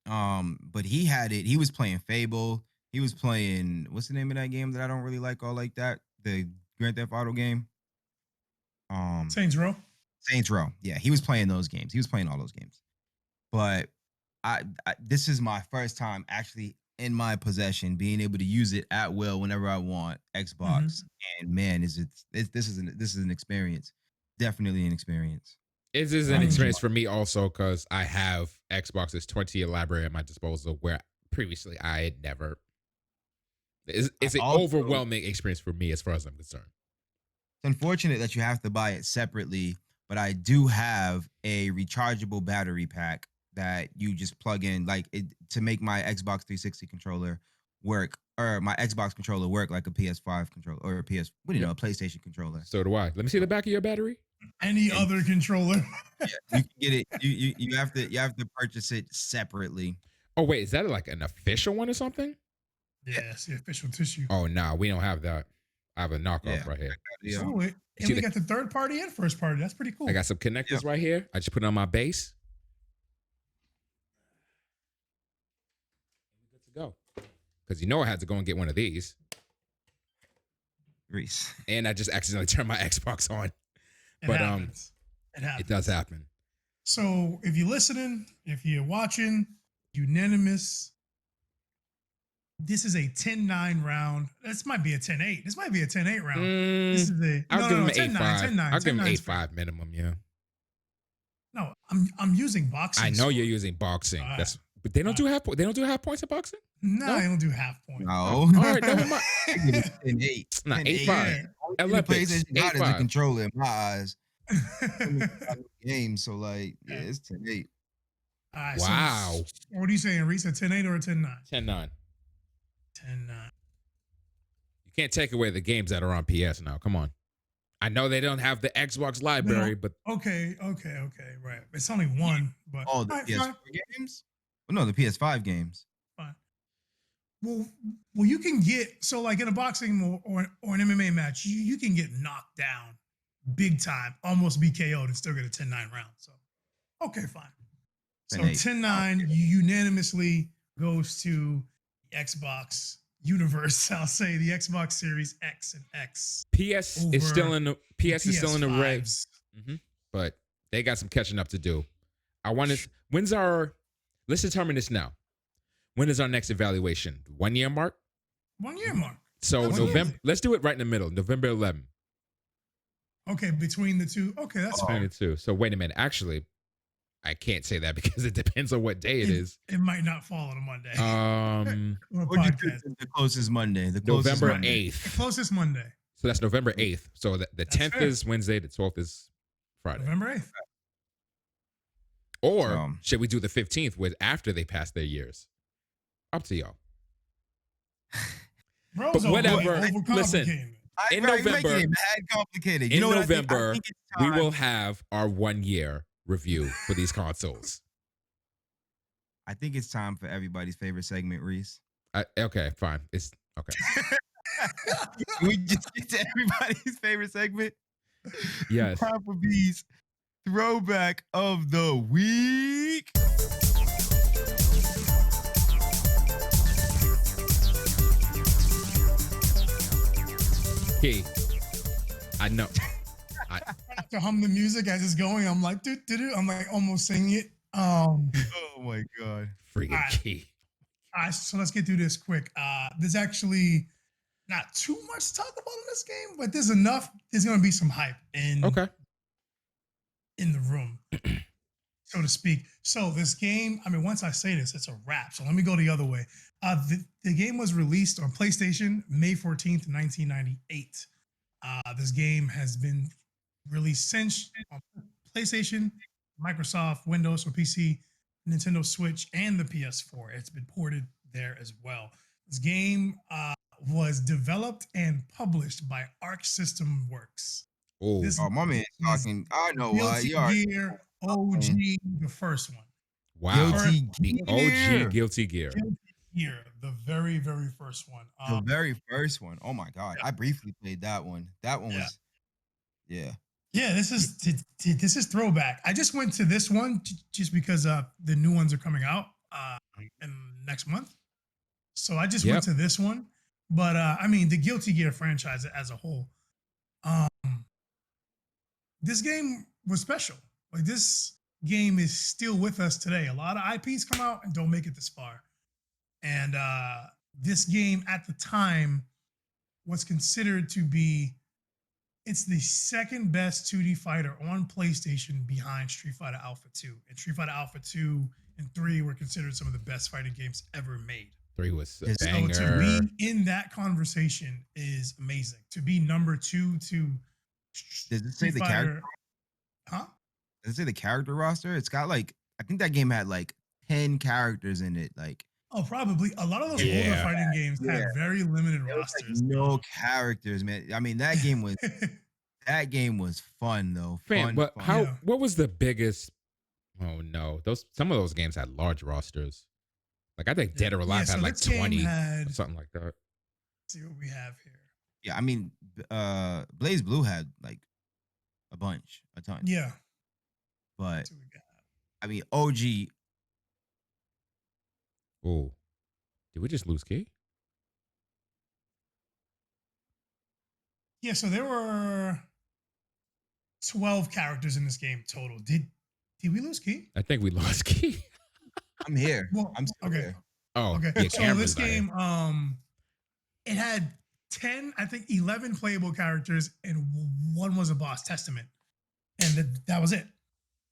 But he had it. He was playing Fable. He was playing, what's the name of that game that I don't really like all like that? The Grand Theft Auto game. Saints Row. Saints Row. Yeah, he was playing those games. He was playing all those games. But I this is my first time actually in my possession, being able to use it at will whenever I want. Xbox, and man, this is an experience. Definitely an experience. It is an experience for me also because I have Xbox's 20-year library at my disposal where previously I had never. It's an overwhelming experience for me as far as I'm concerned. It's unfortunate that you have to buy it separately, but I do have a rechargeable battery pack that you just plug in, to make my Xbox 360 controller work, or my Xbox controller work like a PS5 controller or a PlayStation controller. So do I. Let me see the back of your battery. Any other controller. Yeah, you can get it. You have to purchase it separately. Oh wait, is that like an official one or something? Yeah, it's the official tissue. Oh no, we don't have that. I have a knockoff right here. And we got the third party and first party. That's pretty cool. I got some connectors right here. I just put it on my base. Good to go. Because I had to go and get one of these. Reese. And I just accidentally turned my Xbox on. It happens. It does happen. So if you're listening, if you're watching, unanimous. This is a 10-9 round. This might be a 10-8. This might be a 10-8 round. This is I'll give him an 8-9. 10-9. I'll give him 8-5 minimum, yeah. No, I'm using boxing. I know you're using boxing. But they don't do half points in boxing? No, they don't do half points. No. All right, never mind. 10-8. Nah, 8-5. Olympics, PlayStation got is a controller in my eyes. Game, so it's 10-8. All right, wow. So what are you saying, Reese? A 10-8 or a 10-9? 10-9. 10-9. You can't take away the games that are on PS now. Come on. I know they don't have the Xbox library, but Okay, right. It's only one, but Oh, the alright, PS4 fine, games? Well, no, the PS5 games. fine. Well, you can get so like in a boxing or an MMA match, you can get knocked down big time, almost be KO'd and still get a 10-9 round. So, okay, fine. So 10-9 unanimously goes to the Xbox universe. I'll say the Xbox Series X and X. PS is still in the race. PS5s. But they got some catching up to do. Let's determine this now. When is our next evaluation? 1 year mark? 1 year mark. So Absolutely. November, let's do it right in the middle, November 11th. Okay, between the two. Okay, that's Between fine. the two. So wait a minute. Actually, I can't say that because it depends on what day it is. It might not fall on a Monday. Um, Or a What do you podcast. think is the closest Monday? The closest November Monday. The 8th. closest Monday. So that's November 8th. So the That's 10th fair. is Wednesday, the 12th is Friday. November 8th. Or should we do the 15th with after they pass their years? Up to y'all. Bros But whatever. overcomplicating Listen, it. in You're November- making it mad complicated. You In know what November, I think it's we time. will have our 1 year review for these consoles. I think it's time for everybody's favorite segment, Reese. Okay, fine. It's okay. Can we just get to everybody's favorite segment? Yes. Time for B's throwback of the week. Key. I know. I have to hum the music as it's going. I'm like, I'm like almost singing it. Oh my god. Freaking Alright. Key. All right, so let's get through this quick. There's actually not too much to talk about in this game, but there's enough. There's going to be some hype in the room, so to speak. So this game, I mean, once I say this, it's a wrap. So let me go the other way. The game was released on PlayStation May 14th, 1998. This game has been released since on PlayStation, Microsoft, Windows or PC, Nintendo Switch, and the PS4. It's been ported there as well. This game was developed and published by Arc System Works. Oh, My man is talking. I know why. Guilty You are Gear OG, the first one. wow. Guilty The Gear. OG Guilty Gear. Guilty Gear, the very, very first one. The very first one. Oh my god. Yeah. I briefly played that one. That one was Yeah, this is throwback. I just went to this one just because the new ones are coming out in next month. So I just went to this one. But I mean, the Guilty Gear franchise as a whole, this game was special. Like this game is still with us today. A lot of IPs come out and don't make it this far. And this game at the time was considered to be, it's the second best 2D fighter on PlayStation behind Street Fighter Alpha 2. And Street Fighter Alpha 2 and 3 were considered some of the best fighting games ever made. 3 was a So banger. to be in that conversation is amazing. To be number 2 to Does it say the character? Huh? Does it say the character roster? It's got like, I think that game had like 10 characters in it. Like, Oh, probably. A lot of those older Yeah. fighting games had very limited there was, like, rosters. no characters, man. I mean, that game was fun though. Fam, but fun. Yeah. what was the biggest? Oh no, some of those games had large rosters. Like I think Dead or Alive Yeah, had so like this game 20 had- or something like that. Let's see what we have here. Yeah, I mean, Blaze Blue had like a ton. Yeah. But Let's see what we got. I mean, OG. Oh, did we just lose Key? Yeah, so there were 12 characters in this game total. Did we lose Key? I think we lost Key. I'm here. Well, I'm still okay. here. Oh, Okay. yeah, So Cameron's this not here. game, it had 10, I think 11 playable characters, and one was a boss, Testament. And that was it.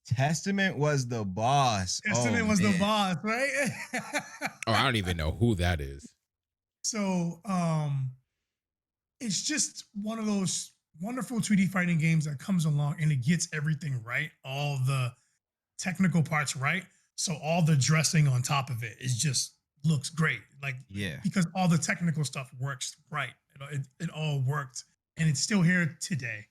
Testament was the boss. Testament was the man. boss, right? Oh, I don't even know who that is. So it's just one of those wonderful 2D fighting games that comes along and it gets everything right, all the technical parts right. So all the dressing on top of it is just looks great. Like Yeah. because all the technical stuff works right. It all worked, and it's still here today.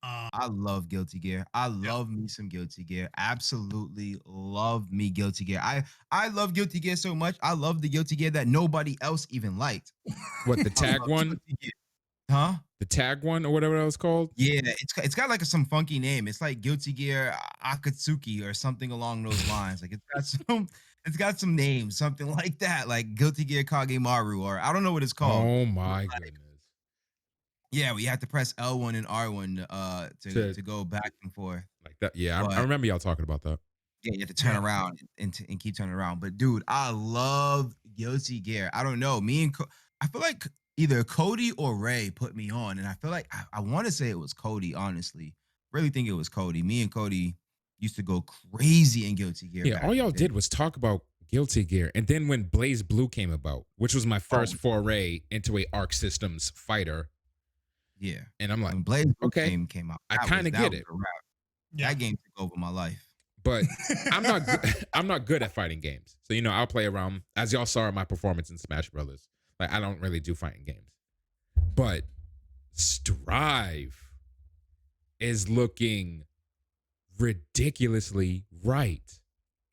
I love Guilty Gear. I Yeah. love me some Guilty Gear. Absolutely love me Guilty Gear. I love Guilty Gear so much. I love the Guilty Gear that nobody else even liked. What, the I tag love one? Guilty Gear. Huh? The tag one or whatever that was called? Yeah, it's got like some funky name. It's like Guilty Gear Akatsuki or something along those lines. Like it's got some names, something like that, like Guilty Gear Kagemaru, or I don't know what it's called. Oh But, my like, goodness. yeah, we have to press L1 and R1 To to go back and forth. like that. Yeah, I But remember y'all talking about that. yeah, you have to turn Yeah. around and keep turning around. But dude, I love Guilty Gear. I don't know. I feel like either Cody or Ray put me on, and I feel like I want to say it was Cody. Honestly, really think it was Cody. Me and Cody used to go crazy in Guilty Gear. Yeah, Back all in y'all the day. did was talk about Guilty Gear. And then when Blaze Blue came about, which was my first Oh, foray into a Arc Systems fighter, yeah. and I'm like, When Blaze Blue okay, came out, I kind of get it. a wrap. Yeah. That game took over my life. But I'm not I'm not good at fighting games. So, I'll play around. As y'all saw in my performance in Smash Brothers, like I don't really do fighting games. But Strive is looking ridiculously right.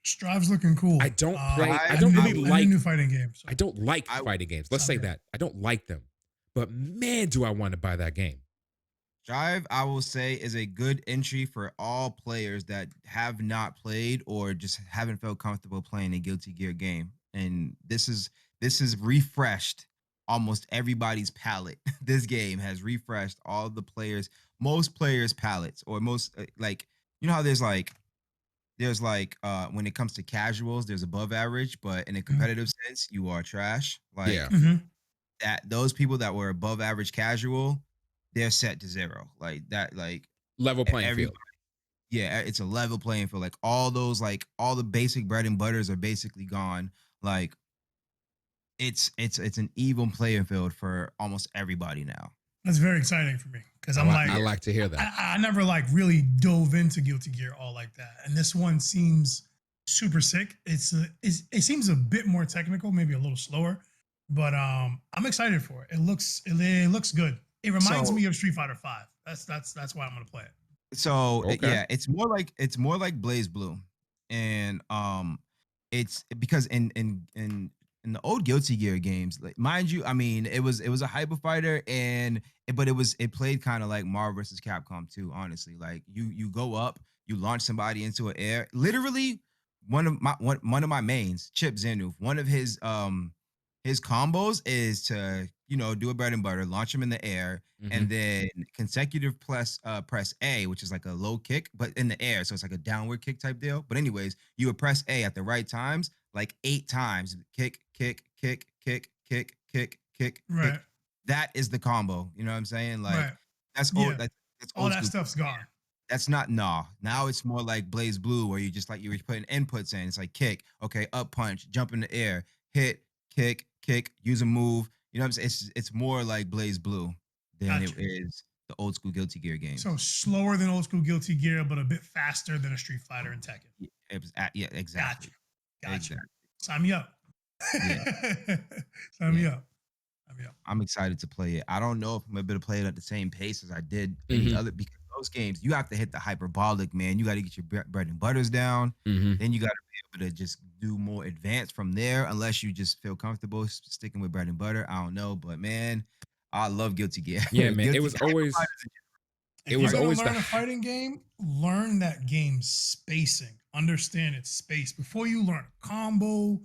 Strive's looking cool. I don't play. I I don't knew- really I like. new fighting games. I don't like I- fighting games. Let's say Okay. that. I don't like them. But man, do I want to buy that game. Drive, I will say, is a good entry for all players that have not played or just haven't felt comfortable playing a Guilty Gear game. And this is refreshed almost everybody's palette. This game has refreshed all the players, most players' palettes, or most like how there's when it comes to casuals, there's above average, but in a competitive sense, you are trash. Like Yeah. Mm-hmm. that, those people that were above average casual, they're set to zero. Like that, like Level playing every field. yeah, it's a level playing field. Like all the basic bread and butters are basically gone. Like it's an even playing field for almost everybody now. That's very exciting for me because I like to hear that. I never like really dove into Guilty Gear all like that, and this one seems super sick. It seems a bit more technical, maybe a little slower, but I'm excited for it. It looks good. It reminds So- me of Street Fighter V. That's why I'm gonna play it. So Okay. yeah, it's more like Blaze Blue, and it's because in the old Guilty Gear games, like mind you, I mean it was a hyper fighter, but it played kind of like Marvel vs. Capcom 2. Honestly, like you go up, you launch somebody into an air. Literally, one of my mains, Chip Zenu, one of his combos is to do a bread and butter, launch him in the air, and then consecutive press A, which is like a low kick, but in the air. So it's like a downward kick type deal. But anyways, you would press A at the right times, like 8 times. Kick, kick, kick, kick, kick, kick, kick, Right. kick. That is the combo. You know what I'm saying? Like Right. that's Yeah. old. That's All old that school. stuff's gone. That's not Now it's more like Blaze Blue, where you just like you were putting inputs in. It's like kick, okay, up punch, jump in the air, hit, kick, use a move. You know what I'm saying? It's more like Blaze Blue than Gotcha. it is the old school Guilty Gear games. So slower than old school Guilty Gear, but a bit faster than a Street Fighter and Tekken. Yeah, exactly. Gotcha. Exactly. Sign me up. Yeah. Sign me Yeah. up. Sign me up. I'm excited to play it. I don't know if I'm able to play it at the same pace as I did any other, because those games you have to hit the hyperbolic, man. You got to get your bread and butters down. Then you got to be able to just do more advanced from there, unless you just feel comfortable sticking with bread and butter. I don't know, but man, I love Guilty Gear. Yeah, man. Guilty It was Hyper always Fighters If It was you're gonna always learn the- a fighting game, learn that game's spacing. Understand its space before you learn a combo,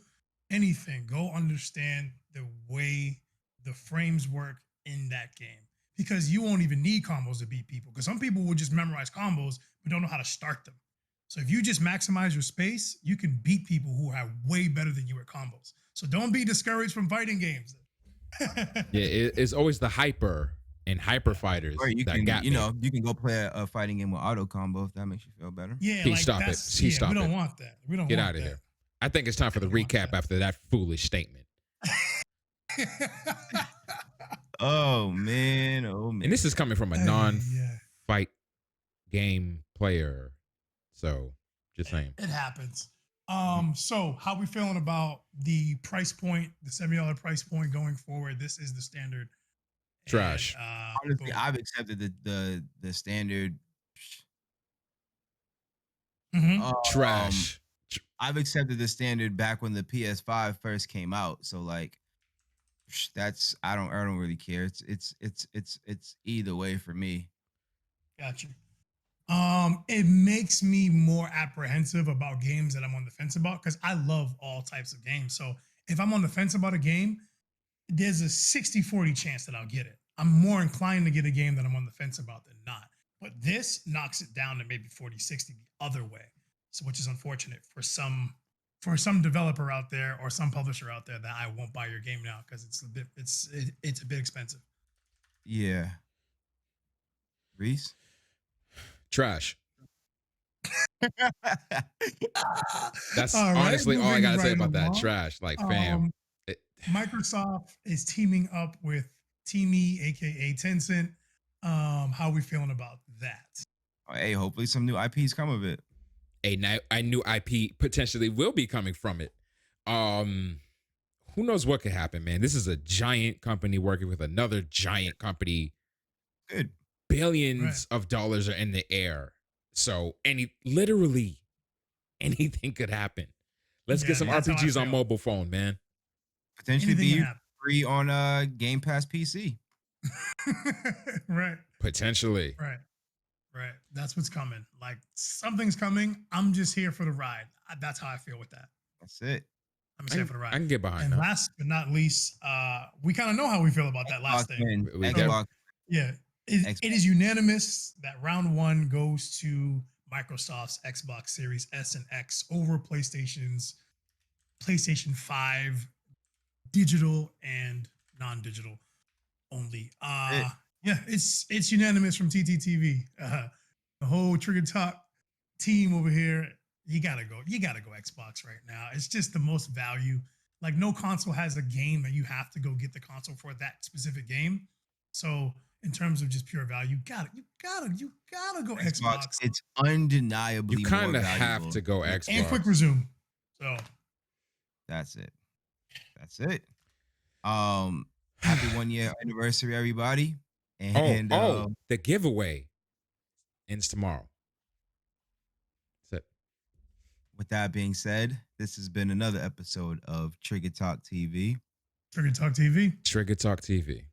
anything. Go understand the way the frames work in that game, because you won't even need combos to beat people. Because some people will just memorize combos but don't know how to start them. So if you just maximize your space, you can beat people who are way better than you at combos. So don't be discouraged from fighting games. Yeah, it's always the hyper and hyper fighters Or you that can, got me. you can go play a fighting game with auto combo if that makes you feel better. Yeah, He like stop it. that's, He yeah, stop we don't it. want that. We don't Get want out of that. here. I think it's time for the We want recap that. after that foolish statement. Oh man, And this is coming from a Hey, non-fight game player. So, just saying. It happens. So how we feeling about the price point, the $70 price point going forward? This is the standard. Trash. And Honestly, boom. I've accepted the standard. Mhm. Um, Trash. I've accepted the standard back when the PS5 first came out. So like that's I don't really care. It's either way for me. Gotcha. It makes me more apprehensive about games that I'm on the fence about because I love all types of games. So if I'm on the fence about a game, there's a 60-40 chance that I'll get it. I'm more inclined to get a game that I'm on the fence about than not. But this knocks it down to maybe 40-60 the other way. So which is unfortunate for some developer out there or some publisher out there that I won't buy your game now because it's a bit expensive. Yeah. Reese? Trash. That's All right, honestly all I moving gotta say right about that. along. Trash. Like, fam. Um, It, Microsoft is teaming up with Teamy, aka Tencent. How are we feeling about that? Hey, hopefully some new IPs come of it. a new IP potentially will be coming from it. Who knows what could happen, man? This is a giant company working with another giant company. Good. Billions of dollars are in the air. So literally anything could happen. Let's get some that's how I RPGs on feel. mobile phone, man. Potentially Anything can be happen. free on Game Pass PC. Right, Potentially. right. That's what's coming. Like something's coming. I'm just here for the ride. That's how I feel with that. That's it. I'm just here for the ride. I can get behind And that. last but not least, we kind of know how we feel about that last thing. We Xbox. Yeah, it is unanimous that round one goes to Microsoft's Xbox Series S and X over PlayStation's PlayStation 5 digital and non-digital only. Yeah, it's unanimous from TTTV. The whole Trigger Talk team over here, you gotta go Xbox right now. It's just the most value. Like no console has a game that you have to go get the console for that specific game. So in terms of just pure value, you gotta go Xbox. It's undeniably You more kind of valuable. have to go Xbox. And quick resume. So That's it. That's it. Happy 1 year anniversary, everybody. And the giveaway ends tomorrow. That's it. with that being said, this has been another episode of Trigger Talk TV. Trigger Talk TV. Trigger Talk TV.